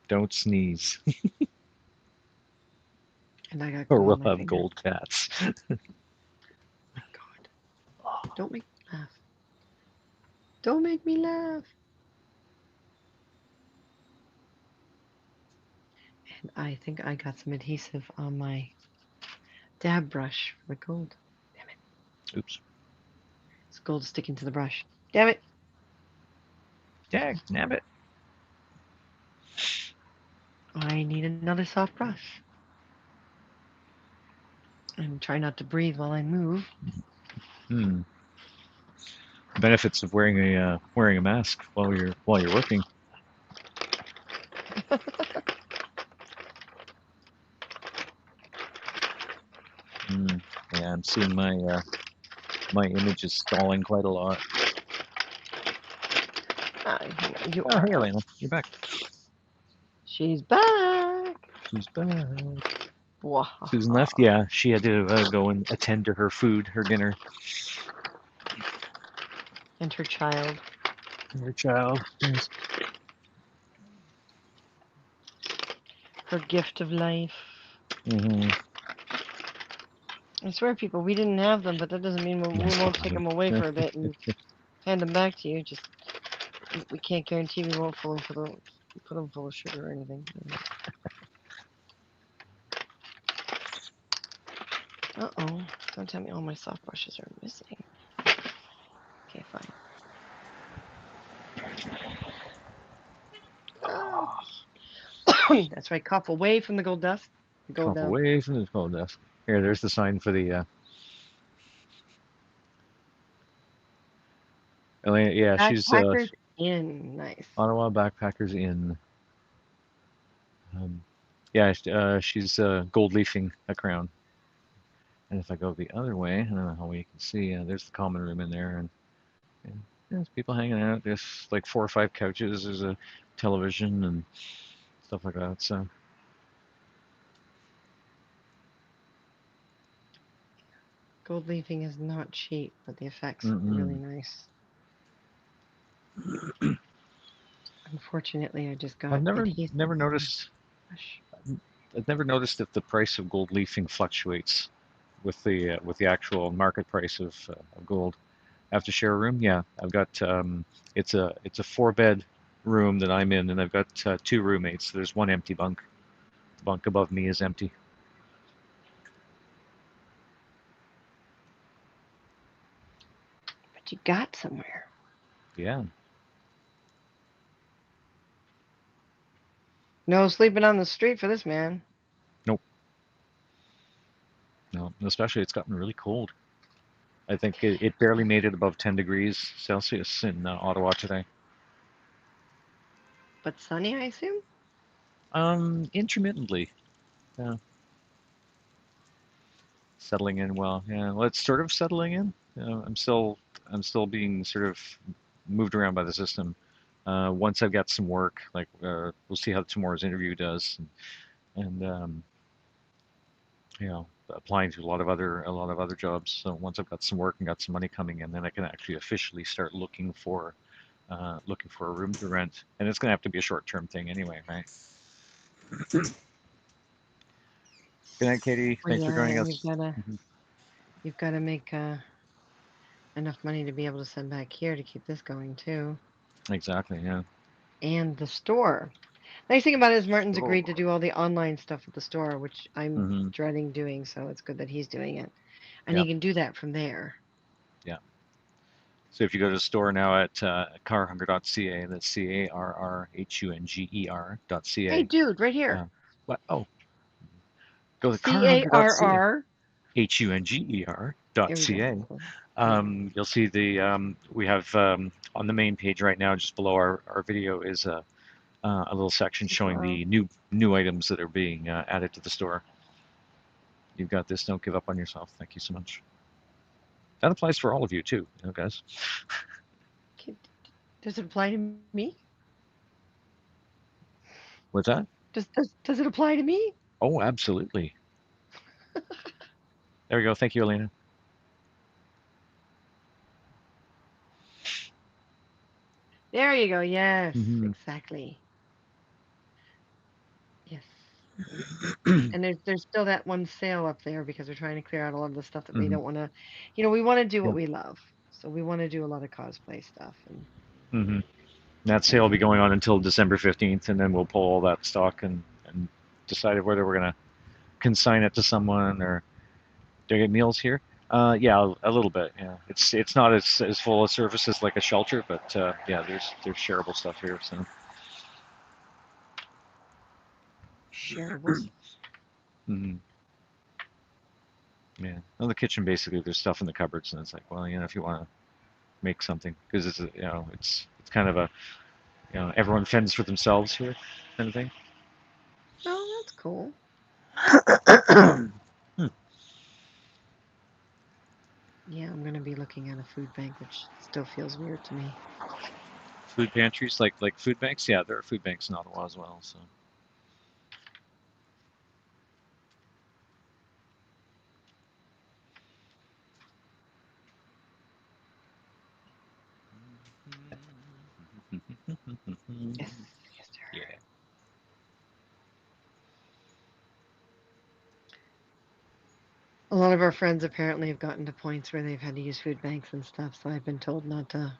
Don't sneeze, And I got or gold we'll on my have finger. gold cats. My God. Don't make me laugh. Don't make me laugh. And I think I got some adhesive on my dab brush for the gold. Damn it. Oops. This gold is sticking to the brush. Damn it. Dag nabbit. I need another soft brush. And try not to breathe while I move. Hmm. Benefits of wearing a mask while you're working. Mm. Yeah, I'm seeing my image is stalling quite a lot. You Oh, are. hey, Elena, you're back. She's back. She's back. Susan Wahaha. left. Yeah, she had to go and attend to her food, her dinner. And her child. Her child. Yes. Her gift of life. Mm-hmm. I swear, people, we didn't have them, but that doesn't mean we won't take them away for a bit and hand them back to you. Just we can't guarantee we won't put them full of sugar or anything. Uh-oh. Don't tell me all my soft brushes are missing. Okay, fine. That's right. Cough away from the gold dust. Go Cough down. away from the cold desk. Here, there's the sign for the Elena. Yeah, she's Backpackers in. Nice. Ottawa Backpackers Inn. Yeah, she's gold leafing a crown. And if I go the other way, I don't know how well you can see. There's the common room in there, and there's people hanging out. There's like 4 or 5 couches. There's a television and stuff like that. So Gold leafing is not cheap, but the effects are really mm-mm. nice. Unfortunately, I just got I've never adhesive never on my noticed. brush. I've never noticed if the price of gold leafing fluctuates with the actual market price of gold. I have to share a room. Yeah, I've got it's a 4-bed room that I'm in, and I've got 2 roommates. There's one empty bunk. The bunk above me is empty. But you got somewhere. Yeah. No sleeping on the street for this man. Nope. No. Especially it's gotten really cold. I think it barely made it above 10 degrees Celsius in Ottawa today. But sunny, I assume? Intermittently. Yeah. Settling in well. Yeah. Well, it's sort of settling in. I'm still being sort of moved around by the system. Once I've got some work, like we'll see how tomorrow's interview does, and you know, applying to a lot of other jobs. So once I've got some work and got some money coming in, then I can actually officially start looking for a room to rent. And it's going to have to be a short-term thing anyway, right? Good night, Katie. Well, Thanks for yeah, joining and us. Mhm. you've gotta make enough money to be able to send back here to keep this going too, Exactly. Yeah. and the store. Nice thing about it is Martin's agreed to Store. do all the online stuff at the store, which I'm Hmm. dreading doing. So it's good that he's doing it, and Yeah. he can do that from there. Yeah. So if you go to the store now at carhunger.ca, that's Hey, carhunger.ca. dude, right here. What? Oh, go to carhunger.ca, CARR. There we go. hunger.ca. Yeah. You'll see we have on the main page right now, just below our video, is a little section showing Wow. the new items that are being added to the store. You've got this. Don't give up on yourself. Thank you so much. That applies for all of you too, guys. Does it apply to me? What's that? Does it apply to me? Oh, absolutely. There we go. Thank you, Elena. There you go. Yes, Hmm. exactly. Yes. And there's still that one sale up there because we're trying to clear out a lot of the stuff that we Hmm. don't want to, we want to do what Yeah. we love. So we want to do a lot of cosplay stuff and Hmm. That sale will be going on until December 15th, and then we'll pull all that stock and decide whether we're going to consign it to someone or do I get meals here. Yeah, a little bit. Yeah, it's not as full of services like a shelter, but yeah, there's shareable stuff here. So. shareables. Mhm. Yeah. Well, the kitchen basically there's stuff in the cupboards, and it's like, well, if you want to make something, because it's kind of a everyone fends for themselves here, kind of thing. Oh, that's cool. Hmm. Yeah, I'm gonna be looking at a food bank, which still feels weird to me. Food pantries like food banks. Yeah, there are food banks in Ottawa as well. So. Yes, yes, sir. Yeah. A lot of our friends apparently have gotten to points where they've had to use food banks and stuff, so I've been told not to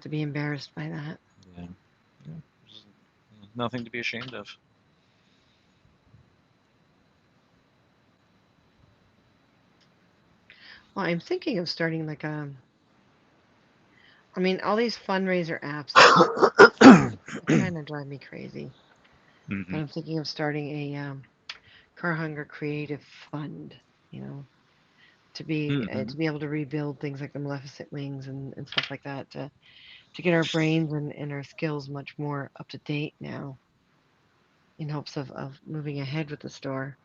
be embarrassed by that. Yeah. Yeah. There's nothing to be ashamed of. Well, I'm thinking of starting like I mean, all these fundraiser apps and stuff, they kind of drive me crazy. But Hmm. I'm thinking of starting a Car Hunger Creative Fund, you know, Hmm. to be able to rebuild things like the Maleficent wings and stuff like that to get our brains and our skills much more up to date now in hopes of moving ahead with the store.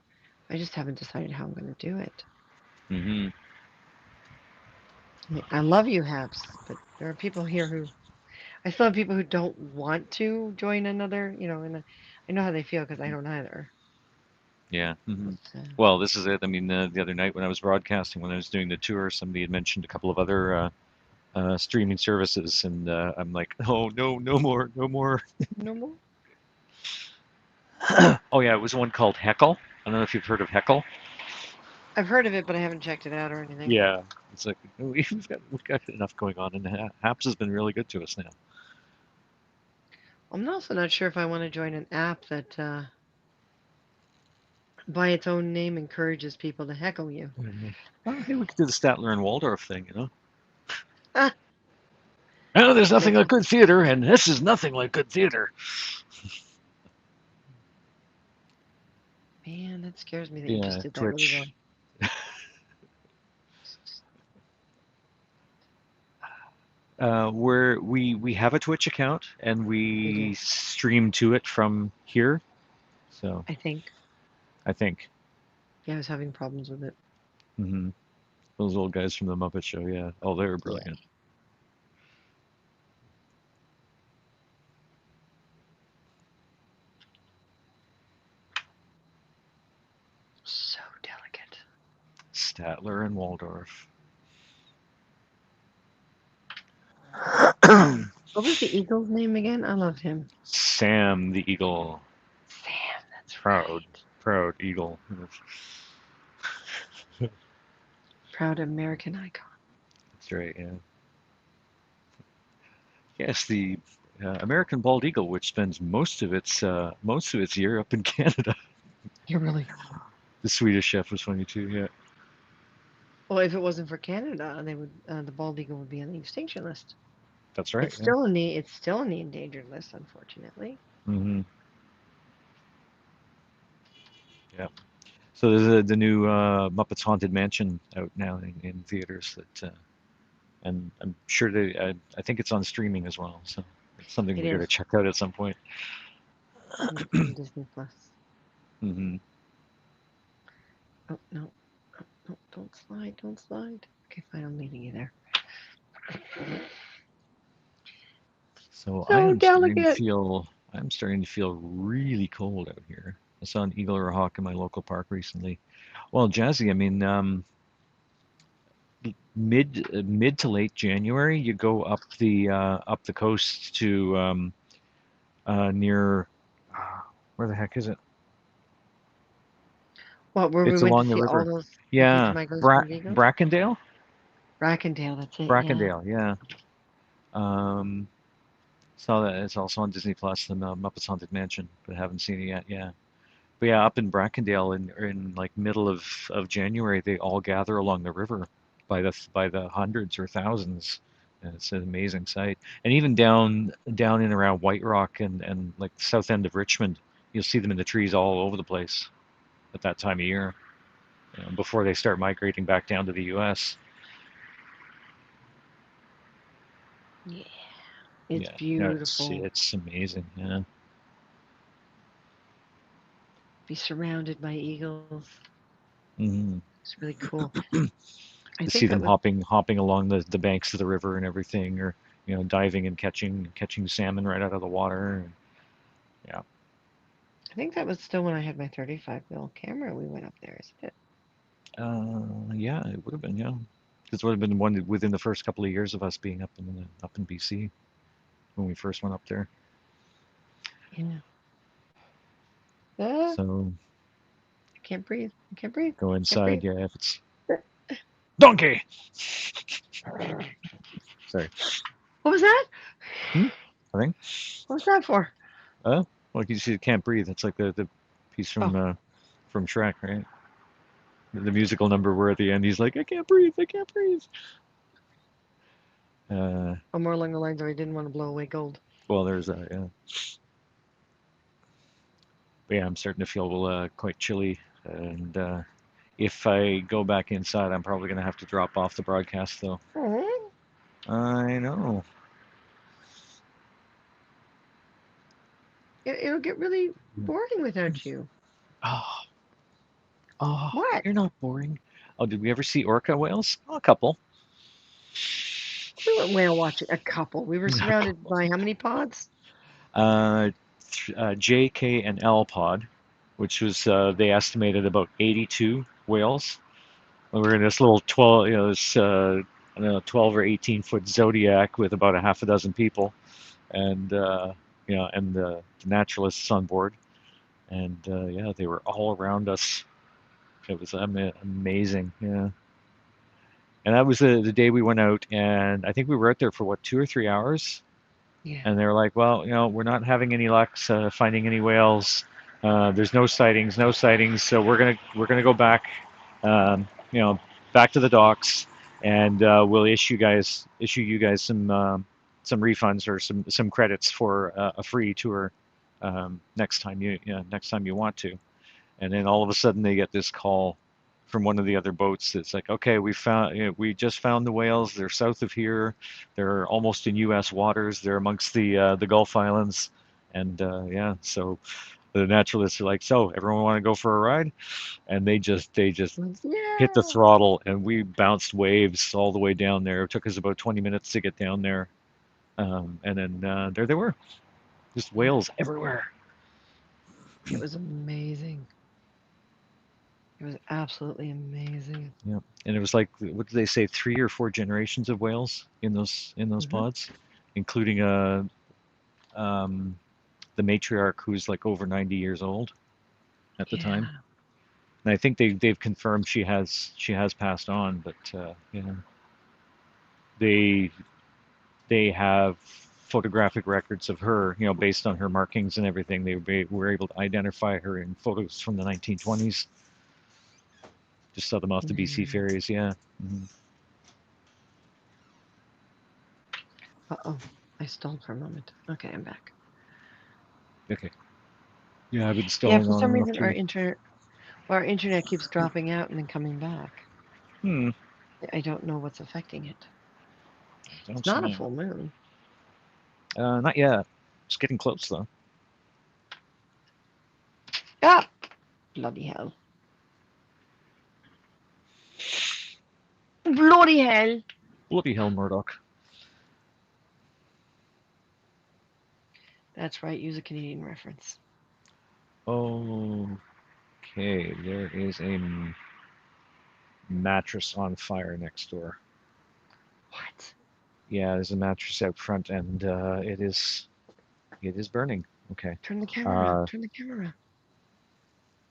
I just haven't decided how I'm going to do it. Hmm. I mean, I love you, Haps, but there are people here who I still have people who don't want to join another, and I know how they feel because I don't either. Yeah. But, Hmm. Well, this is it. I mean, the other night when I was broadcasting, when I was doing the tour, somebody had mentioned a couple of other streaming services, and I'm like, oh no, no more, no more. no more. Oh yeah, it was one called Heckle. I don't know if you've heard of Heckle. I've heard of it, but I haven't checked it out or anything. Yeah, it's like we've got enough going on, and Haps has been really good to us now. I'm also not sure if I want to join an app that, by its own name, encourages people to heckle you. Mhm. Well, maybe we could do the Statler and Waldorf thing. Ah, Oh, there's nothing make like some. good theater, and this is nothing like good theater. Man, that scares me that you just Yeah, did that really well. Twitch. Where we have a Twitch account and We do. we stream to it from here. So I think. I think Yeah, I was having problems with it. hmm those old guys from the Muppet Show, yeah. Oh, they were Yeah. brilliant. So Statler and Waldorf. What was the eagle's name again? I loved him. Sam the Eagle. Sam, that's Proud, right. proud eagle. Proud American icon. That's right, yeah. Yes, the American bald eagle, which spends most of its year up in Canada. Yeah, really. The Swedish chef was funny too. Yeah, Well, if it wasn't for Canada, they would the bald eagle would be on the extinction list. that's right. It's Yeah. still on the it's still on the endangered list, unfortunately. Hmm. Yeah. So there's the new Muppets Haunted Mansion out now in theaters and I'm sure I think it's on streaming as well. So it's something It we got is to check out at some point. on Disney Plus. Hmm. Oh no, oh, no, don't slide, don't slide. Okay, fine, I'm leaving you there. So So delicate. I'm starting to feel really cold out here. I saw an eagle or a hawk in my local park recently. Well, Jazzy, I mean, mid to late January, you go up the coast to near where the heck is it? What, where we It's went to along the see all river. those Yeah, my ghost bald eagles? Brackendale. Brackendale, that's it, yeah. Brackendale, yeah. Um, saw that it's also on Disney Plus, the Muppets Haunted Mansion, but haven't seen it yet. Yeah, but yeah, up in Brackendale in like middle of January, they all gather along the river by the hundreds or thousands. And it's an amazing sight. And even down in around White Rock and like the south end of Richmond, you'll see them in the trees all over the place at that time of year, before they start migrating back down to the U.S. Yeah, it's Yeah, no, beautiful. it's amazing. Yeah. Be surrounded by eagles. Hmm. It's really cool. I To see think that them was hopping along the banks of the river and everything, or diving and catching salmon right out of the water. Yeah. I think that was still when I had my 35 mil camera. We went up there, isn't it? Yeah, it would have been, yeah. This would have been one within the first couple of years of us being up in BC when we first went up there. Yeah. Ah, So I can't breathe. I can't breathe. go Can't inside, breathe. yeah. If it's donkey, sorry. What was that? Hmm? I think. What was that for? Like you see, can't breathe. It's like the piece Oh, from Shrek, right? The musical number where at the end he's like, I can't breathe, I can't breathe. Uh, oh, more along the lines of I didn't want to blow away gold. well, there's that, yeah. But yeah, I'm starting to feel quite chilly, and if I go back inside, I'm probably gonna have to drop off the broadcast, though. Oh, I know. it'll get really boring without you. Oh, oh, What? you're not boring. Oh, did we ever see orca whales? Oh, a couple. We went whale watching a couple. We were surrounded by how many pods? uh, J, K, and L pod, which was they estimated about 82 whales. We were in this little 12, this I don't know, 12 or 18-foot zodiac with about a half a dozen people, and and the naturalists on board, and yeah, they were all around us. It was amazing, yeah. And that was the day we went out, and I think we were out there for what, 2 or 3 hours, Yeah. and they were like, well, we're not having any luck finding any whales. There's no sightings, no sightings. So we're gonna go back, um, you know, back to the docks, and we'll issue you guys some refunds or some credits for a free tour next time you want to. And then all of a sudden they get this call from one of the other boats that's like, okay, we just found the whales. They're south of here. They're almost in U.S. waters. They're amongst the Gulf Islands, and yeah, so the naturalists are like, so everyone want to go for a ride? And they just hit the Yeah. throttle, and we bounced waves all the way down there. It took us about 20 minutes to get down there, and then there they were, just Yeah. whales everywhere. It was amazing. It was absolutely amazing. Yeah, and it was like, what did they say, 3 or 4 generations of whales in those Hmm. pods, including um, the matriarch who's like over 90 years old at the time. Yeah. And I think they've confirmed she has passed on, but they they have photographic records of her, based on her markings and everything. They were able to identify her in photos from the 1920s. Just saw them off the BC Man. ferries. Yeah. Hmm. Uh-oh. I stalled for a moment. Okay, I'm back. Okay. Yeah, I've been Yeah, stalling for on some and off reason too. our internet keeps dropping out and then coming back. Hmm. I don't know what's affecting it. It's Don't not a say. full moon. Not yet. It's getting close though. Ah, bloody hell. Bloody hell. Bloody hell, Murdoch. That's right, use a Canadian reference. Okay, there is a mattress on fire next door. What? Yeah, there's a mattress out front, and it is burning. Okay. Turn the camera around. Uh, Turn the camera around.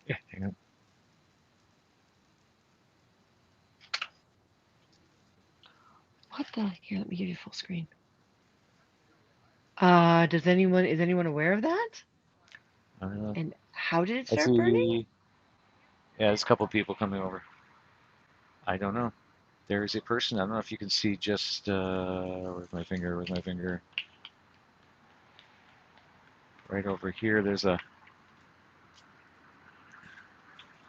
yeah, hang on. What the? Here, let me give you full screen. Is anyone aware of that? Uh, And how did it I start burning? see. Yeah, there's a couple people coming over. I don't know. There is a person. I don't know if you can see just where's my finger? Where's my finger? Right over here. There's a.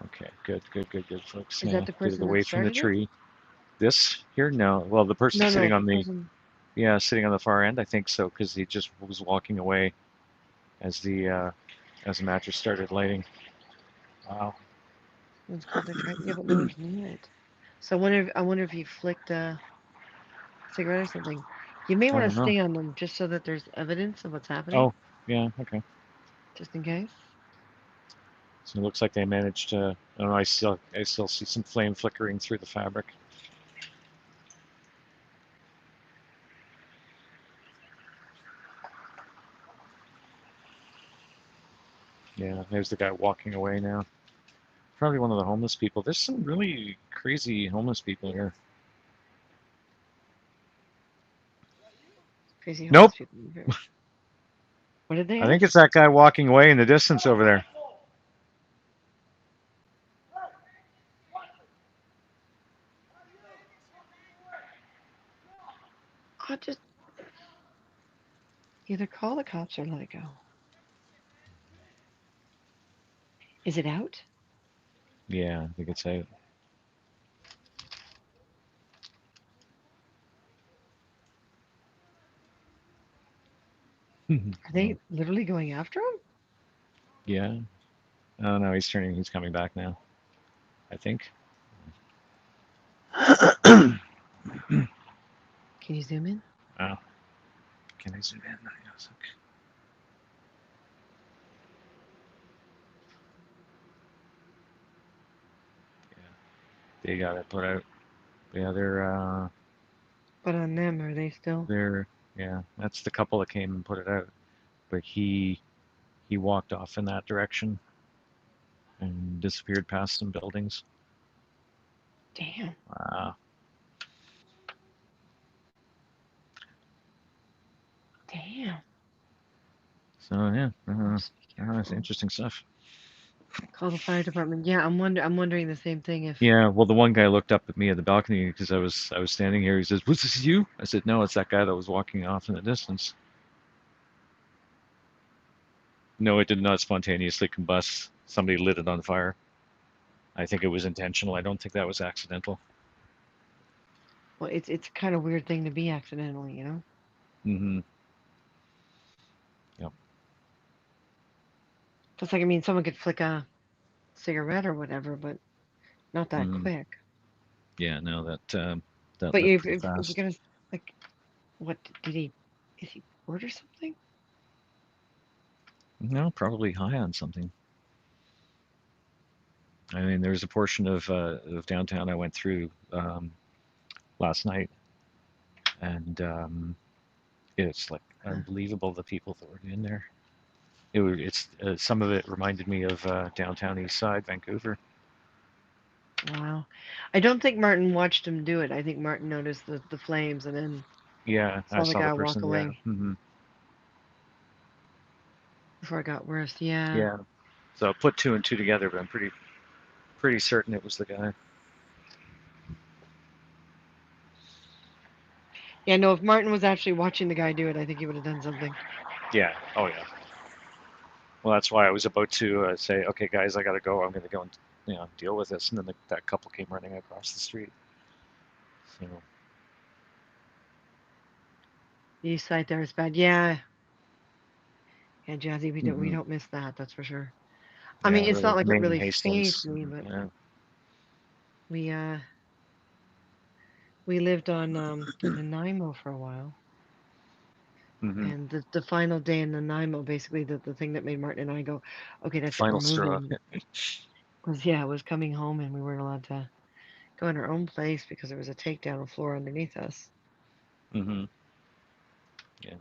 Okay, good, good, good, good, folks. Is that the Get it person that away from the started it? tree. This here? No. Well, the person No, sitting no, on the the person. yeah, sitting on the far end. I think so because he just was walking away as the mattress started lighting. Wow. That's because they're trying. Yeah, but no one's near it. So I wonder if he flicked a cigarette or something. You may I want to don't know. stay on them just so that there's evidence of what's happening, Oh, yeah. Okay. just in case. So it looks like they managed to. Oh, I still see some flame flickering through the fabric. Yeah, there's the guy walking away now. Probably one of the homeless people. There's some really crazy homeless people here. Crazy Nope. homeless people. What did they I think ask? it's that guy walking away in the distance over there. Oh, just either call the cops or let it go. Is it out? Yeah, I think it's out. Are they literally going after him? Yeah. Oh no, he's turning. He's coming back now. I think. Oh, Can you zoom in? can I zoom in? Yes, okay. Yeah, they got it put out. Yeah, But on them, are they still? they're yeah. That's the couple that came and put it out. But he walked off in that direction and disappeared past some buildings. Damn. Wow. Damn. So yeah, Oops, be it's careful. interesting stuff. Call the fire department. Yeah, I'm wondering the same thing. If Yeah, well, the one guy looked up at me at the balcony because I was standing here. He says, "Was this you?" I said, "No, it's that guy that was walking off in the distance." No, it did not spontaneously combust. Somebody lit it on fire. I think it was intentional. I don't think that was accidental. well, it's kind of weird thing to be accidentally, you know. Mm-hmm. Yep. Just like I mean, someone could flick a cigarette or whatever, but not that Mm-hmm. quick. Yeah, no, that But lit if pretty if you're fast. gonna like, what did he? Is he bored or something? No, probably high on something. I mean, there was a portion of downtown I went through last night, and it's like unbelievable the people that were in there. It's some of it reminded me of downtown East Side, Vancouver. Wow. I don't think Martin watched him do it. I think Martin noticed the flames and then Yeah, I saw the saw the guy walk person. Yeah, away before it got worse. Yeah. yeah. So I put two and two together, but I'm pretty certain it was the guy. Yeah, no, if Martin was actually watching the guy do it, I think he would have done something. Yeah. Oh yeah. Well, that's why I was about to say, okay, guys, I gotta go. I'm gonna go and deal with this. And then that couple came running across the street. So The east side there is bad. Yeah. Yeah, Jazzy, we hmm don't miss that, that's for sure. I yeah, mean, it's not really, like it Maine, really phased Hastings. me, but Yeah. we uh we lived on in Nanaimo for a while. hmm And the final day in Nanaimo, basically the thing that made Martin and I go, okay, that's it, we're Final straw. moving, was yeah, was coming home and we weren't allowed to go in our own place because there was a takedown floor underneath us. hmm Yeah.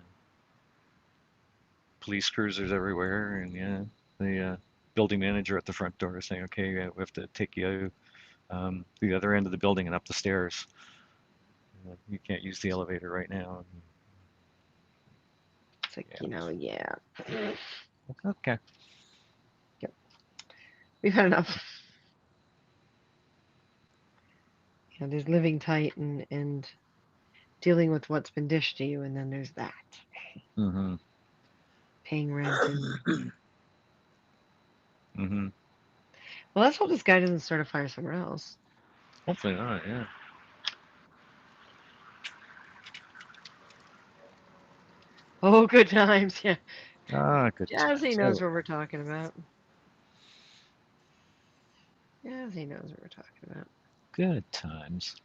Police cruisers everywhere, and yeah, the building manager at the front door saying, okay, yeah, we have to take you the other end of the building and up the stairs. You can't use the elevator right now. It's like, Yeah. yeah. Okay. Yep. We've had enough. There's living tight and dealing with what's been dished to you, and then there's that. hmm Paying rent and hmm well, let's hope this guy doesn't start a fire somewhere else. Hopefully not. Yeah. Oh, good times, yeah. Ah, good Jazzy times. knows Oh, what we're talking about. Jazzy knows what we're talking about. good times.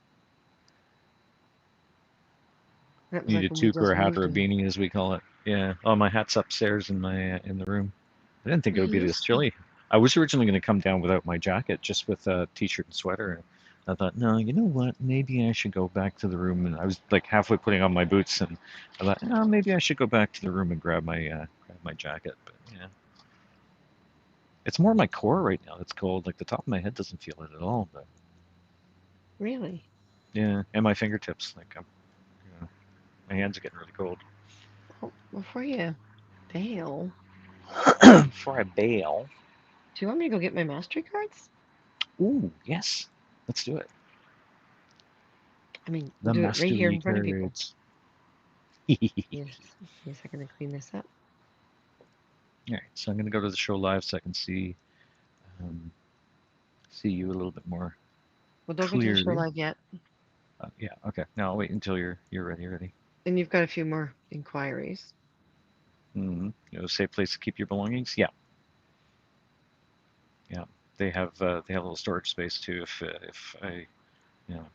That was Need like a when we toque or just a hat or moved a and beanie, as we call it. Yeah. Oh, my hat's upstairs in my in the room. I didn't think it would be really. this chilly. I was originally going to come down without my jacket, just with a t-shirt and sweater. I thought, no, you know what? Maybe I should go back to the room. And I was like halfway putting on my boots, and I thought, no, maybe I should go back to the room and grab my jacket. But yeah, it's more my core right now that's cold. Like the top of my head doesn't feel it at all. But Really? yeah, and my fingertips, like my hands are getting really cold. Well, before you bail, Before I bail. do you want me to go get my mastery cards? Ooh, yes, let's do it. I mean, we'll The do it right here mastery in front of people. cards. Yes. Give me a second to clean this up. All right, so I'm gonna go to the show live so I can um, see you a little bit more Well, don't go to the show clearly. live yet. Yeah, okay. Now I'll wait until you're ready. Ready. And you've got a few more inquiries. Safe place to keep your belongings. Yeah, yeah. They have a little storage space too. If I you know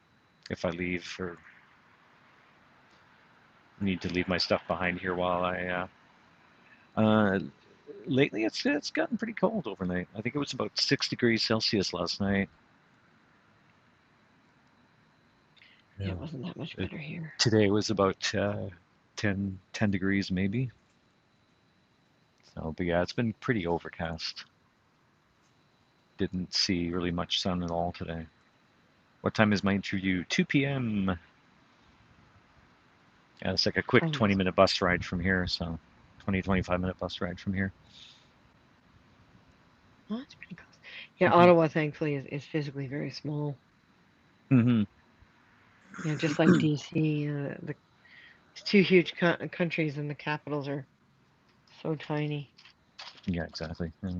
if I leave or need to leave my stuff behind here while lately it's gotten pretty cold overnight. I think it was about 6 degrees Celsius last night. Yeah, Yeah. it wasn't that much Uh, better here. Today was about 10 degrees maybe. So, but yeah, it's been pretty overcast. Didn't see really much sun at all today. What time is my interview? 2 p.m. Yeah, it's like a quick Oh, 20-minute bus ride from here. So 25-minute bus ride from here. that's pretty close. Yeah, hmm Ottawa, thankfully, is physically very small. hmm Just like DC, the two huge countries and the capitals are so tiny. Yeah, exactly. Yeah.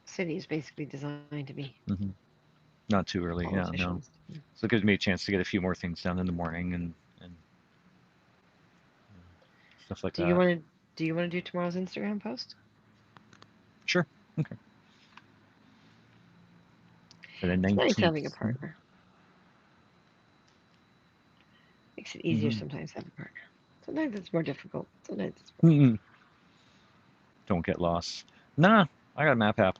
City is basically designed to be hmm Not too early. Yeah, no. politicians. So it gives me a chance to get a few more things done in the morning and stuff like Do you that. want to do tomorrow's Instagram post? Sure. Okay. For the It's nice 19th. having a partner. Makes it easier hmm sometimes to have a partner. Sometimes it's more difficult. Sometimes it's more. hmm don't get lost. Nah, I got a map app.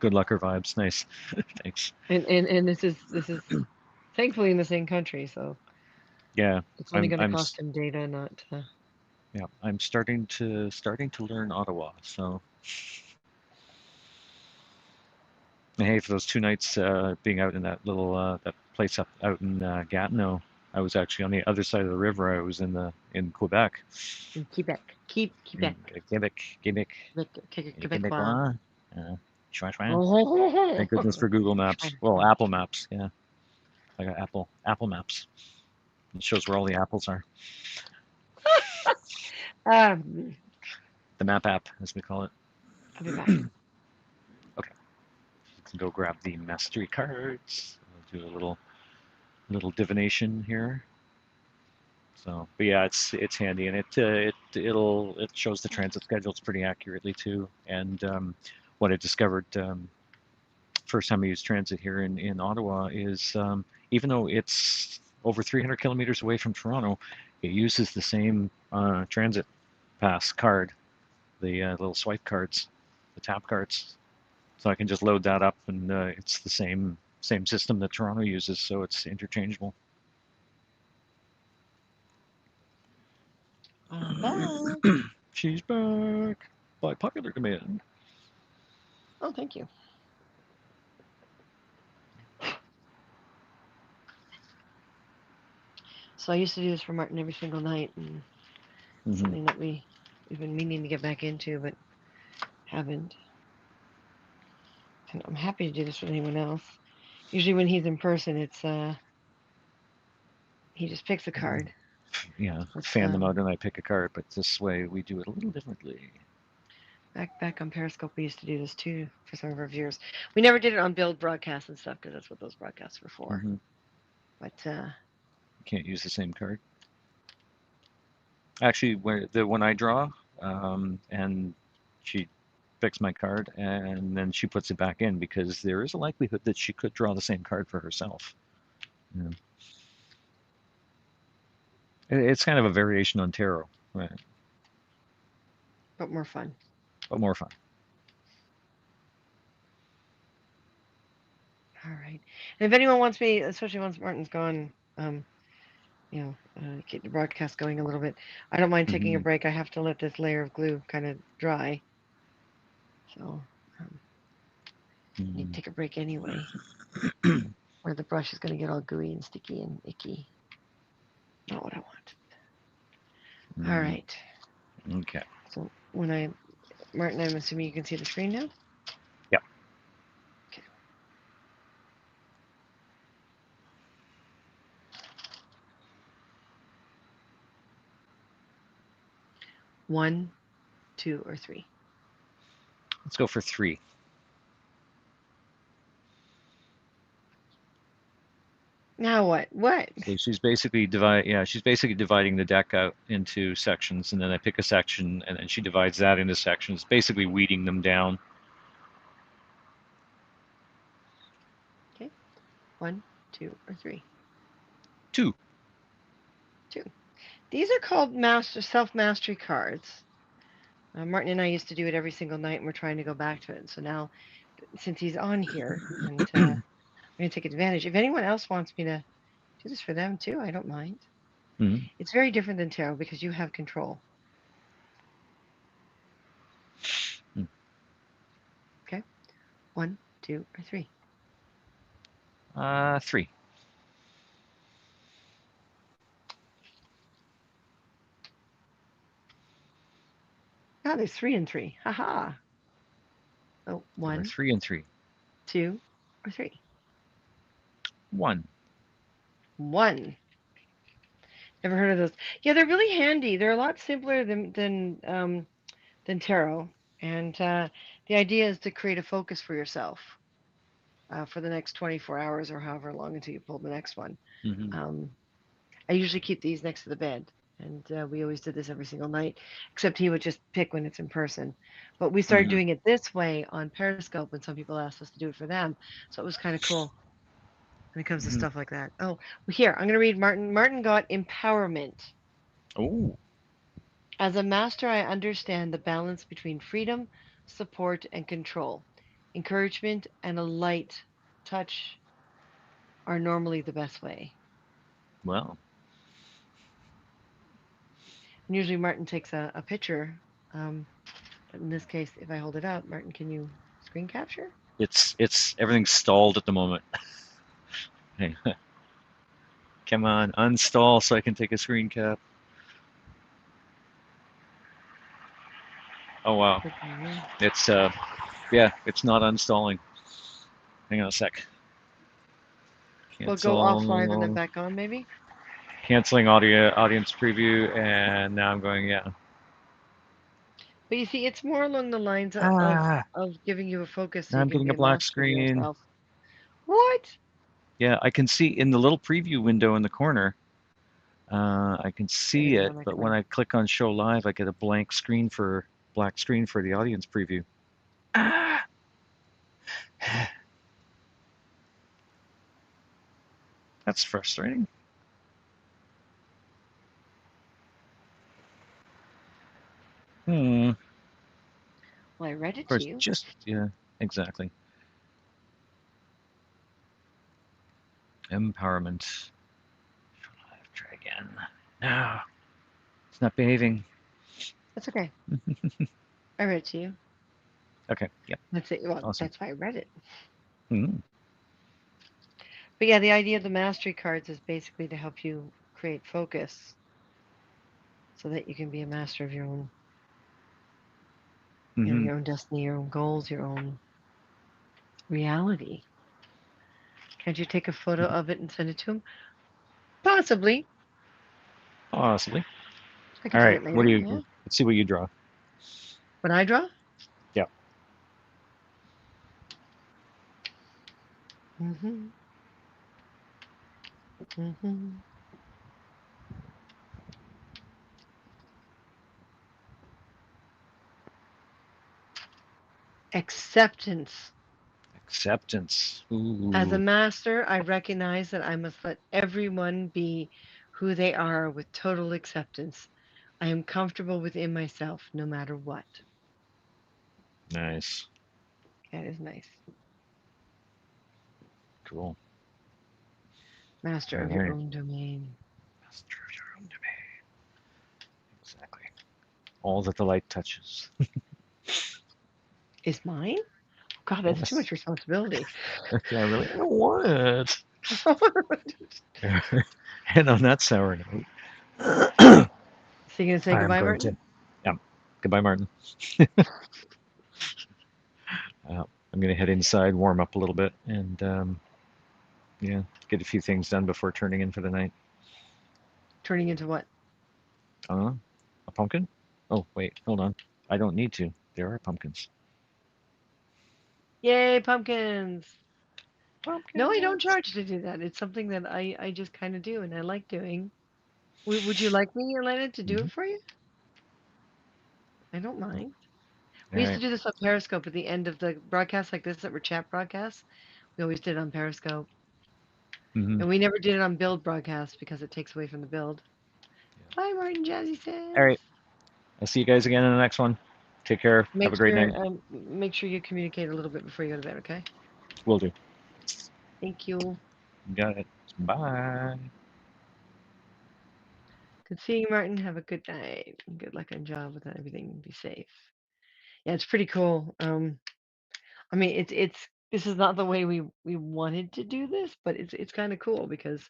Good luck or vibes. Nice. Thanks. And this is thankfully in the same country, so Yeah, it's only going to I'm cost him data, not. yeah, I'm starting to learn Ottawa. So hey, for those 2 nights being out in that little that place up out in Gatineau, I was actually on the other side of the river. I was in Quebec, In Quebec, in Quebec, Quebecois. Quebecois. Chouin chouin. Oh, Thank goodness for Google Maps. Well, Apple Maps. Yeah, I got Apple Maps. It shows where all the apples are. um, The map app, as we call it. I'll be back. Okay, let's go grab the mastery cards. I'll do a little divination here. So, but yeah, it's handy, and it shows the transit schedules pretty accurately too. And what I discovered first time I used transit here in Ottawa is even though it's over 300 kilometers away from Toronto, it uses the same transit pass card, the little swipe cards, the tap cards. So I can just load that up, and it's the same system that Toronto uses, so it's interchangeable. I'm back. She's back by popular demand. Oh, thank you. So I used to do this for Martin every single night, and something that we've been meaning to get back into, but haven't. And I'm happy to do this with anyone else. Usually when he's in person, it's he just picks a card. Yeah, But fan them out and I pick a card, but this way we do it a little differently. back on Periscope, we used to do this too for some of our viewers. We never did it on build broadcasts and stuff because that's what those broadcasts were for. But Can't use the same card. Actually, when I draw, and she picks my card, and then she puts it back in because there is a likelihood that she could draw the same card for herself. Yeah. It's kind of a variation on tarot, right? but more fun. But more fun. All right. And if anyone wants me, especially once Martin's gone, get the broadcast going a little bit. I don't mind taking a break. I have to let this layer of glue kind of dry. So I need to take a break anyway. Or the brush is going to get all gooey and sticky and icky. Not what I want. All right. Okay. So Martin, I'm assuming you can see the screen now? Yep. Okay. 1, 2, or 3? Let's go for 3. Now what? What? So she's basically dividing the deck out into sections, and then I pick a section, and then she divides that into sections, basically weeding them down. Okay. 1, 2, or 3? 2. 2. These are called self-mastery cards. Martin and I used to do it every single night, and we're trying to go back to it. So now, since he's on here, and I'm going to take advantage. If anyone else wants me to do this for them too, I don't mind. It's very different than tarot because you have control. Okay. 1, 2, or 3? 3. Oh, there's 3 and 3. Haha. Oh, 1, 3 and 3. 2, or 3? 1. 1. Never heard of those. Yeah, they're really handy. They're a lot simpler than tarot, and the idea is to create a focus for yourself for the next 24 hours or however long until you pull the next one. I usually keep these next to the bed, and we always did this every single night, except he would just pick when it's in person. But we started doing it this way on Periscope when some people asked us to do it for them, so it was kind of cool when it comes to stuff like that. Oh, well, here, I'm going to read Martin. Martin got empowerment. Oh. As a master, I understand the balance between freedom, support, and control. Encouragement and a light touch are normally the best way. Well, And usually, Martin takes a picture. Um, but in this case, if I hold it up, Martin, can you screen capture? it's everything's stalled at the moment. Come on, unstall so I can take a screen cap. Oh wow, Okay. it's yeah, it's not uninstalling. Hang on a sec. We'll go off live and then Cancel. back on, maybe. Canceling audience preview, and now I'm going, yeah. But you see, it's more along the lines Ah, of giving you a focus so now you I'm can getting be a a black master of screen. yourself. What? Yeah, I can see in the little preview window in the corner, I can Wait a see minute it, when I but come when in. I click on show live, I get a black screen for the audience preview. Ah, that's frustrating. Of Well, I read it to course, you. just, yeah, exactly. Empowerment. Show live, try again. No, it's not behaving. That's okay. I read it to you. Okay, yeah, That's it. Well, awesome. that's why I read it. Mm, But yeah, the idea of the mastery cards is basically to help you create focus so that you can be a master of your own, mm-hmm. your own destiny, your own goals, your own reality. Can't you take a photo of it and send it to him? Possibly. Possibly. I could All do right, it what later. do you, Yeah. let's see what you draw. When I draw? Yeah. Mm-hmm. Mm-hmm. Acceptance. Acceptance. As a Ooh, master, I recognize that I must let everyone be who they are with total acceptance. I am comfortable within myself no matter what. nice. That is nice. Cool. Master All of your right. own domain. Master of your own domain. Exactly. All that the light touches. Is mine? God, that's too Yes. much responsibility. Okay, I really don't want it. And on that sour note, So you gonna say I'm goodbye, going to. Martin? Yeah. Goodbye, Martin. I'm going to head inside, warm up a little bit, and yeah, get a few things done before turning in for the night. Turning into what? A pumpkin? Oh, wait, hold on. I don't need to. There are pumpkins. Yay, pumpkins! No, I don't Pumpkins. charge to do that. It's something that I just kind of do and I like doing. Would you like me, Elena, to do Mm-hmm. it for you? I don't mind. All We used to right. do this on Periscope at the end of the broadcasts like this that were chat broadcasts. We always did it on Periscope. Mm-hmm. And we never did it on build broadcast because it takes away from the build. Yeah. Bye, Martin Jazzy All says. right. I'll see you guys again in the next one. Take care. Have Make a great sure night. make sure you communicate a little bit before you go to bed, okay? Will do. Thank you. Got it. Bye. Good seeing you, Martin. Have a good night. Good luck on job with everything. Be safe. Yeah, it's pretty cool. I mean, it's this is not the way we wanted to do this, but it's kind of cool because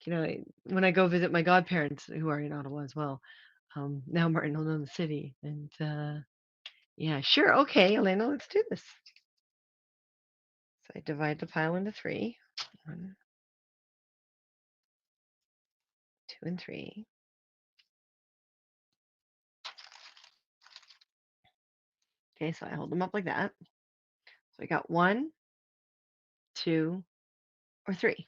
when I go visit my godparents who are in Ottawa as well, now Martin will know the city, and yeah, sure, okay, Elena, let's do this. So I divide the pile into three. One, two, and three. Okay, so I hold them up like that. So I got one, two, or three.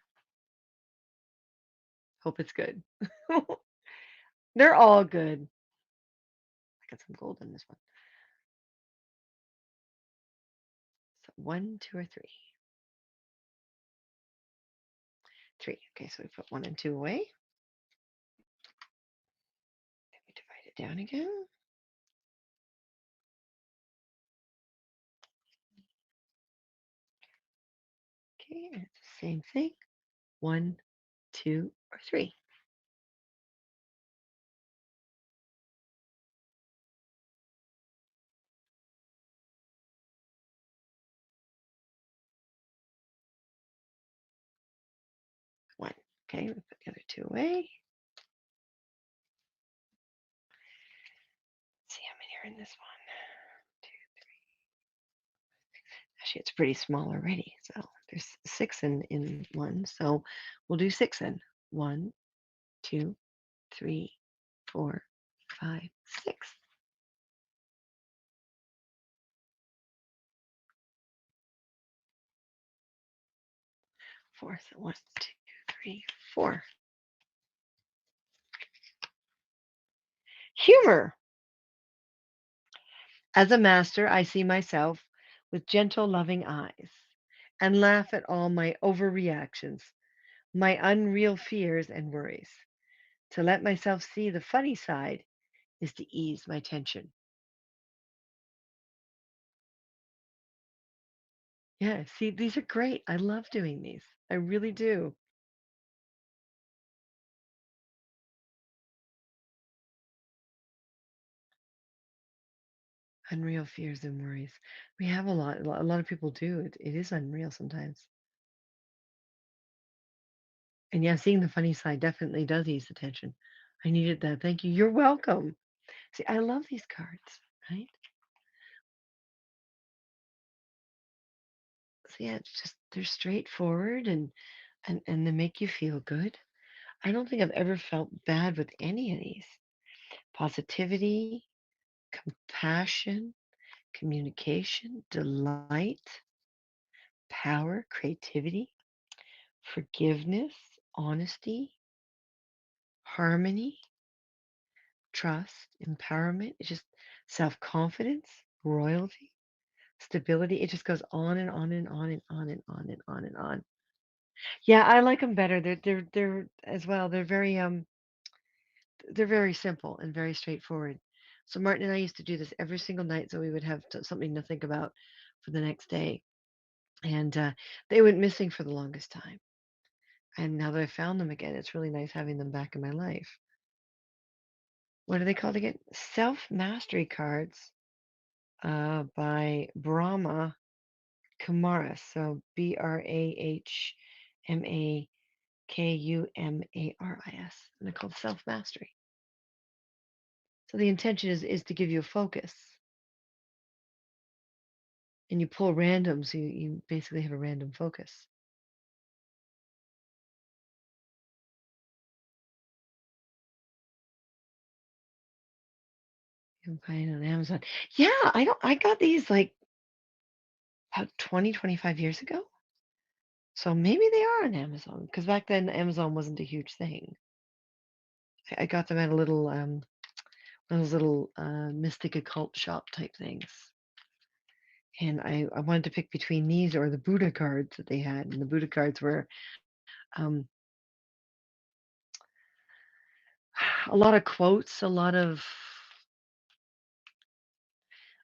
Hope it's good. They're all good. I got some gold in this one. So one, two, or three. Three. Okay, so we put one and two away. Then we divide it down again. Okay, and it's the same thing. 1, 2, or 3. 1. Okay, we put the other 2 away. Let's see how many are in this one. 2, 3. Actually, it's pretty small already. So there's 6 in one. So we'll do 6 in. 1, 2, 3, 4, 5, 6. 4. So 1, 2, 3, 4. Humor. As a master, I see myself with gentle, loving eyes and laugh at all my overreactions, my unreal fears and worries. To let myself see the funny side is to ease my tension. Yeah, see, these are great. I love doing these. I really do. Unreal fears and worries. We have a lot of people do. It is unreal sometimes. And yeah, seeing the funny side definitely does ease the tension. I needed that. Thank you. You're welcome. See, I love these cards, right? So yeah, it's just they're straightforward and they make you feel good. I don't think I've ever felt bad with any of these. Positivity, compassion, communication, delight, power, creativity, forgiveness, honesty, harmony, trust, empowerment. It's just self-confidence, royalty, stability. It just goes on and on and on and on and on and on and on. Yeah, I like them better. They're as well. They're very simple and very straightforward. So Martin and I used to do this every single night, so we would have something to think about for the next day. And they went missing for the longest time. And now that I found them again, it's really nice having them back in my life. What are they called again? Self Mastery Cards by Brahma Kumaris. So Brahmakumaris. And they're called Self Mastery. So the intention is to give you a focus. And you pull random, so you basically have a random focus. You can find it on Amazon. Yeah, I got these like about 20, 25 years ago. So maybe they are on Amazon because back then Amazon wasn't a huge thing. I got them at a little one of those little mystic occult shop type things. And I wanted to pick between these or the Buddha cards that they had. And the Buddha cards were um, a lot of quotes, a lot of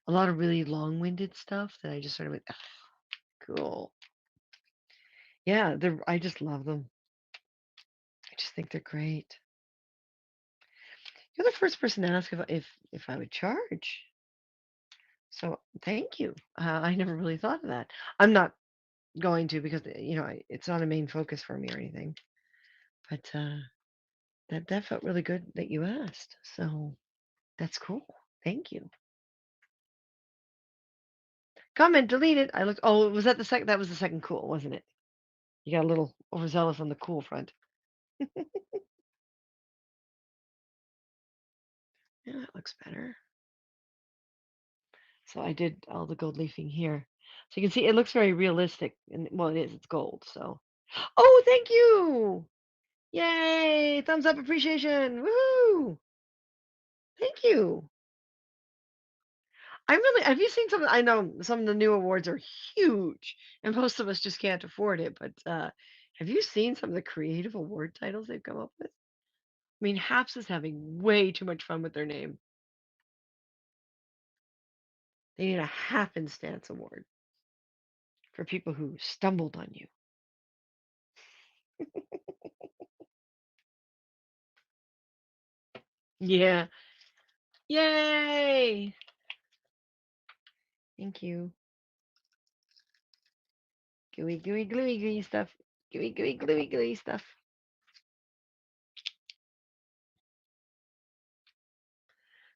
really long-winded stuff that I just sort of went, "Ah, cool. Yeah, I just love them. I just think they're great. You're the first person to ask if I would charge. So thank you. I never really thought of that. I'm not going to because it's not a main focus for me or anything. But that felt really good that you asked. So that's cool. Thank you. Comment deleted. I looked. Oh, was that the second? That was the second cool, wasn't it? You got a little overzealous on the cool front. Yeah, that looks better. So I did all the gold leafing here. So you can see it looks very realistic. And well, it is. It's gold. So. Oh, thank you. Yay! Thumbs up appreciation. Woohoo! Thank you. Have you seen some? I know some of the new awards are huge, and most of us just can't afford it. But have you seen some of the creative award titles they've come up with? I mean, Haps is having way too much fun with their name. They need a happenstance award for people who stumbled on you. Yeah. Yay! Thank you. Gooey, gooey, gluey, gooey stuff. Gooey, gooey, gluey, gluey stuff.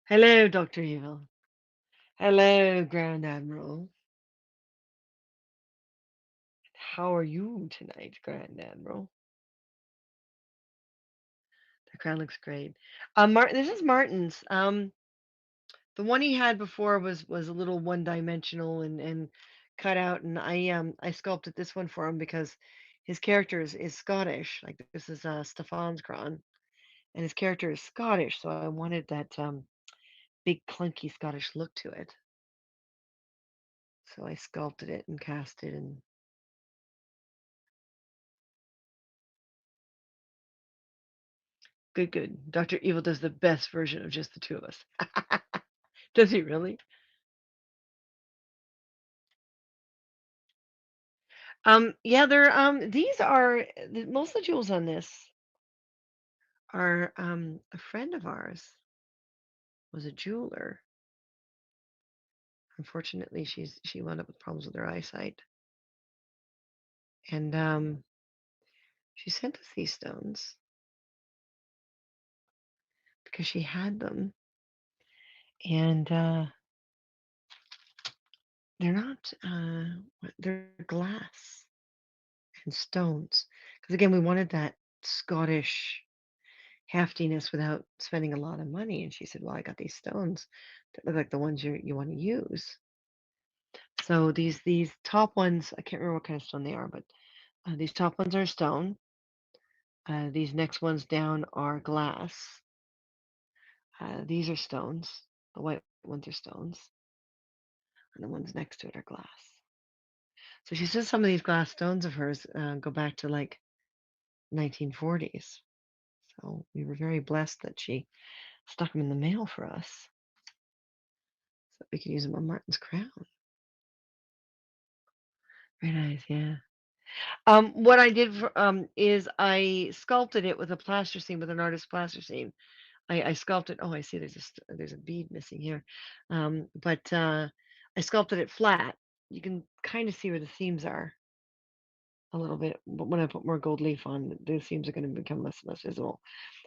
Hello, Dr. Evil. Hello, Grand Admiral. How are you tonight, Grand Admiral? The crown looks great. This is Martin's. The one he had before was a little one-dimensional and cut out, and I sculpted this one for him because his character is Scottish. Like this is Stefan's crown, and his character is Scottish, so I wanted that big clunky Scottish look to it. So I sculpted it and cast it and good, good. Dr. Evil does the best version of just the two of us. Does he really? Yeah, they're these are most of the jewels on this are a friend of ours was a jeweler. Unfortunately, she wound up with problems with her eyesight, and she sent us these stones because she had them, and they're not they're glass and stones. Because again, we wanted that Scottish heftiness without spending a lot of money. And she said, "Well, I got these stones that look like the ones you want to use." So these top ones, I can't remember what kind of stone they are, but these top ones are stone. These next ones down are glass. These are stones. The white ones are stones, and the ones next to it are glass. So she says some of these glass stones of hers go back to like 1940s. So we were very blessed that she stuck them in the mail for us so we could use them on Martin's crown. Very nice, yeah. What I did is I sculpted it with a plasticine, with an artist plasticine. I sculpted. Oh, I see. There's a bead missing here, but I sculpted it flat. You can kind of see where the seams are a little bit, but when I put more gold leaf on, the seams are going to become less and less visible.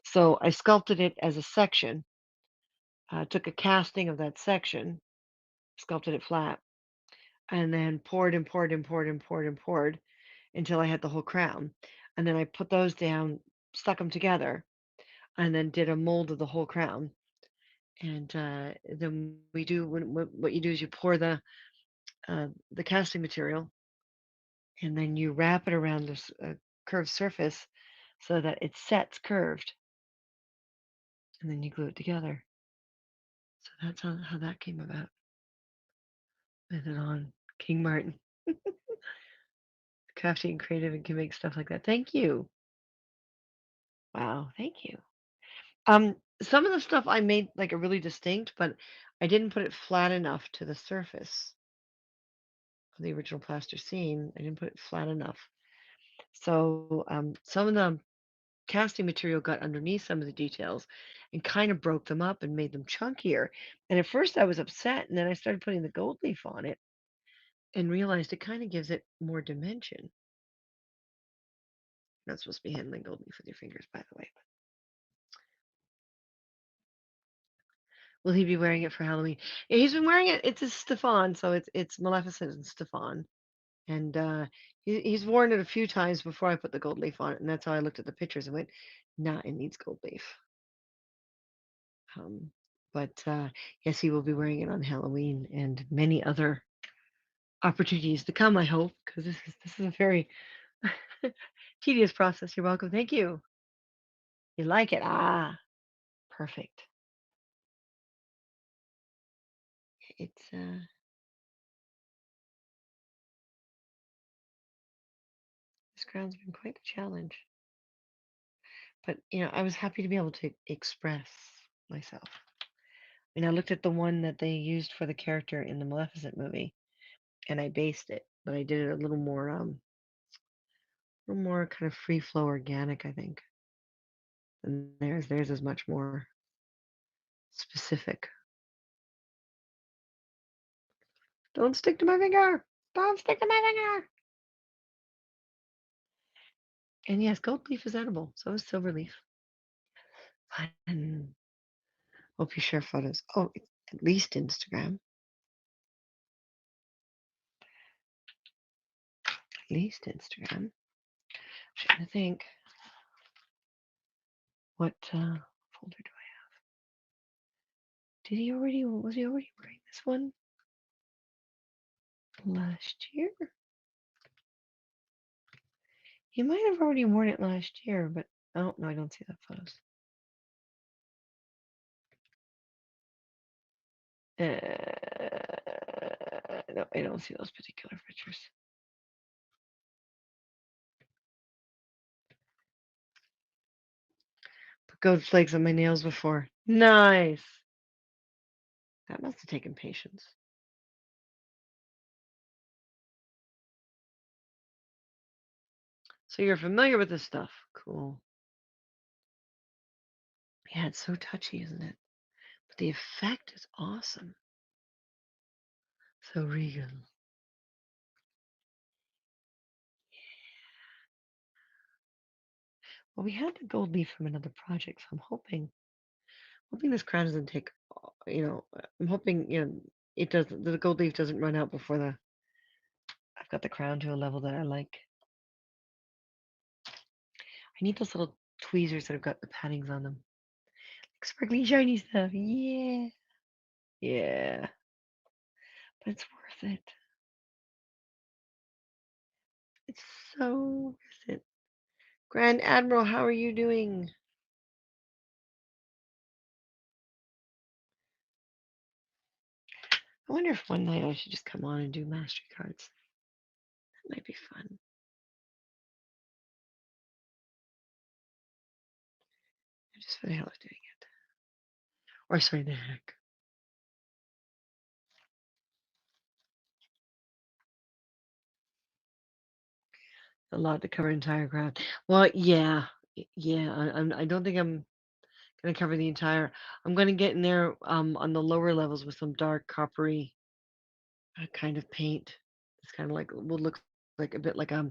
So I sculpted it as a section. Took a casting of that section, sculpted it flat, and then poured and poured and poured and poured and poured until I had the whole crown. And then I put those down, stuck them together, and then did a mold of the whole crown. And then we do what you do is you pour the casting material, and then you wrap it around this curved surface so that it sets curved, and then you glue it together. So that's how that came about. With it on King Martin, crafty and creative, and can make stuff like that. Thank you. Wow, thank you. Some of the stuff I made like a really distinct, but I didn't put it flat enough to the surface of the original plasticine. I didn't put it flat enough. So some of the casting material got underneath some of the details and kind of broke them up and made them chunkier. And at first I was upset, and then I started putting the gold leaf on it and realized it kind of gives it more dimension. You're not supposed to be handling gold leaf with your fingers, by the way. Will he be wearing it for Halloween? Yeah, he's been wearing it. It's a Stefan, so it's Maleficent and Stefan. And he's worn it a few times before I put the gold leaf on it, and that's how I looked at the pictures and went, "Nah, it needs gold leaf." Um, but yes, he will be wearing it on Halloween and many other opportunities to come. I hope, because this is a very tedious process. You're welcome. Thank you. You like it? Ah, perfect. It's this crown's been quite a challenge. But I was happy to be able to express myself. I looked at the one that they used for the character in the Maleficent movie, and I based it, but I did it a little more kind of free flow organic, I think. And theirs is much more specific. Don't stick to my finger. Don't stick to my finger. And yes, gold leaf is edible. So is silver leaf. Fun. Hope you share photos. Oh, at least Instagram. At least Instagram. Trying to think. What folder do I have? Was he already wearing this one last year? He might have already worn it last year, but oh no, I don't see that photos. No, I don't see those particular pictures. Put gold flakes on my nails before. Nice. That must have taken patience. So you're familiar with this stuff. Cool. Yeah, it's so touchy, isn't it? But the effect is awesome. So regal. Well, we had the gold leaf from another project, so I'm hoping this crown doesn't take, I'm hoping, it doesn't, the gold leaf doesn't run out before I've got the crown to a level that I like. I need those little tweezers that have got the paddings on them. Like sparkly shiny stuff. Yeah. Yeah. But it's worth it. It's so worth it. Grand Admiral, how are you doing? I wonder if one night I should just come on and do mastery cards. That might be fun. Just for the hell of doing it. Or sorry, the heck. A lot to cover entire ground. Well, yeah. Yeah. I don't think I'm gonna cover the entire. I'm gonna get in there on the lower levels with some dark coppery kind of paint. It's kind of like will look like a bit like a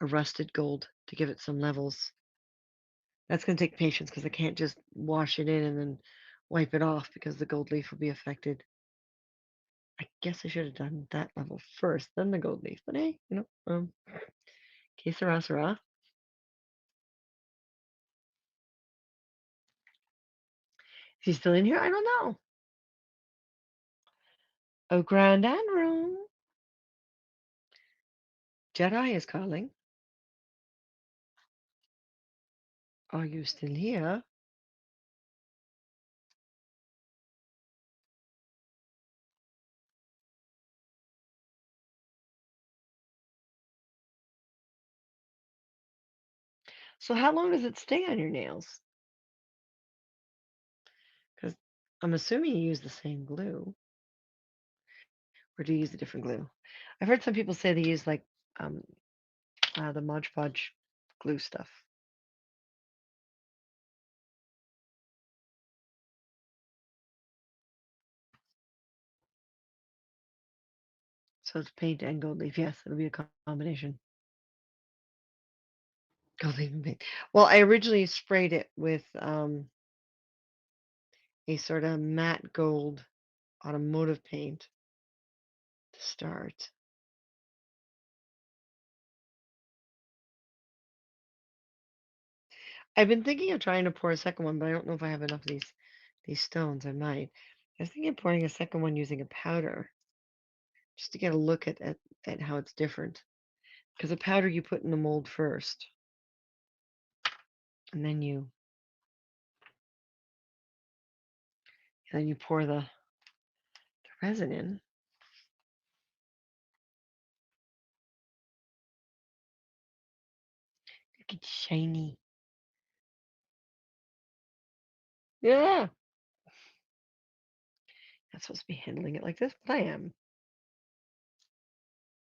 rusted gold to give it some levels. That's gonna take patience because I can't just wash it in and then wipe it off because the gold leaf will be affected. I guess I should have done that level first, then the gold leaf. But hey, que sera, sera. Is he still in here? I don't know. Oh, Grand Admiral. Jedi is calling. Are you still here? So how long does it stay on your nails? Because I'm assuming you use the same glue, or do you use a different glue? I've heard some people say they use like um, the Mod Podge glue stuff. So it's paint and gold leaf. Yes, it'll be a combination. Gold leaf and paint. Well, I originally sprayed it with a sort of matte gold automotive paint to start. I've been thinking of trying to pour a second one, but I don't know if I have enough of these stones. I might. I was thinking of pouring a second one using a powder just to get a look at how it's different. Because a powder you put in the mold first, and then you pour the resin in. Look, it's shiny. Yeah. Not supposed to be handling it like this, but I am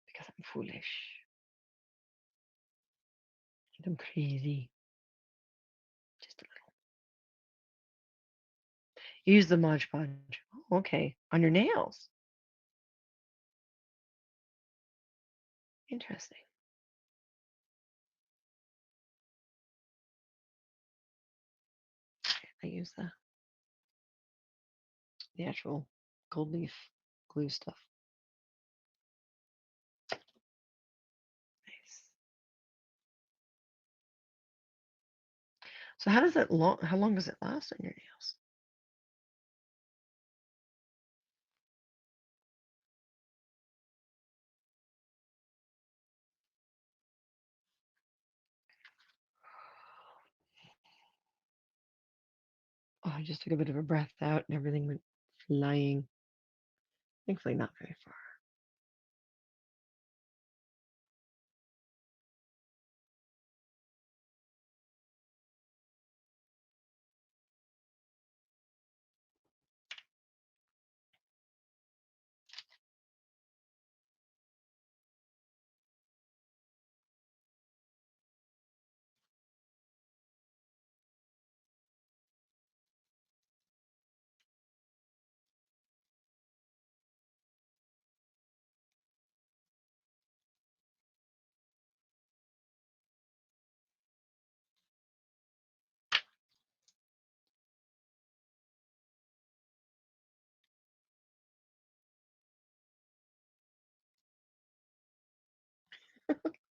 because I'm foolish and I'm crazy. Just a little. Use the Mod Podge. Oh, okay. On your nails. Interesting. I use the actual gold leaf glue stuff. Nice. So how does it long? How long does it last on your nails? Oh, I just took a bit of a breath out and everything went flying. Thankfully, not very far.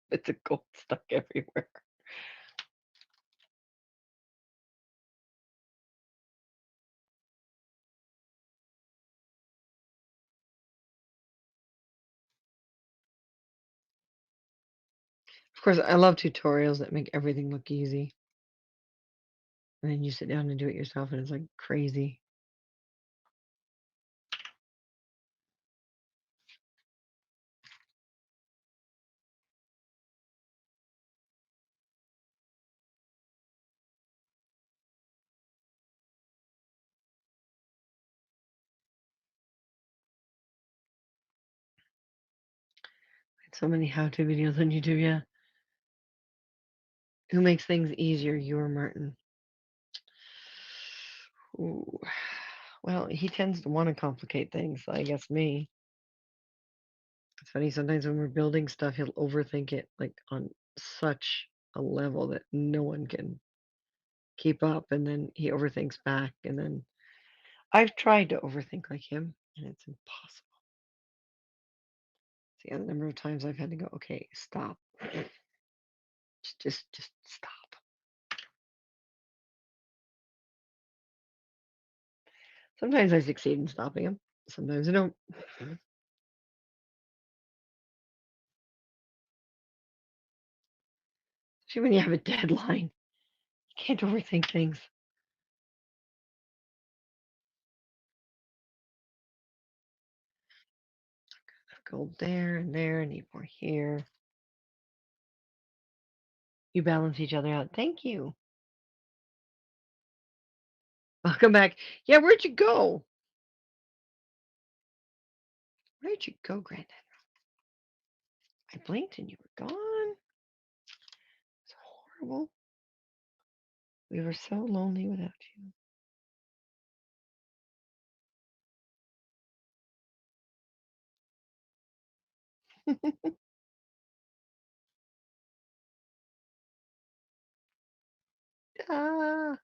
Bits of gold stuck everywhere. Of course, I love tutorials that make everything look easy. And then you sit down and do it yourself, and it's like crazy. So many how-to videos on YouTube, yeah. Who makes things easier, you or Martin? Ooh. Well, he tends to want to complicate things, so I guess me. It's funny, sometimes when we're building stuff, he'll overthink it like on such a level that no one can keep up, and then he overthinks back, and then I've tried to overthink like him, and it's impossible. See, the number of times I've had to go, okay, stop. Just stop. Sometimes I succeed in stopping him. Sometimes I don't. Especially when you have a deadline. You can't overthink things. Gold there and there, and need more here. You balance each other out. Thank you. Welcome back. Yeah, where'd you go? Where'd you go, Granddad? I blinked and you were gone. It's horrible. We were so lonely without you. Ah, a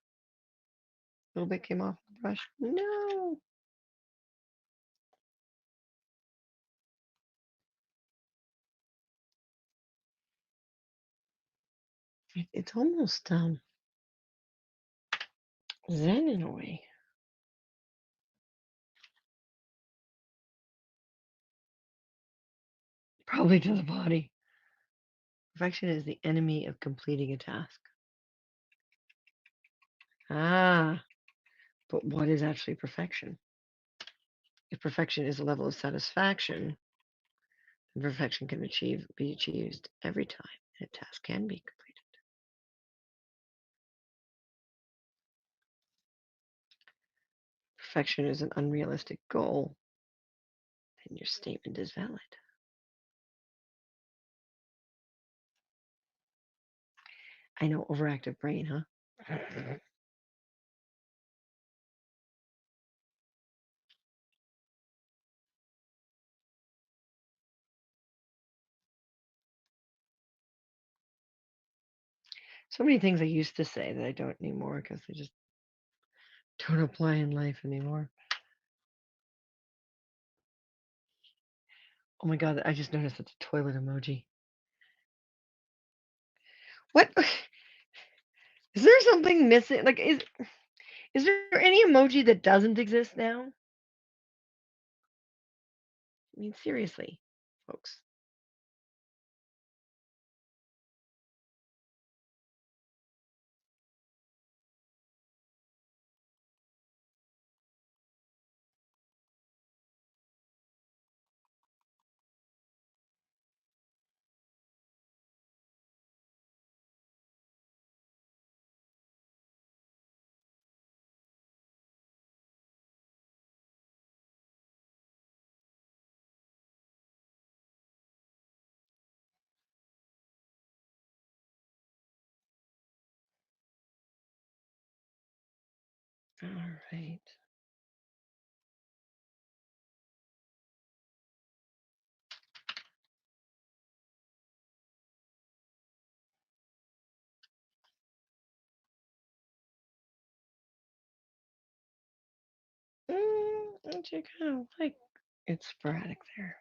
little bit came off the brush. No. It's almost zen in a way. Probably to the body. Perfection is the enemy of completing a task. Ah, but what is actually perfection? If perfection is a level of satisfaction, then perfection can be achieved every time and a task can be completed. perfection is an unrealistic goal, then your statement is valid. I know, overactive brain, huh? So many things I used to say that I don't anymore because they just don't apply in life anymore. Oh my god, I just noticed it's a toilet emoji. What? Is there something missing? Like, is there any emoji that doesn't exist now? I mean, seriously, folks. All right. I kind of like it's sporadic there.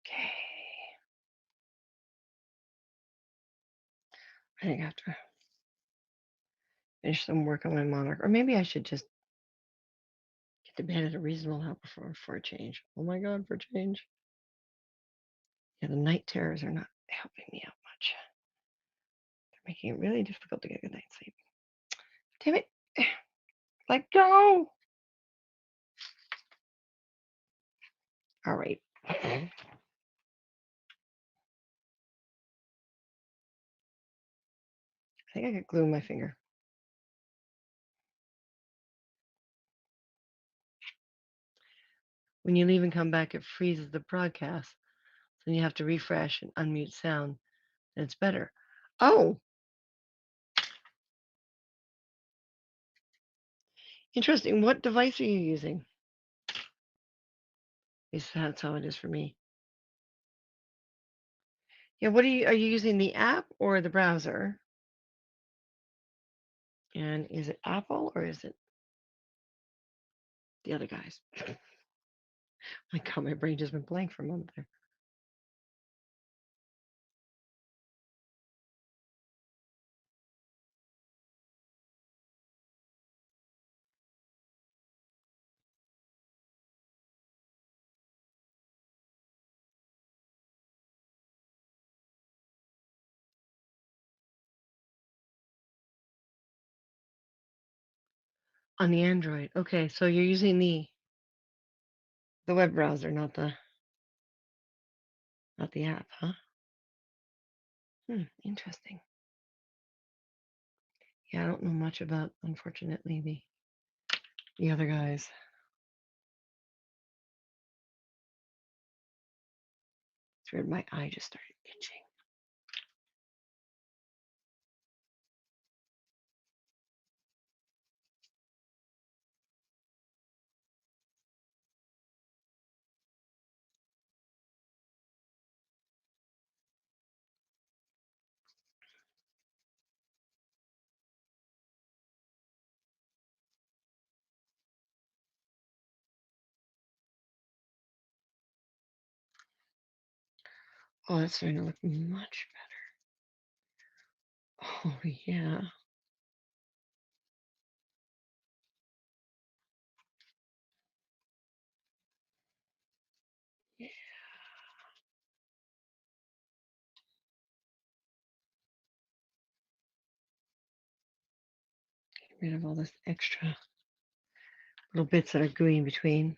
Okay. I think I have to finish some work on my monarch, or maybe I should just get to bed at a reasonable hour for a change. Oh my god, for change. Yeah, the night terrors are not helping me out much. They're making it really difficult to get a good night's sleep. Damn it. Let go. All right. I think I got glue in my finger. When you leave and come back, it freezes the broadcast. So then you have to refresh and unmute sound. Then it's better. Oh, interesting. What device are you using? That's how it is for me. Yeah, what are you using the app or the browser? And is it Apple or is it the other guys? My god, my brain just went blank for a moment there. On the Android. Okay, so you're using the web browser, not the app, huh? Interesting. Yeah, I don't know much about, unfortunately, the other guys. It's weird. My eye just started itching. Oh, that's starting to look much better. Oh, yeah. Yeah. rid of all this extra little bits that are gooey in between.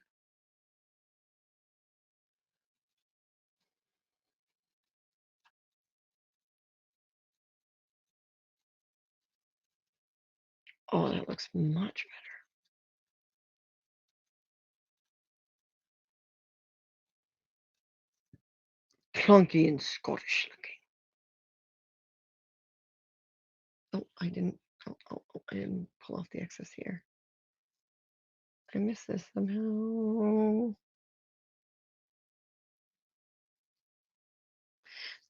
Oh, that looks much better. Clunky and Scottish looking. Oh, I didn't. I didn't pull off the excess here. I missed this somehow.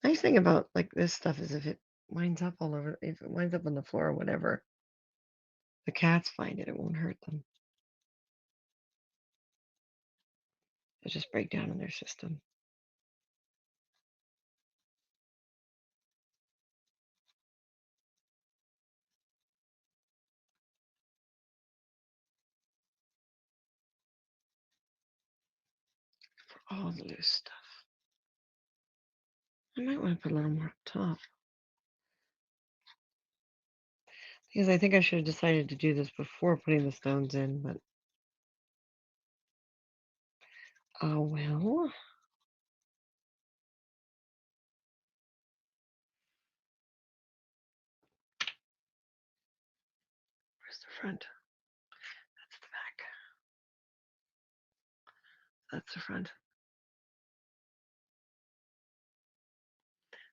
Nice thing about like this stuff is if it winds up all over, if it winds up on the floor or whatever, the cats find it. It won't hurt them. It'll just break down in their system. For all the loose stuff. I might want to put a little more up top. Because I think I should have decided to do this before putting the stones in, but oh well. Where's the front? That's the back. That's the front.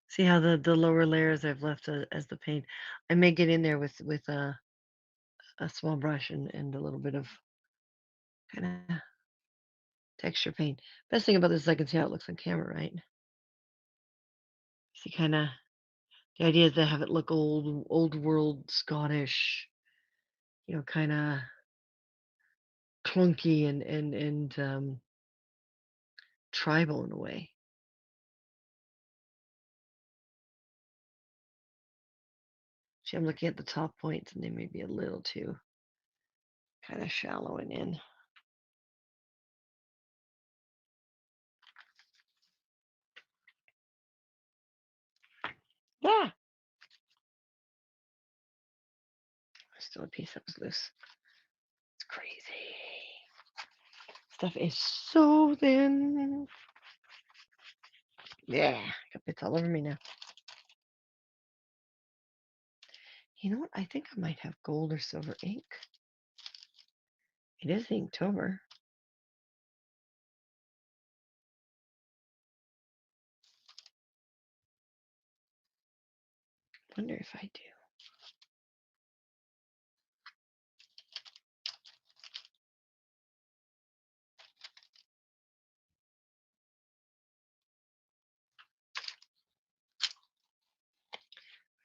See how the lower layers I've left as the paint. I may get in there with a small brush and a little bit of kind of texture paint. Best thing about this is I can see how it looks on camera, right? See, kind of the idea is to have it look old world Scottish, kind of clunky and tribal in a way. See, I'm looking at the top points and they may be a little too kind of shallow and in. Ah, still a piece that was loose. It's crazy. Stuff is so thin. Yeah, got bits all over me now. You know what? I think I might have gold or silver ink. It is Inktober. Wonder if I do.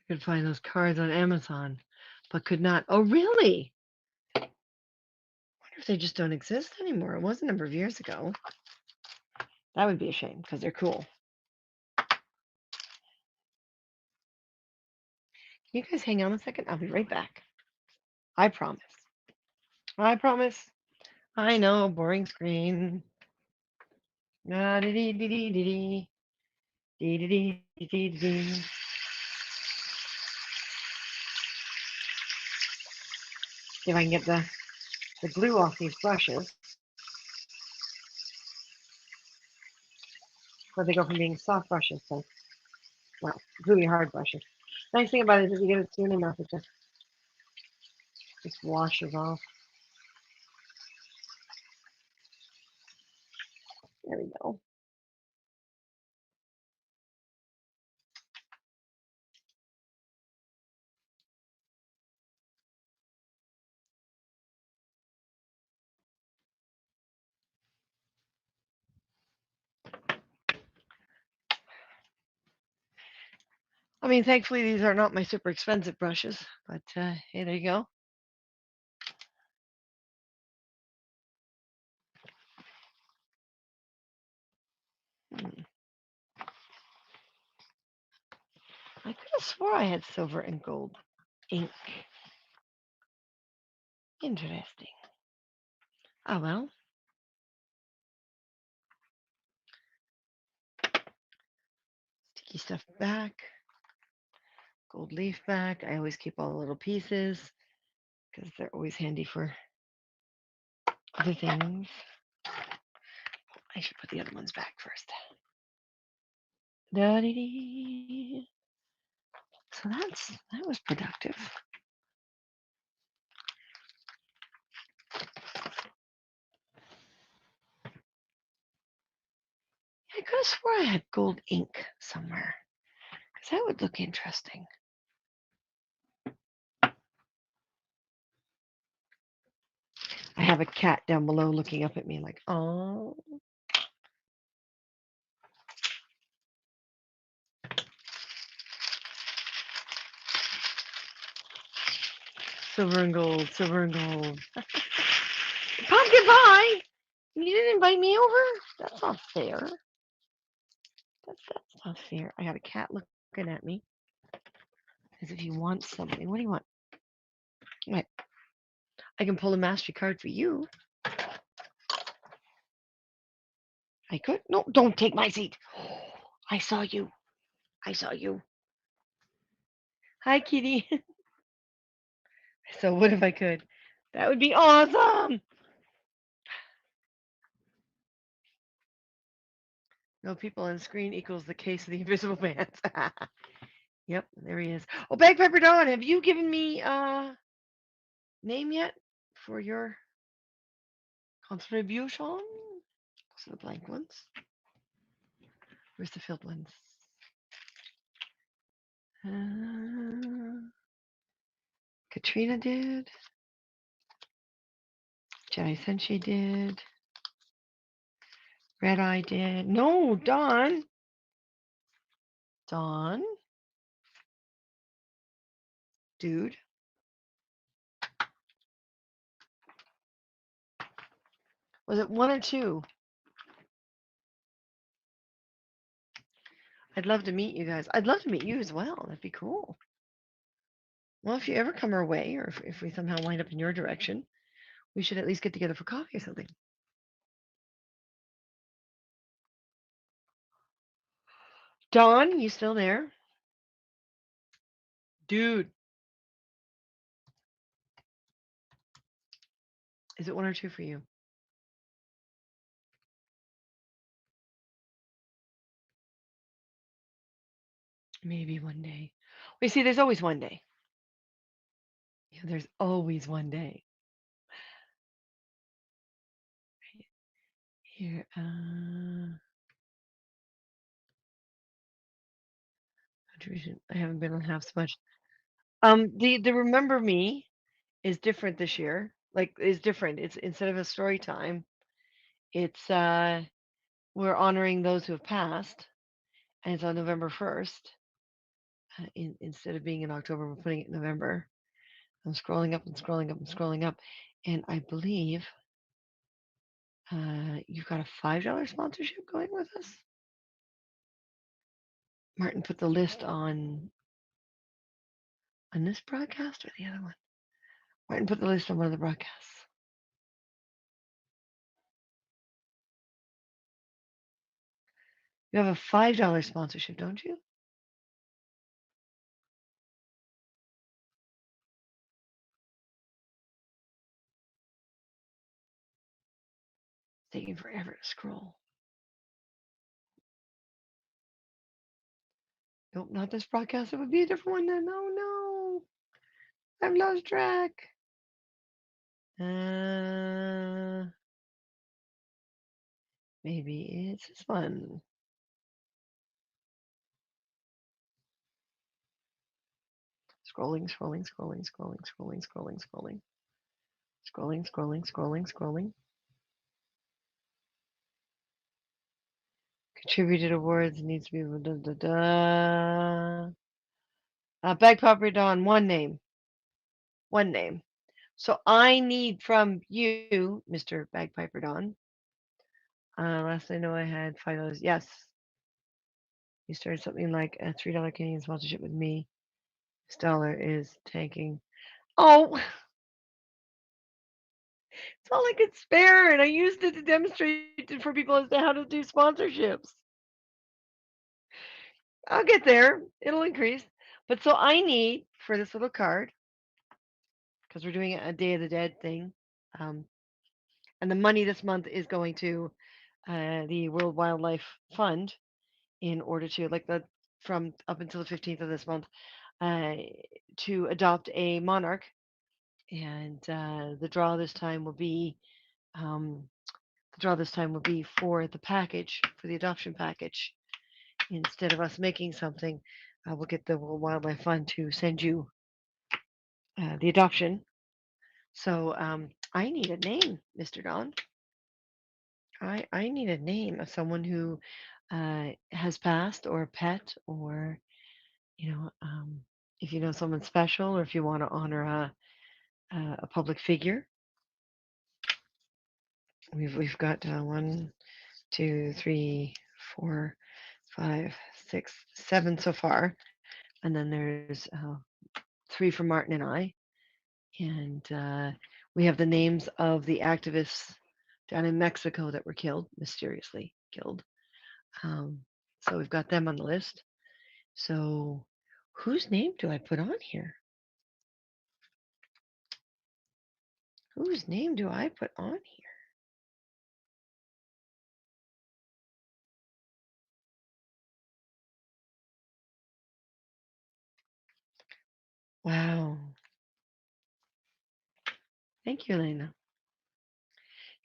I could find those cards on Amazon, but could not. Oh, really? I wonder if they just don't exist anymore. It was a number of years ago. That would be a shame because they're cool. Can you guys hang on a second? I'll be right back. I promise. I promise. I know, boring screen. Ah, dee dee dee dee dee dee dee dee dee dee dee. See if I can get the glue off these brushes. Where they go from being soft brushes to, well, gluey hard brushes. Nice thing about it is if you get it soon enough, it just washes off. There we go. I mean, thankfully, these are not my super expensive brushes, but hey, there you go. Hmm. I could have swore I had silver and gold ink. Interesting. Oh well. Sticky stuff back. Gold leaf back. I always keep all the little pieces because they're always handy for other things. I should put the other ones back first. Da-dee-dee. So that was productive. I could have swore I had gold ink somewhere, because that would look interesting. I have a cat down below looking up at me like, oh. Silver and gold, silver and gold. Pumpkin pie! You didn't invite me over? That's not fair. That's not fair. I got a cat looking at me as if he wants something. What do you want? What? I can pull a mastery card for you. I could. No, don't take my seat. I saw you. I saw you. Hi, kitty. So what if I could? That would be awesome. No people on screen equals the case of the invisible pants. Yep, there he is. Oh, Bagpiper Dawn, have you given me name yet for your contribution? Those are the blank ones. Where's the filled ones? Katrina did. Jenny Senshi did. Red Eye did. No, Dawn. Dawn. Dude. Was it one or two? I'd love to meet you guys. I'd love to meet you as well. That'd be cool. Well, if you ever come our way, or if we somehow wind up in your direction, we should at least get together for coffee or something. Dawn, you still there? Dude. Is it one or two for you? Maybe one day. We see there's always one day. Yeah, there's always one day. Here, contribution. I haven't been on half so much. The Remember Me is different this year. Like, is different. It's instead of a story time, it's we're honoring those who have passed, and it's on November 1st. Instead of being in October, we're putting it in November. I'm scrolling up and scrolling up and scrolling up, and I believe you've got a $5 sponsorship going with us. Martin put the list on this broadcast or the other one. Martin put the list on one of the broadcasts. You have a $5 sponsorship, don't you? It's taking forever to scroll. Nope, not this broadcast. It would be a different one then. Oh no. I've lost track. Maybe it's this one. Scrolling, scrolling, scrolling, scrolling, scrolling, scrolling, scrolling. Scrolling, scrolling, scrolling, scrolling. Contributed awards needs to be Bagpiper Dawn, one name. One name. So I need from you, Mr. Bagpiper Dawn. Last I know I had $5. Yes. You started something like a $3 Canadian sponsorship with me. This dollar is tanking. Oh, it's all I could spare, and I used it to demonstrate for people as to how to do sponsorships. I'll get there. It'll increase. But so I need for this little card, because we're doing a Day of the Dead thing. Um, and the money this month is going to the World Wildlife Fund in order to, like, the from up until the 15th of this month, uh, to adopt a monarch. And um, the draw this time will be for the package, for the adoption package. Instead of us making something, we'll get the World Wildlife Fund to send you the adoption. So I need a name, Mr. Don. I need a name of someone who has passed, or a pet, or if you know someone special, or if you want to honor a public figure. We've got one, two, three, four, five, six, seven so far, and then there's three from Martin and I, and we have the names of the activists down in Mexico that were killed, mysteriously killed. Um, so we've got them on the list. So whose name do I put on here? Whose name do I put on here? Wow. Thank you, Elena.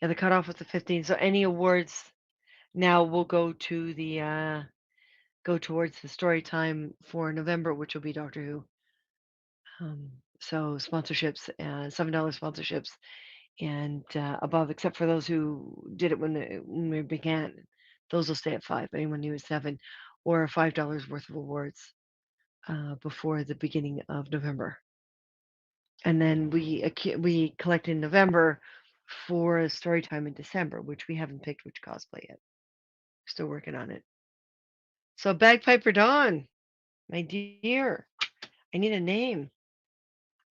Yeah, the cutoff was the 15th. So any awards now will go to the go towards the story time for November, which will be Doctor Who. So sponsorships, $7 sponsorships, and above, except for those who did it when we began, those will stay at 5. Anyone new is 7, or $5 worth of awards before the beginning of November. And then we collect in November for a story time in December, which we haven't picked which cosplay yet. Still working on it. So Bagpiper Dawn, my dear, I need a name.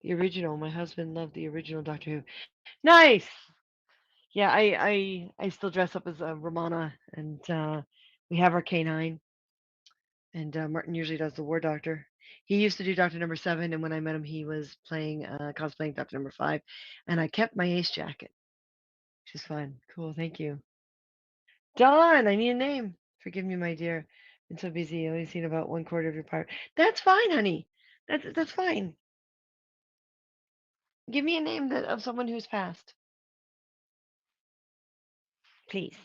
The original. My husband loved the original Doctor Who. Nice. Yeah, I still dress up as Romana, and we have our K9, and Martin usually does the War Doctor. He used to do Doctor Number 7, and when I met him, he was playing cosplaying Doctor Number 5, and I kept my Ace jacket, which is fun. Cool, thank you. Dawn, I need a name. Forgive me, my dear. Been so busy. Only seen about 1/4 of your part. That's fine, honey. That's fine. Give me a name of someone who's passed, please,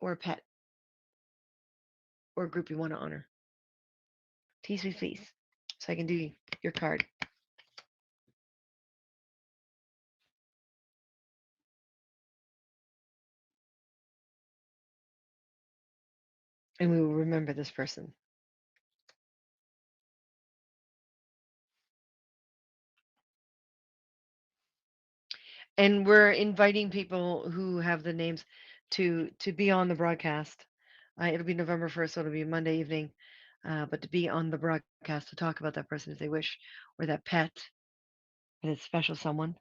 or a pet, or a group you want to honor. Tease me, please, so I can do your card. And we will remember this person. And we're inviting people who have the names to be on the broadcast. It'll be November 1st, so it'll be Monday evening. But to be on the broadcast to talk about that person if they wish, or that pet, or that special someone.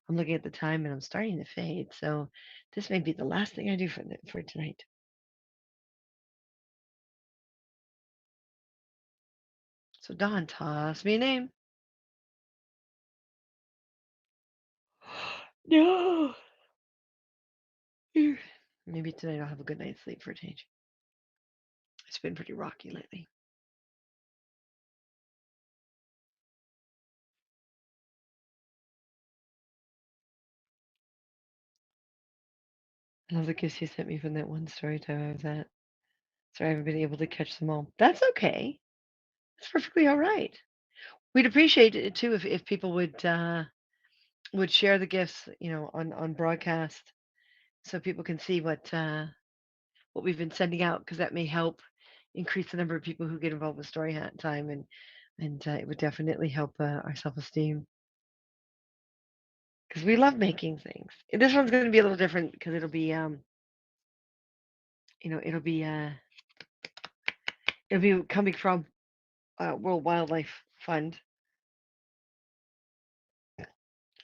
I'm looking at the time and I'm starting to fade, so this may be the last thing I do for tonight. So Don, toss me a name. No. Maybe tonight I'll have a good night's sleep for a change. It's been pretty rocky lately. I love the gifts you sent me from that one story time I was at. Sorry I haven't been able to catch them all. That's okay. That's perfectly all right. We'd appreciate it too if people would share the gifts, on broadcast, so people can see what we've been sending out, because that may help increase the number of people who get involved with story time, and it would definitely help our self-esteem, because we love making things. This one's going to be a little different because it'll be coming from World Wildlife Fund.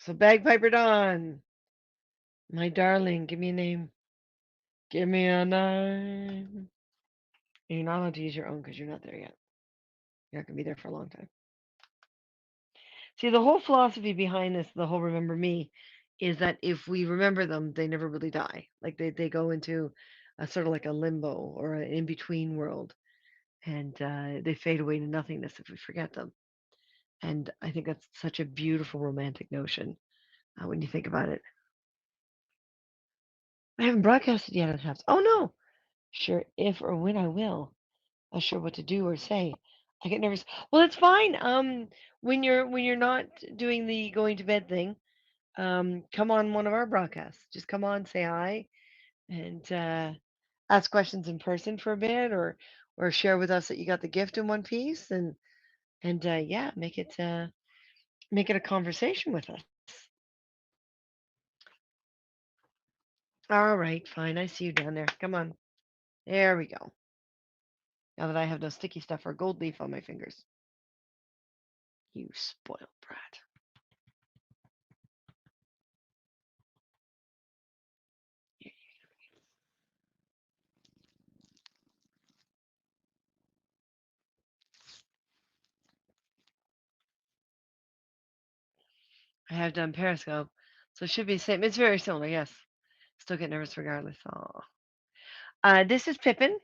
So Bagpiper Dawn, my darling, give me a name. Give me a name. And you're not allowed to use your own because you're not there yet. You're not going to be there for a long time. See, the whole philosophy behind this, the whole remember me, is that if we remember them, they never really die. Like they go into a sort of like a limbo or an in between world, and they fade away to nothingness if we forget them. And I think that's such a beautiful romantic notion when you think about it. I haven't broadcasted yet on Habs. Oh no, sure if or when I will. Not sure what to do or say. I get nervous. Well, it's fine. When you're not doing the going to bed thing, come on one of our broadcasts. Just come on, say hi, and ask questions in person for a bit, or share with us that you got the gift in one piece, and yeah, make it a conversation with us. All right, fine. I see you down there. Come on. There we go. Now that I have no sticky stuff or gold leaf on my fingers. You spoiled brat. I have done Periscope, so it should be the same. It's very similar, yes. Still get nervous regardless. Oh. This is Pippin.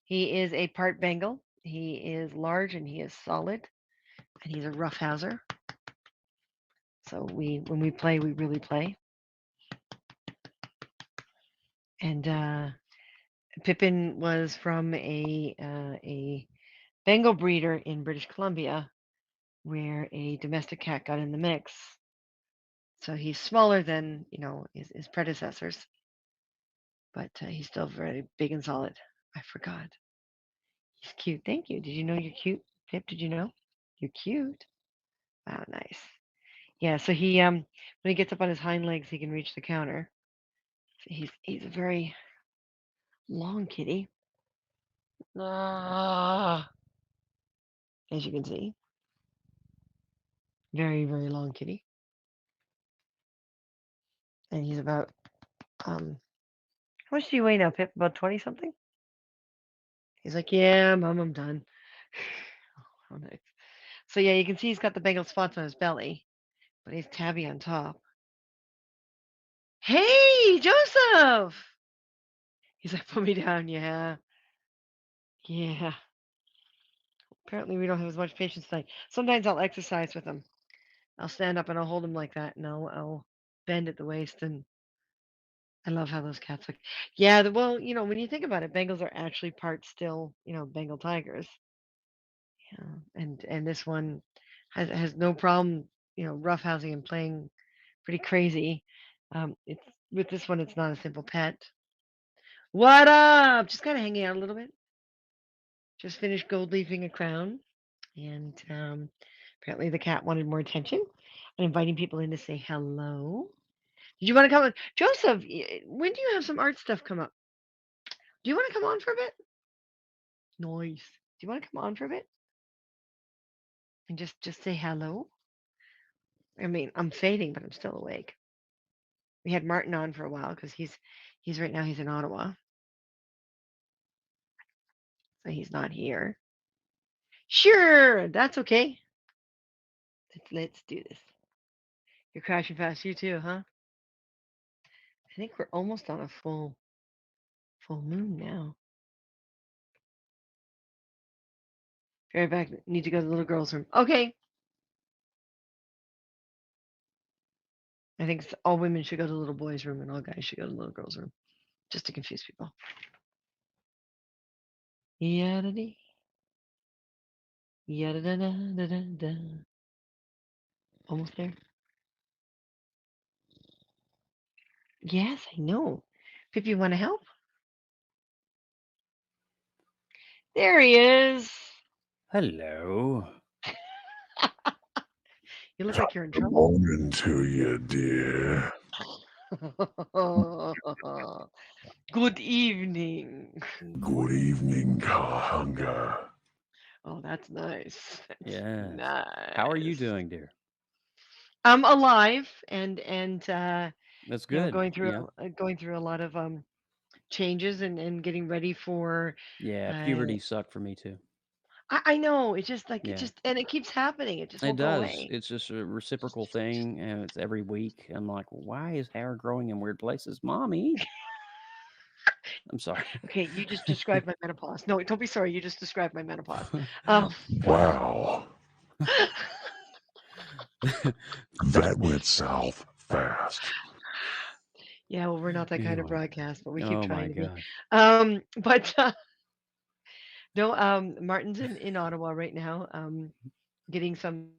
He is a part Bengal. He is large and he is solid, and he's a roughhouser. So when we play, we really play. And Pippin was from a Bengal breeder in British Columbia, where a domestic cat got in the mix. So he's smaller than his predecessors, but he's still very big and solid. I forgot. He's cute. Thank you. Did you know you're cute, Pip? Did you know you're cute? Oh, nice. Yeah. So he when he gets up on his hind legs, he can reach the counter. So he's a very long kitty. Ah, as you can see, very long kitty, and he's about how much do you weigh now, Pip? About 20 something? He's like, yeah, Mom, I'm done. Oh, nice. So yeah, you can see he's got the Bengal spots on his belly, but he's tabby on top. Hey, Joseph! He's like, put me down. Yeah, yeah. Apparently, we don't have as much patience tonight. Sometimes I'll exercise with him. I'll stand up and I'll hold him like that, and I'll bend at the waist. And I love how those cats look. Yeah, well, when you think about it, Bengals are actually part still, Bengal tigers. Yeah, and this one has no problem, roughhousing and playing pretty crazy. It's with this one, it's not a simple pet. What up? Just kind of hanging out a little bit. Just finished gold leafing a crown, and apparently the cat wanted more attention. I'm inviting people in to say hello. Did you want to come on, Joseph? When do you have some art stuff come up? Do you want to come on for a bit? Nice. Do you want to come on for a bit and just say hello? I mean, I'm fading, but I'm still awake. We had Martin on for a while because he's right now he's in Ottawa, so he's not here. Sure, that's okay. Let's do this. You're crashing fast, you too, huh? I think we're almost on a full moon now. Be right back. Need to go to the little girl's room. Okay. I think all women should go to the little boy's room and all guys should go to the little girl's room, just to confuse people. Yada dee. Yada da da da da da. Almost there. Yes, I know. Pip, you want to help? There he is. Hello. You look like you're in Good trouble. morning to you, dear. Good evening. Good evening, Kahanga. Oh, that's nice. That's Yes. How are you nice. doing, dear? I'm alive and That's good. Yeah. going through a lot of changes and getting ready for Yeah. uh Puberty sucked for me too. I know. It's just like it Yeah, just and it keeps happening. It just it won't go does. away. It's just a reciprocal thing, and it's every week. I'm like, why is hair growing in weird places, mommy? I'm sorry. Okay, you just described my menopause. No, don't be sorry. You just described my menopause. Um, Wow. Wow. That went south fast. yeah, well, we're not that kind of Anyway, broadcast, but we keep oh my trying to be. gosh. But no, Martin's in Ottawa right now, getting some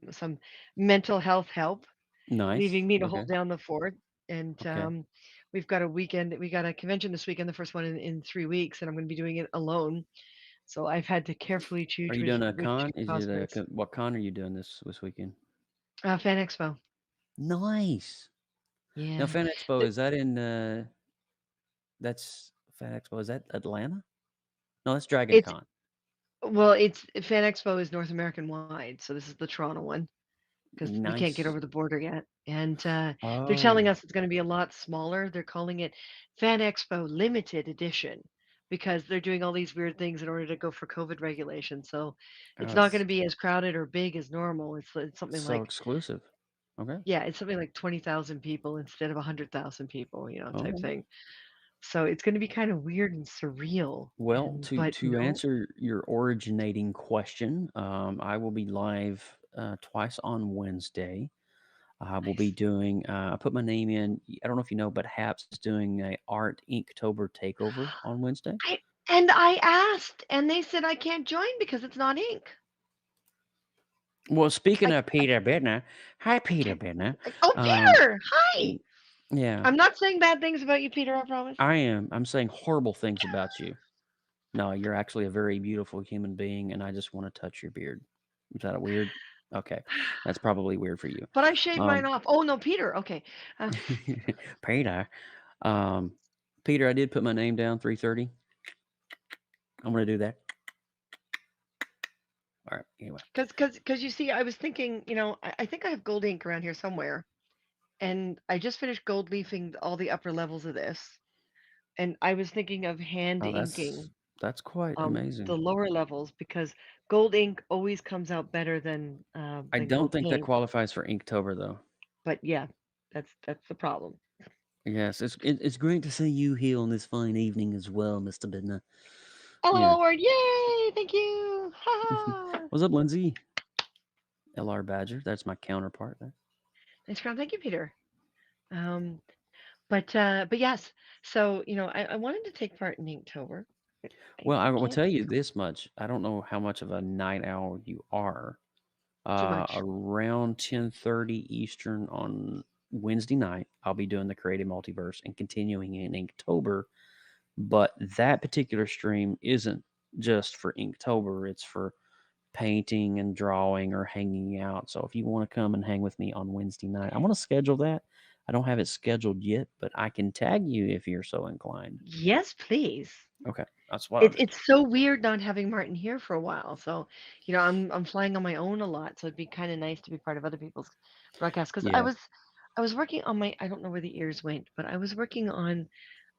mental health help, leaving Nice. me to hold Okay. down the fort. And Okay. we've got a weekend. We got a convention this weekend, the first one in 3 weeks, and I'm going to be doing it alone. So I've had to carefully choose Are you doing which con? Is it cosplays. what con are you doing this weekend? Fan Expo. Nice. Now, Yeah. Fan Expo, The- is that in that's Fan Expo, is that Atlanta? No, that's Dragon It's Con. well, it's Fan Expo is North American wide, so this is the Toronto one because we can't get Nice. over the border yet. And they're telling Oh, us it's going to be a lot smaller. They're calling it Fan Expo Limited Edition because they're doing all these weird things in order to go for COVID regulations. So it's oh, not going it's to be as crowded or big as normal. It's something so like exclusive. Okay. yeah, it's something like 20,000 people instead of 100,000 people, type Oh. thing. So it's going to be kind of weird and surreal. Well, And to but to answer your originating question, I will be live twice on Wednesday. I will be nice. doing. I put my name in. I don't know if you know, but Haps is doing a Art Inktober takeover on Wednesday. I asked, and they said I can't join because it's not ink. Well, speaking I, of I Peter Bittner, hi Peter can't. Bittner. Oh, Um, Peter! Hi. yeah, I'm not saying bad things about you, Peter. I promise. I am. I'm saying horrible things about you. No, you're actually a very beautiful human being, and I just want to touch your beard. Is that a weird? Okay, that's probably weird for you. But I shaved mine Um, off. Oh no, Peter. Okay. Uh, Peter, um, Peter, I did put my name down. 3:30. I'm gonna do that. All right. Anyway. because you see, I was thinking, I think I have gold ink around here somewhere, and I just finished gold leafing all the upper levels of this, and I was thinking of hand Oh, inking that's quite the amazing. lower levels because gold ink always comes out better I than don't gold think that paint. qualifies for Inktober though. But yeah, that's the problem. Yes, it's great to see you here on this fine evening as well, Mister Bidner. Yeah. Oh Lord, yay! Thank you. Ha! What's up, Lindsay? LR Badger. That's my counterpart there. Thanks, Crown. Thank you, Peter. Um, but yes. So I wanted to take part in Inktober. But Well, I I will can't tell you this much. I don't know how much of a night owl you are. too much. Around 10:30 Eastern on Wednesday night, I'll be doing the Creative Multiverse and continuing in Inktober. But that particular stream isn't just for Inktober; it's for painting and drawing or hanging out. So if you want to come and hang with me on Wednesday night, I want to schedule that. I don't have it scheduled yet, but I can tag you if you're so inclined. Yes, please. Okay, that's what I'll It's do. it's so weird not having Martin here for a while. So, I'm flying on my own a lot. So it'd be kind of nice to be part of other people's broadcasts because Yeah, I was working on my I don't know where the ears went, but I was working on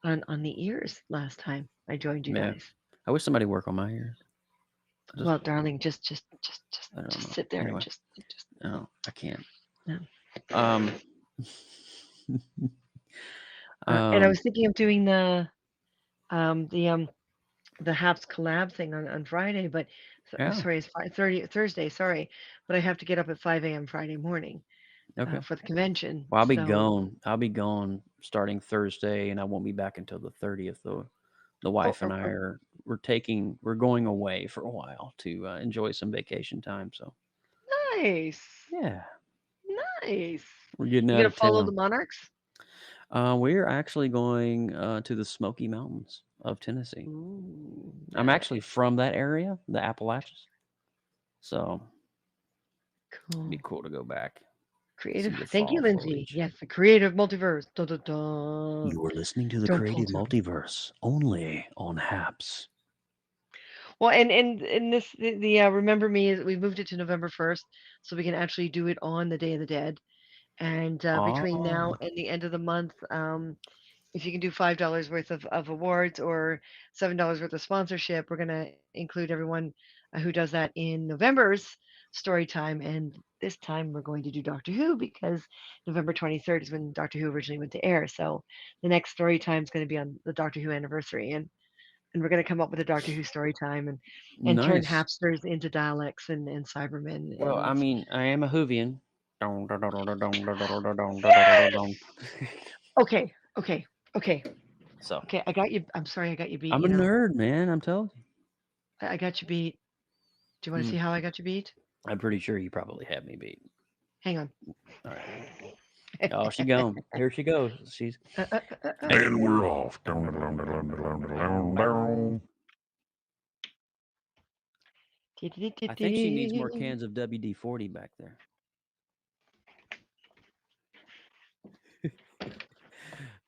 the ears last time I joined you yeah. guys. I wish somebody work on my ears. Just Well, darling, I don't just know. sit there and Anyway, just no, I can't. no. Um, And I um, was thinking of doing the Haps collab thing on Friday, but yeah, sorry, it's 5:30 Thursday. Sorry, but I have to get up at 5 a.m. Friday morning okay. for the convention. Well, I'll be So, gone. I'll be gone starting Thursday, and I won't be back until the 30th. The oh, wife and I we're going away for a while to enjoy some vacation time. So nice, yeah, nice. we're getting You out gonna of follow the town. Monarchs? We're actually going to the Smoky Mountains of Tennessee. Ooh, I'm actually nice, from that area, the Appalachians. So it'd be cool, cool to go back, creative. see the Thank you, fall Lindsay. foliage. Yes, the creative multiverse. Da, da, da. You are listening to the Don't pull Creative too. Multiverse only on Haps. Well, and this the remember me is we moved it to November 1st, so we can actually do it on the Day of the Dead. And between now Oh, and the end of the month, if you can do $5 worth of awards or $7 worth of sponsorship, we're gonna include everyone who does that in November's story time. And this time we're going to do Doctor Who because November 23rd is when Doctor Who originally went to air. So the next story time is going to be on the Doctor Who anniversary. And we're going to come up with a Doctor Who story time and turn Nice. Hapsters into Daleks and Cybermen. Well, I And mean, I am a Whovian. okay, okay, okay, So okay. I got you. I'm sorry, I got you beat. I'm a nerd, man. I'm telling you. I got you beat. Do you want to see Mm, how I got you beat? I'm pretty sure you probably have me beat. Hang on. All right. Oh, she gone. Here she goes. She's. Uh, uh, uh, uh. And we're off. Dun-dun-dun-dun-dun-dun-dun-dun. I think she needs more cans of WD-40 back there.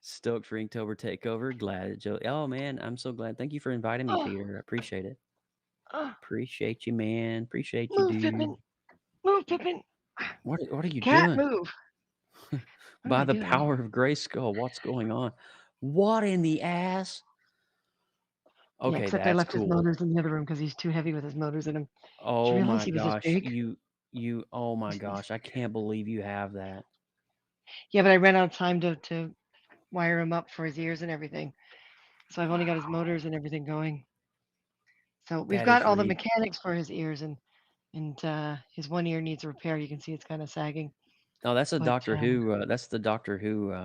Stoked for Inktober takeover. Glad that Joe. Oh man, I'm so glad. Thank you for inviting me, Oh, Peter. I appreciate it. oh, Appreciate you, man. Appreciate you, move, dude. Pippin. Move, Pippin. What are you Cat, doing? move. What am By I the doing? power of Grayskull, what's going on? What in the ass? Yeah, Okay, except I that's left his cool. motors in the other room because he's too heavy with his motors in him. Did you Oh realize my he was this gosh, big? oh my gosh, I can't believe you have that. Yeah, but I ran out of time to wire him up for his ears and everything. So I've only got his motors and everything going. So we've That got is all the mechanics for his ears, and his one ear needs a repair. You can see it's kind of sagging, Oh, that's a but Doctor Who. That's the Doctor Who. that's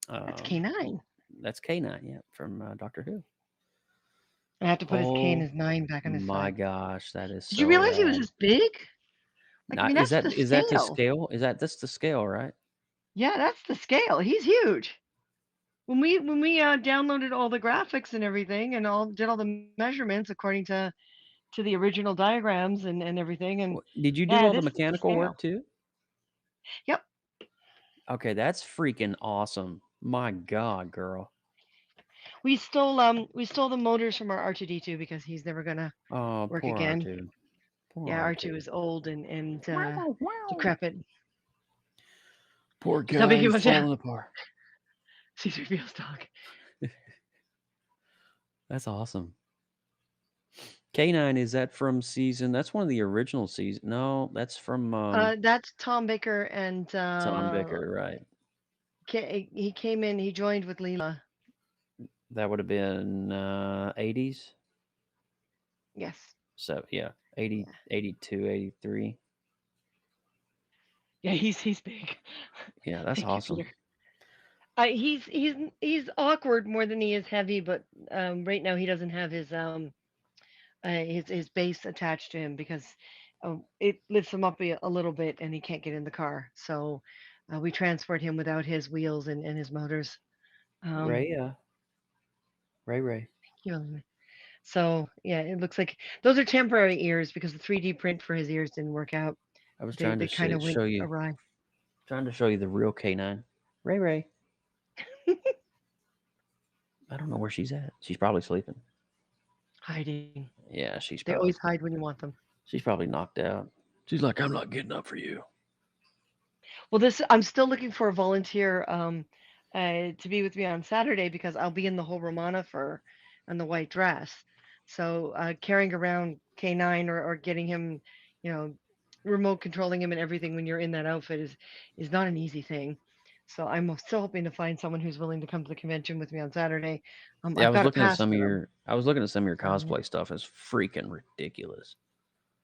Um, K9. that's K9, yeah, from Doctor Who. I have to put his K and Oh his 9 back on his my side. gosh, that is Did you so realize he was rad. this big? Like, I Now, mean, that's the is that to scale. scale? That's the scale, right? Yeah, that's the scale. He's huge. When we downloaded all the graphics and everything and all did all the measurements according to the original diagrams and everything, and Did you do yeah, all the this is the mechanical scale. work too? Yep. Okay, that's freaking awesome. My God, girl. We stole the motors from our R2D2 because he's never gonna Oh, work poor again. R2. Poor Yeah, R2 R2. is old and decrepit. Poor So guy, Vicky he's was yeah. falling apart. C3PO's dog. That's awesome. K9, is that from season? That's one of the original seasons. No, that's from That's Tom Baker and Tom Baker, right? he came in. He joined with Leela. That would have been 80s. Yes. So, yeah, 80, Yeah. 82, 83. Yeah. He's big. Yeah, that's Thank you, awesome. Peter. He's awkward more than he is heavy, but right now he doesn't have his base attached to him because it lifts him up a little bit and he can't get in the car. So we transport him without his wheels and his motors. Um, Ray, Ray. you know, so yeah, it looks like those are temporary ears because the 3D print for his ears didn't work out. I was They trying to they kind of went show awry. you the real K9. Ray. I don't know where she's at. She's probably sleeping. Hiding. Yeah, They always hide when you want them. she's probably knocked out. She's like, I'm not getting up for you. Well, I'm still looking for a volunteer to be with me on Saturday because I'll be in the whole Romana fur and the white dress. So carrying around K9 or getting him, you know, remote controlling him and everything when you're in that outfit is not an easy thing. So I'm still hoping to find someone who's willing to come to the convention with me on Saturday. Yeah, I've got a pass for them. I was looking at some of your So cosplay stuff. It's freaking ridiculous.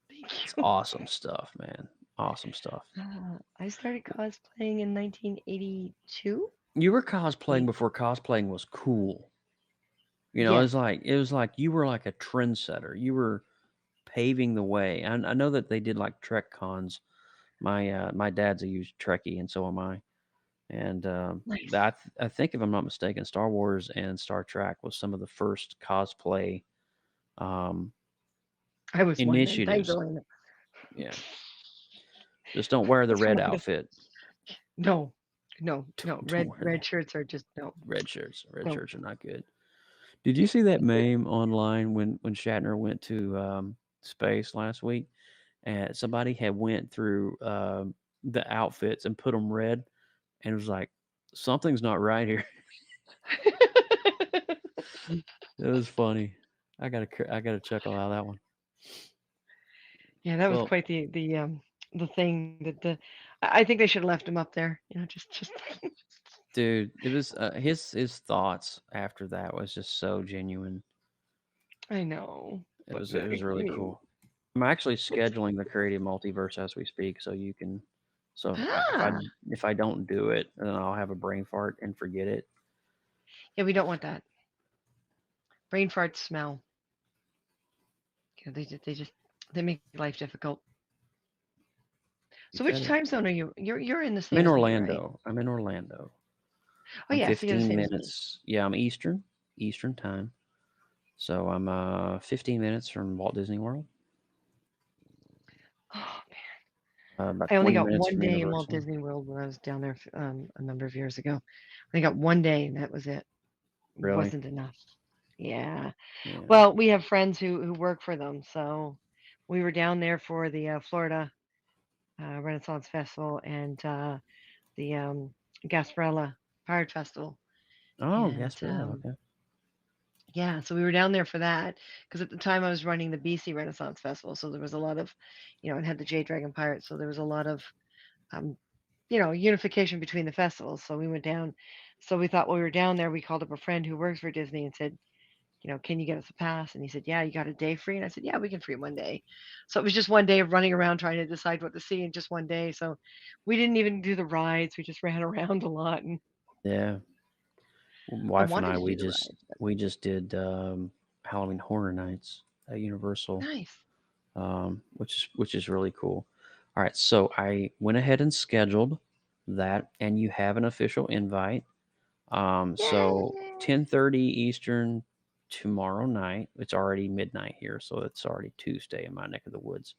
It's thank you. awesome stuff, man. Awesome stuff. I started cosplaying in 1982. You were cosplaying before cosplaying was cool. You know, Yes. it was like you were like a trendsetter. You were paving the way. I know that they did like Trek cons. My dad's a huge Trekkie, and so am I. And Nice. I think, if I'm not mistaken, Star Wars and Star Trek was some of the first cosplay um, I was one then. Thanks, initiatives. Elena. Yeah, just don't wear the Let's come red up with a outfit. no, no, no. Don't Red wear red that. shirts are just no, Red shirts. Red no. shirts are not good. Did you see that meme online when Shatner went to space last week? And somebody had went through the outfits and put them red, and it was like, something's not right here. It was funny. I gotta chuckle out of that one. Yeah, that was Well, quite the thing that I think they should have left him up there. Just dude, it was his thoughts after that was just so genuine. I know, but It was I really mean, cool. I'm actually scheduling the creative multiverse as we speak, so you can. So ah, if I don't do it, then I'll have a brain fart and forget it. yeah, we don't want that. Brain farts smell. They make life difficult. You So which said it. time zone are you? You're in the I'm same in as me, right? Orlando. I'm in Orlando. Oh I'm yeah, so you're the 15 same as me. minutes. Yeah, I'm Eastern time. So I'm 15 minutes from Walt Disney World. Oh, About I only 20 got minutes one from day in Walt Universal. Disney World when I was down there a number of years ago. I got one day, and that was it. Really? Wasn't enough. Yeah. Yeah. Well, we have friends who work for them, so we were down there for the Florida Renaissance Festival and the Gasparilla Pirate Festival, Oh, and Gasparilla. Okay. yeah, so we were down there for that because at the time I was running the BC Renaissance Festival, so there was a lot of, it had the Jade Dragon Pirates, so there was a lot of um, unification between the festivals. So we went down. So we thought while we were down there, we called up a friend who works for Disney and said, can you get us a pass? And he said, yeah, you got a day free. And I said, yeah, we can free one day. So it was just one day of running around trying to decide what to see in just one day. So we didn't even do the rides. We just ran around a lot. And Yeah. I Wife and wanted I, to do the rides. But we just did Halloween Horror Nights at Universal, nice. which is really cool. All right, so I went ahead and scheduled that, and you have an official invite. So Yay. 10:30 Eastern tomorrow night. It's already midnight here, so it's already Tuesday in my neck of the woods.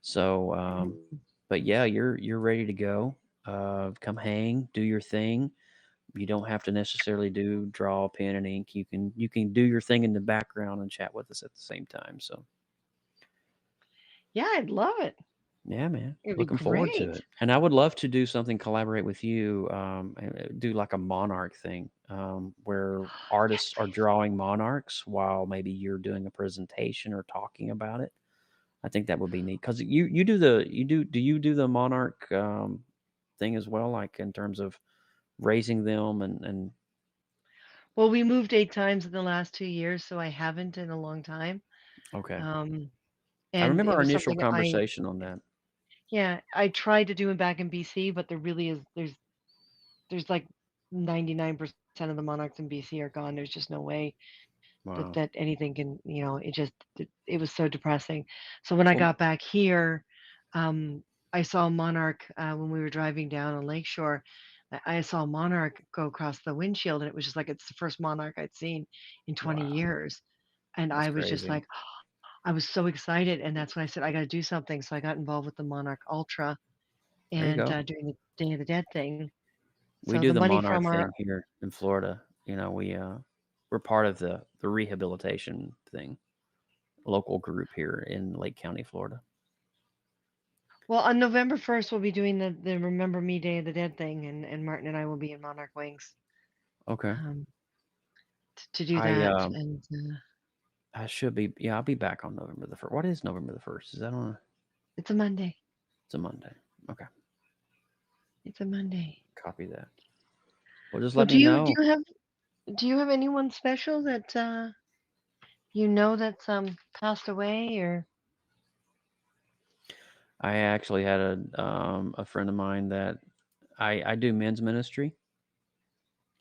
So, Mm. but yeah, you're ready to go. Come hang, do your thing. You don't have to necessarily draw pen and ink. You can do your thing in the background and chat with us at the same time. So Yeah, I'd love it. yeah, man, It'd be looking forward to great. it. And I would love to do something collaborate with you. And do like a monarch thing, where Yes, artists are please. drawing monarchs while maybe you're doing a presentation or talking about it. I think that would be neat because you do the you do the monarch thing as well, like in terms of raising them and Well, we moved 8 times in the last 2 years, so I haven't in a long time. okay. Um, I and remember it our was initial something conversation on that. yeah, I tried to do it back in BC, but there's like 99% of the monarchs in BC are gone. There's just no way Wow. that anything can, it was so depressing. So when I Well, got back here, I saw a monarch when we were driving down on Lakeshore. I saw a monarch go across the windshield, and it was just like it's the first monarch I'd seen in 20 wow, years. And that's I was just crazy. like, I was so excited. And that's when I said, I got to do something. So I got involved with the Monarch Ultra There you and go. doing the Day of the Dead thing. We So do the the money monarch from our, thing here in Florida. We're part of the rehabilitation thing, local group here in Lake County, Florida. well, on November 1st, we'll be doing the Remember Me Day of the Dead thing. And Martin and I will be in Monarch Wings Okay. um, to do I that. And I should be, yeah, I'll be back on November the 1st. What is November the 1st? Is that on it's a Monday. it's a Monday. Okay. It's a Monday. Copy that. Well, just Well, let me know. do you have anyone special that that's passed away or I actually had a friend of mine that I do men's ministry,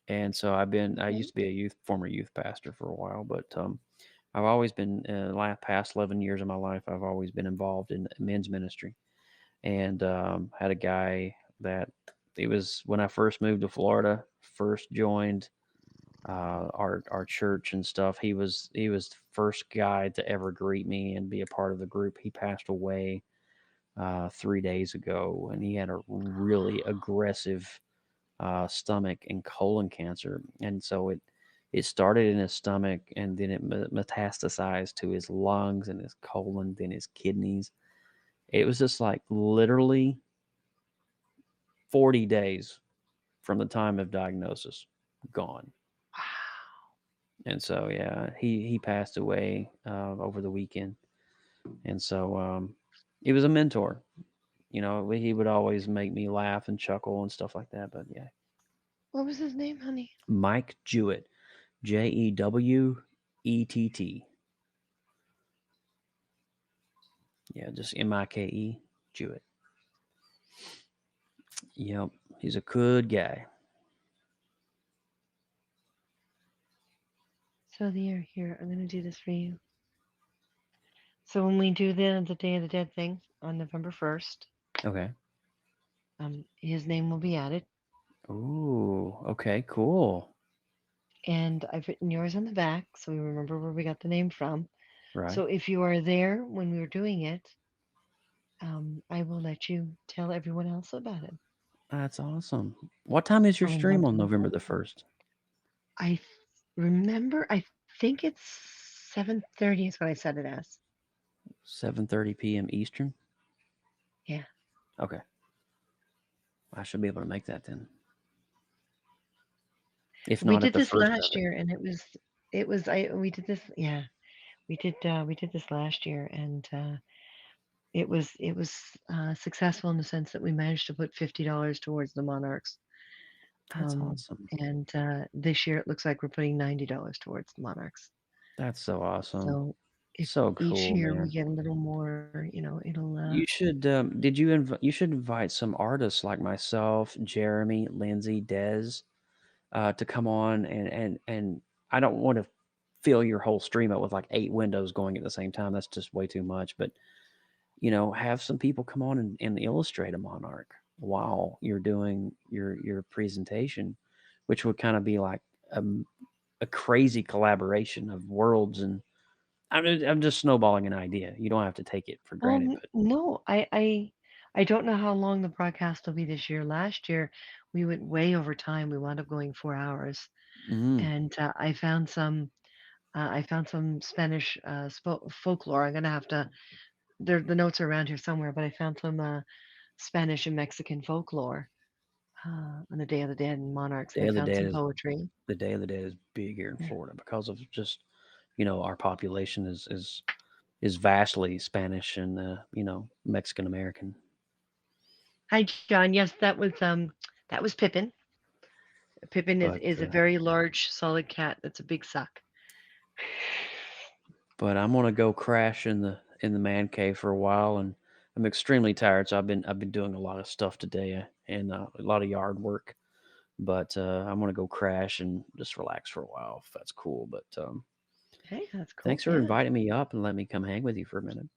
and so I okay. used to be a former youth pastor for a while, but I've always been past 11 years of my life. I've always been involved in men's ministry, and had a guy that it was when I first moved to Florida, first joined our church and stuff. He was the first guy to ever greet me and be a part of the group. He passed away 3 days ago, and he had a really aggressive stomach and colon cancer, and so it started in his stomach, and then it metastasized to his lungs and his colon, then his kidneys. It was just like literally 40 days from the time of diagnosis gone. And so yeah, he passed away over the weekend, and so He was a mentor. He would always make me laugh and chuckle and stuff like that. But yeah, What was his name, honey? Mike Jewett, Jewett. Yeah, just Mike Jewett. Yep, he's a good guy. So here, I'm gonna do this for you. So when we do the Day of the Dead thing on November 1st, Okay. his name will be added, Ooh. Okay. Cool. and I've written yours on the back, so we remember where we got the name from. Right. So if you are there when we were doing it, I will let you tell everyone else about it. That's awesome. What time is your I'll stream invite on them November over. the 1st? I remember. I think it's 7:30 is what I said it as. 7:30 p.m. Eastern. Yeah. Okay. I should be able to make that then. If We not at did the this first of last it. year, and we did this. Yeah, we did this last year, and it was successful in the sense that we managed to put $50 towards the Monarchs. That's awesome. And this year it looks like we're putting $90 towards the Monarchs. That's so awesome. So if So each cool, year we man. get a little more, it'll. You should you should invite some artists like myself, Jeremy, Lindsay, Dez, to come on and I don't want to fill your whole stream up with like 8 windows going at the same time. That's just way too much. But have some people come on and illustrate a monarch while you're doing your presentation, which would kind of be like a crazy collaboration of worlds. And I'm just snowballing an idea. You don't have to take it for granted, but No, I don't know how long the broadcast will be this year. Last year we went way over time. We wound up going 4 hours, mm, and I found some Spanish folklore. I'm gonna have to. The notes are around here somewhere, but I found some Spanish and Mexican folklore on the Day of the Dead and Monarchs, and Day I of the found Dead some is poetry. the Day of the Dead is big here in Yeah. Florida because of just our population is vastly Spanish and Mexican American. Hi, John. Yes, that was Pippin. Pippin But is a very large, solid cat. That's a big suck. I'm gonna go crash in the man cave for a while, and I'm extremely tired. So I've been doing a lot of stuff today and a lot of yard work. But I'm gonna go crash and just relax for a while if that's cool. But Hey, that's cool. thanks for Yeah. inviting me up and let me come hang with you for a minute.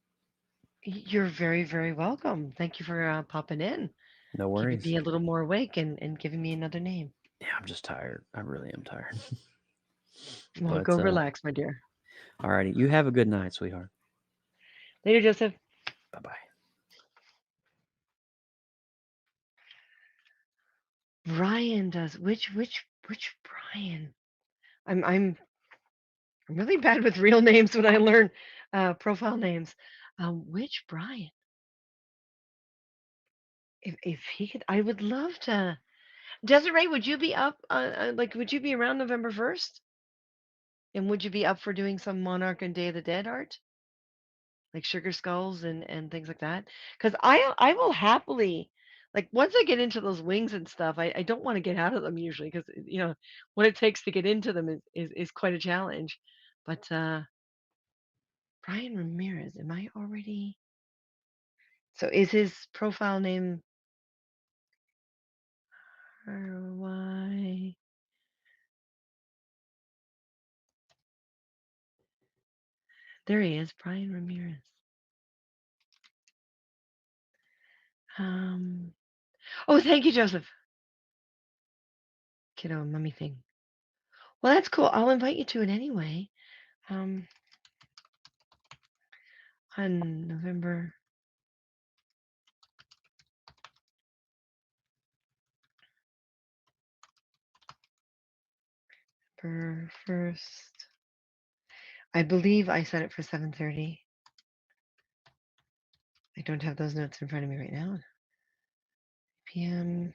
You're very, very welcome. Thank you for popping in, No keeping worries. me a little more awake and giving me another name. Yeah, I'm just tired. I really am tired. Well, But go relax, my dear. alrighty, you have a good night, sweetheart. Later, Joseph. Bye bye. Brian does which Brian? I'm really bad with real names when I learn profile names. Which Brian? If he could, I would love to. Desiree, would you be up? Would you be around November 1st? And would you be up for doing some Monarch and Day of the Dead art, like sugar skulls and things like that? Because I will happily, like once I get into those wings and stuff, I don't want to get out of them usually because what it takes to get into them is quite a challenge. But Brian Ramirez, am I already? So is his profile name RY? There he is, Brian Ramirez. Um. Oh, thank you, Joseph. Kiddo and mummy thing. Well, that's cool. I'll invite you to it anyway. Um, on November 1st. I believe I set it for 7:30. I don't have those notes in front of me right now. PM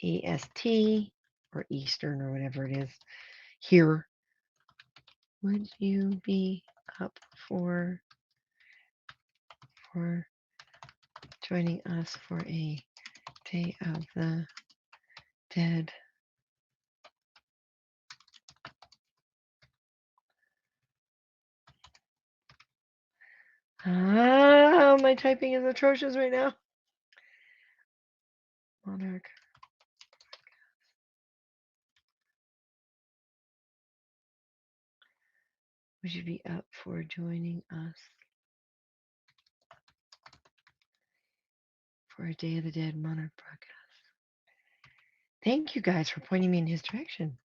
EST or Eastern or whatever it is. Here. Would you be up for joining us for a Day of the Dead. My typing is atrocious right now. Monarch. Would you be up for joining us for a Day of the Dead Monarch broadcast? Thank you guys for pointing me in his direction.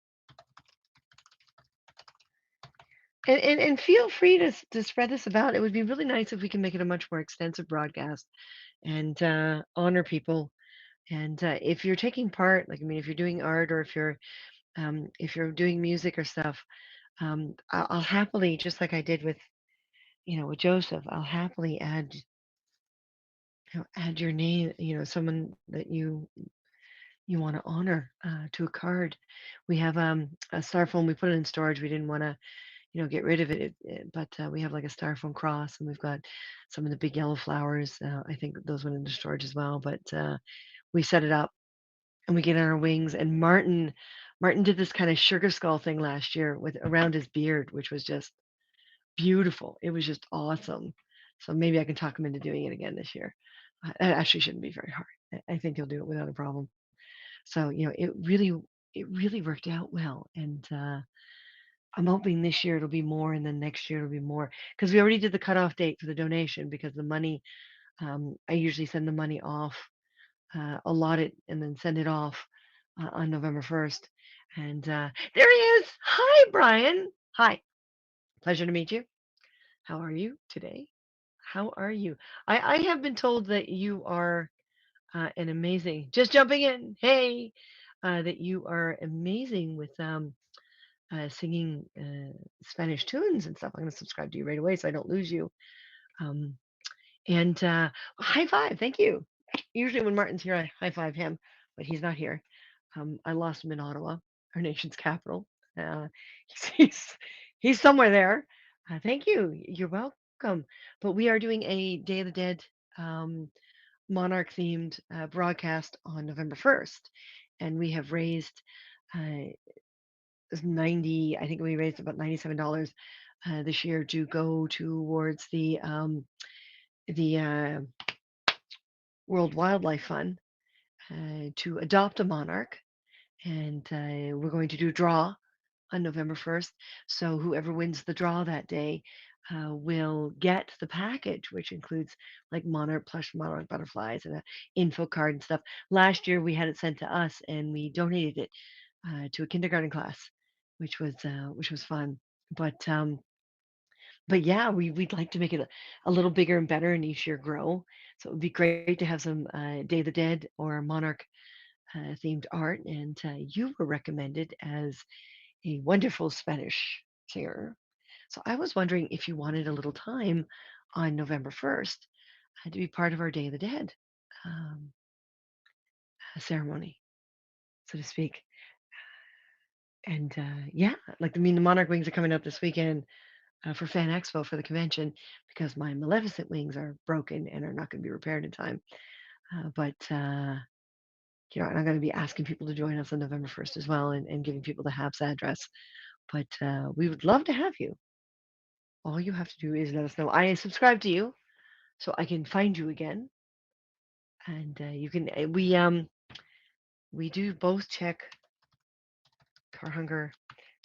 And feel free to spread this about. It would be really nice if we can make it a much more extensive broadcast and honor people. And if you're taking part, like I mean, if you're doing art or if you're doing music or stuff, I'll happily, just like I did with with Joseph, I'll happily add your name, someone that you want to honor to a card. We have a styrofoam. We put it in storage. We didn't want to get rid of but we have like a styrofoam cross, and we've got some of the big yellow flowers. I think those went into storage as well. But we set it up, and we get on our wings. And Martin did this kind of sugar skull thing last year with around his beard, which was just beautiful. It was just awesome. So maybe I can talk him into doing it again this year. It actually shouldn't be very hard. I think he'll do it without a problem. So it really worked out well, and I'm hoping this year it'll be more, and then next year it'll be more, because we already did the cutoff date for the donation, because the money, I usually send the money off, allot it, and then send it off on November 1st. And there he is. Hi, Brian. Hi. Pleasure to meet you. How are you today? How are you? I have been told that you are an amazing, just jumping in, hey, that you are amazing with singing Spanish tunes and stuff. I'm going to subscribe to you right away so I don't lose you. Um, and high five. Thank you. Usually when Martin's here, I high five him, but he's not here. I lost him in Ottawa, our nation's capital. Uh, he's, he's somewhere there. Thank you. You're welcome. But we are doing a Day of the Dead um, monarch themed broadcast on November 1st. And we have raised 90, I think we raised about $97 this year to go towards the World Wildlife Fund to adopt a monarch. And we're going to do a draw on November 1st. So whoever wins the draw that day will get the package, which includes like monarch plush monarch butterflies and an info card and stuff. Last year we had it sent to us, and we donated it to a kindergarten class, which was fun. But yeah, we'd like to make it a little bigger and better and each year grow. So it would be great to have some Day of the Dead or Monarch themed art. And you were recommended as a wonderful Spanish singer. So I was wondering if you wanted a little time on November 1st to be part of our Day of the Dead um, ceremony, so to speak. And yeah, like I mean, the Monarch Wings are coming up this weekend for Fan Expo for the convention, because my Maleficent wings are broken and are not going to be repaired in time. But I'm going to be asking people to join us on November 1st as well, and giving people the HAPS address. But we would love to have you. All you have to do is let us know. I subscribe to you so I can find you again. And you can, we do both check Car Hunger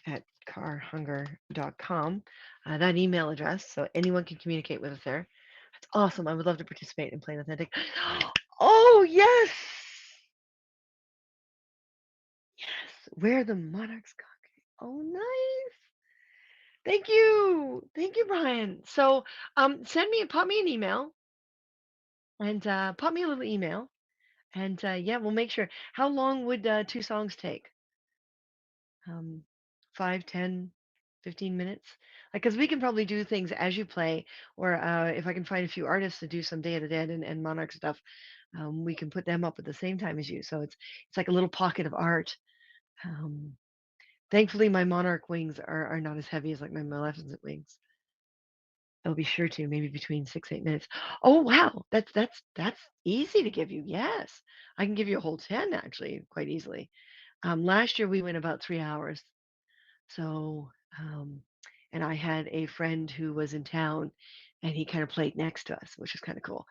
at carhunger.com, that email address, so anyone can communicate with us there. That's awesome. I would love to participate in Plain Authentic. Oh, yes. Yes. Where the monarchs congregate. Oh, nice. Thank you. Thank you, Brian. So pop me an email, and pop me a little email. And yeah, we'll make sure. How long would two songs take? Um, 5, 10, 15 minutes? Like, because we can probably do things as you play, or if I can find a few artists to do some Day of the Dead and Monarch stuff, we can put them up at the same time as you. So it's like a little pocket of art. Um, Thankfully, my Monarch wings are not as heavy as like my Maleficent wings. I'll be sure to, maybe between 6-8 minutes. Oh wow, that's easy to give you. Yes, I can give you a whole 10 actually, quite easily. Last year we went about 3 hours. So, and I had a friend who was in town, and he kind of played next to us, which is kind of cool.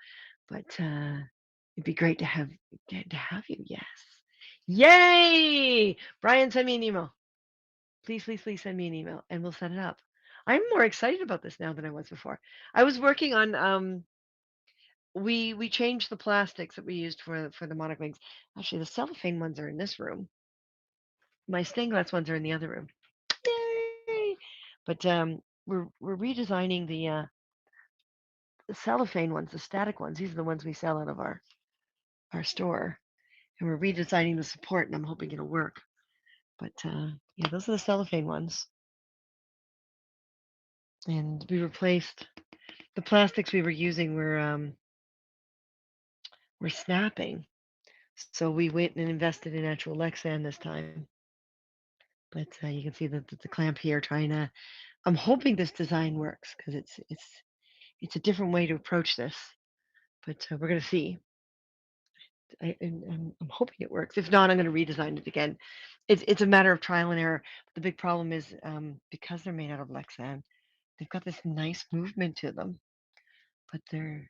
But it'd be great to have you. Yes, yay! Brian, send me an email. Please, please, please send me an email, and we'll set it up. I'm more excited about this now than I was before. I was working on we changed the plastics that we used for the monarch wings. Actually, the cellophane ones are in this room. My stained glass ones are in the other room. Yay! But we're redesigning the cellophane ones, the static ones. These are the ones we sell out of our store, and we're redesigning the support, and I'm hoping it'll work. But yeah, those are the cellophane ones, and we replaced the plastics we were using were snapping, so we went and invested in actual Lexan this time. But you can see the clamp here. I'm hoping this design works because it's a different way to approach this. But we're gonna see. I'm hoping it works. If not, I'm going to redesign it again. It's a matter of trial and error. But the big problem is because they're made out of Lexan, they've got this nice movement to them, but they're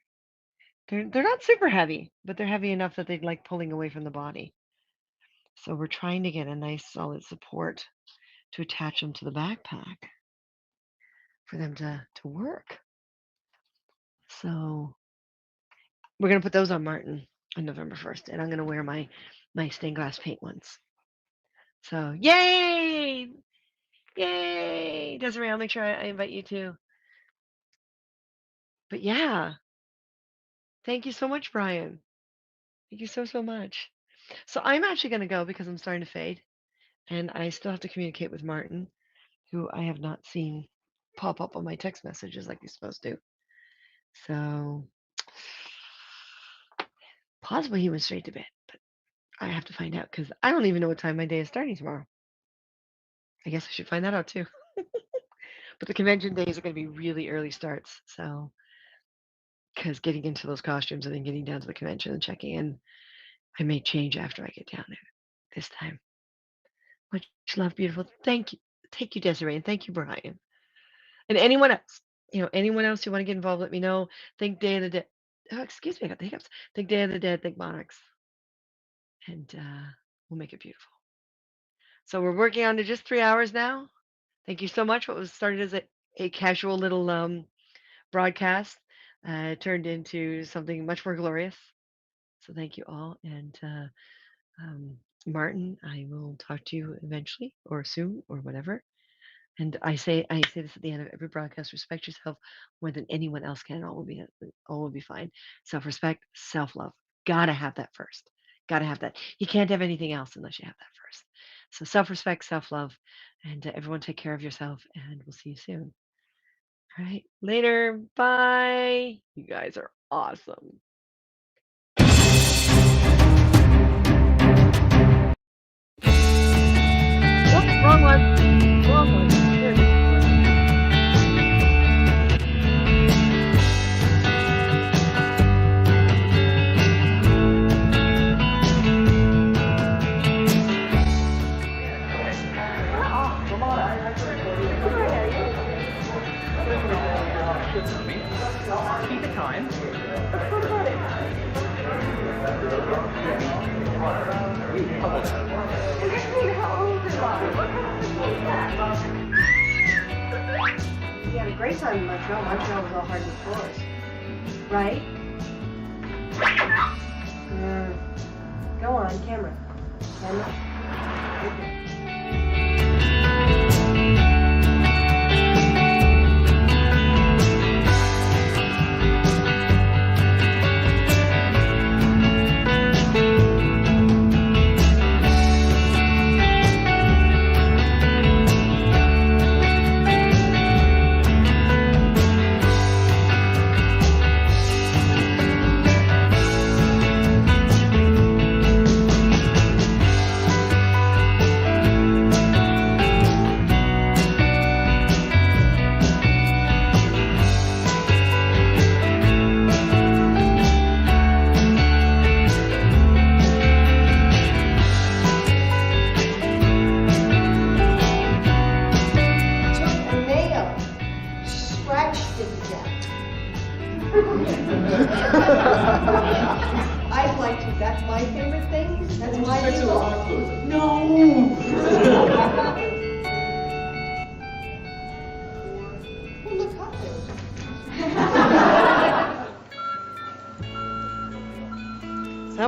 not super heavy, but they're heavy enough that they'd like pulling away from the body. So we're trying to get a nice solid support to attach them to the backpack for them to work. So we're going to put those on Martin on November 1st, and I'm going to wear my stained glass paint ones. So yay! Yay! Desiree, I'll make sure I invite you too. But yeah, thank you so much, Brian. Thank you so, so much. So I'm actually going to go because I'm starting to fade. And I still have to communicate with Martin, who I have not seen pop up on my text messages like he's supposed to. So possibly he went straight to bed, but I have to find out because I don't even know what time my day is starting tomorrow. I guess I should find that out too. But the convention days are going to be really early starts. So, because getting into those costumes and then getting down to the convention and checking in, I may change after I get down there this time. Much love, beautiful. Thank you. Thank you, Desiree. And thank you, Brian. And anyone else, anyone else who want to get involved, let me know. Think Day of the Dead. Oh, excuse me, I got the hiccups. Think Day of the Dead, think Monarchs. And we'll make it beautiful. So we're working on it just 3 hours now. Thank you so much. What was started as a casual little broadcast turned into something much more glorious. So thank you all. And Martin, I will talk to you eventually or soon or whatever. And I say this at the end of every broadcast: respect yourself more than anyone else can. All will be fine. Self-respect, self-love. Gotta have that first. Gotta have that. You can't have anything else unless you have that first. So self-respect, self-love, and everyone take care of yourself. And we'll see you soon. All right, later. Bye. You guys are awesome. Whoops, wrong one. Wrong one. There it is. Keep it kind. You had a great time in Montreal. Montreal was all hardwood floors, right? Go on, camera. Okay.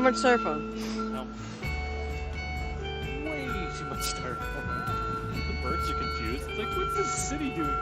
much styrofoam? No. Way too much styrofoam. The birds are confused. It's like, what's this city doing?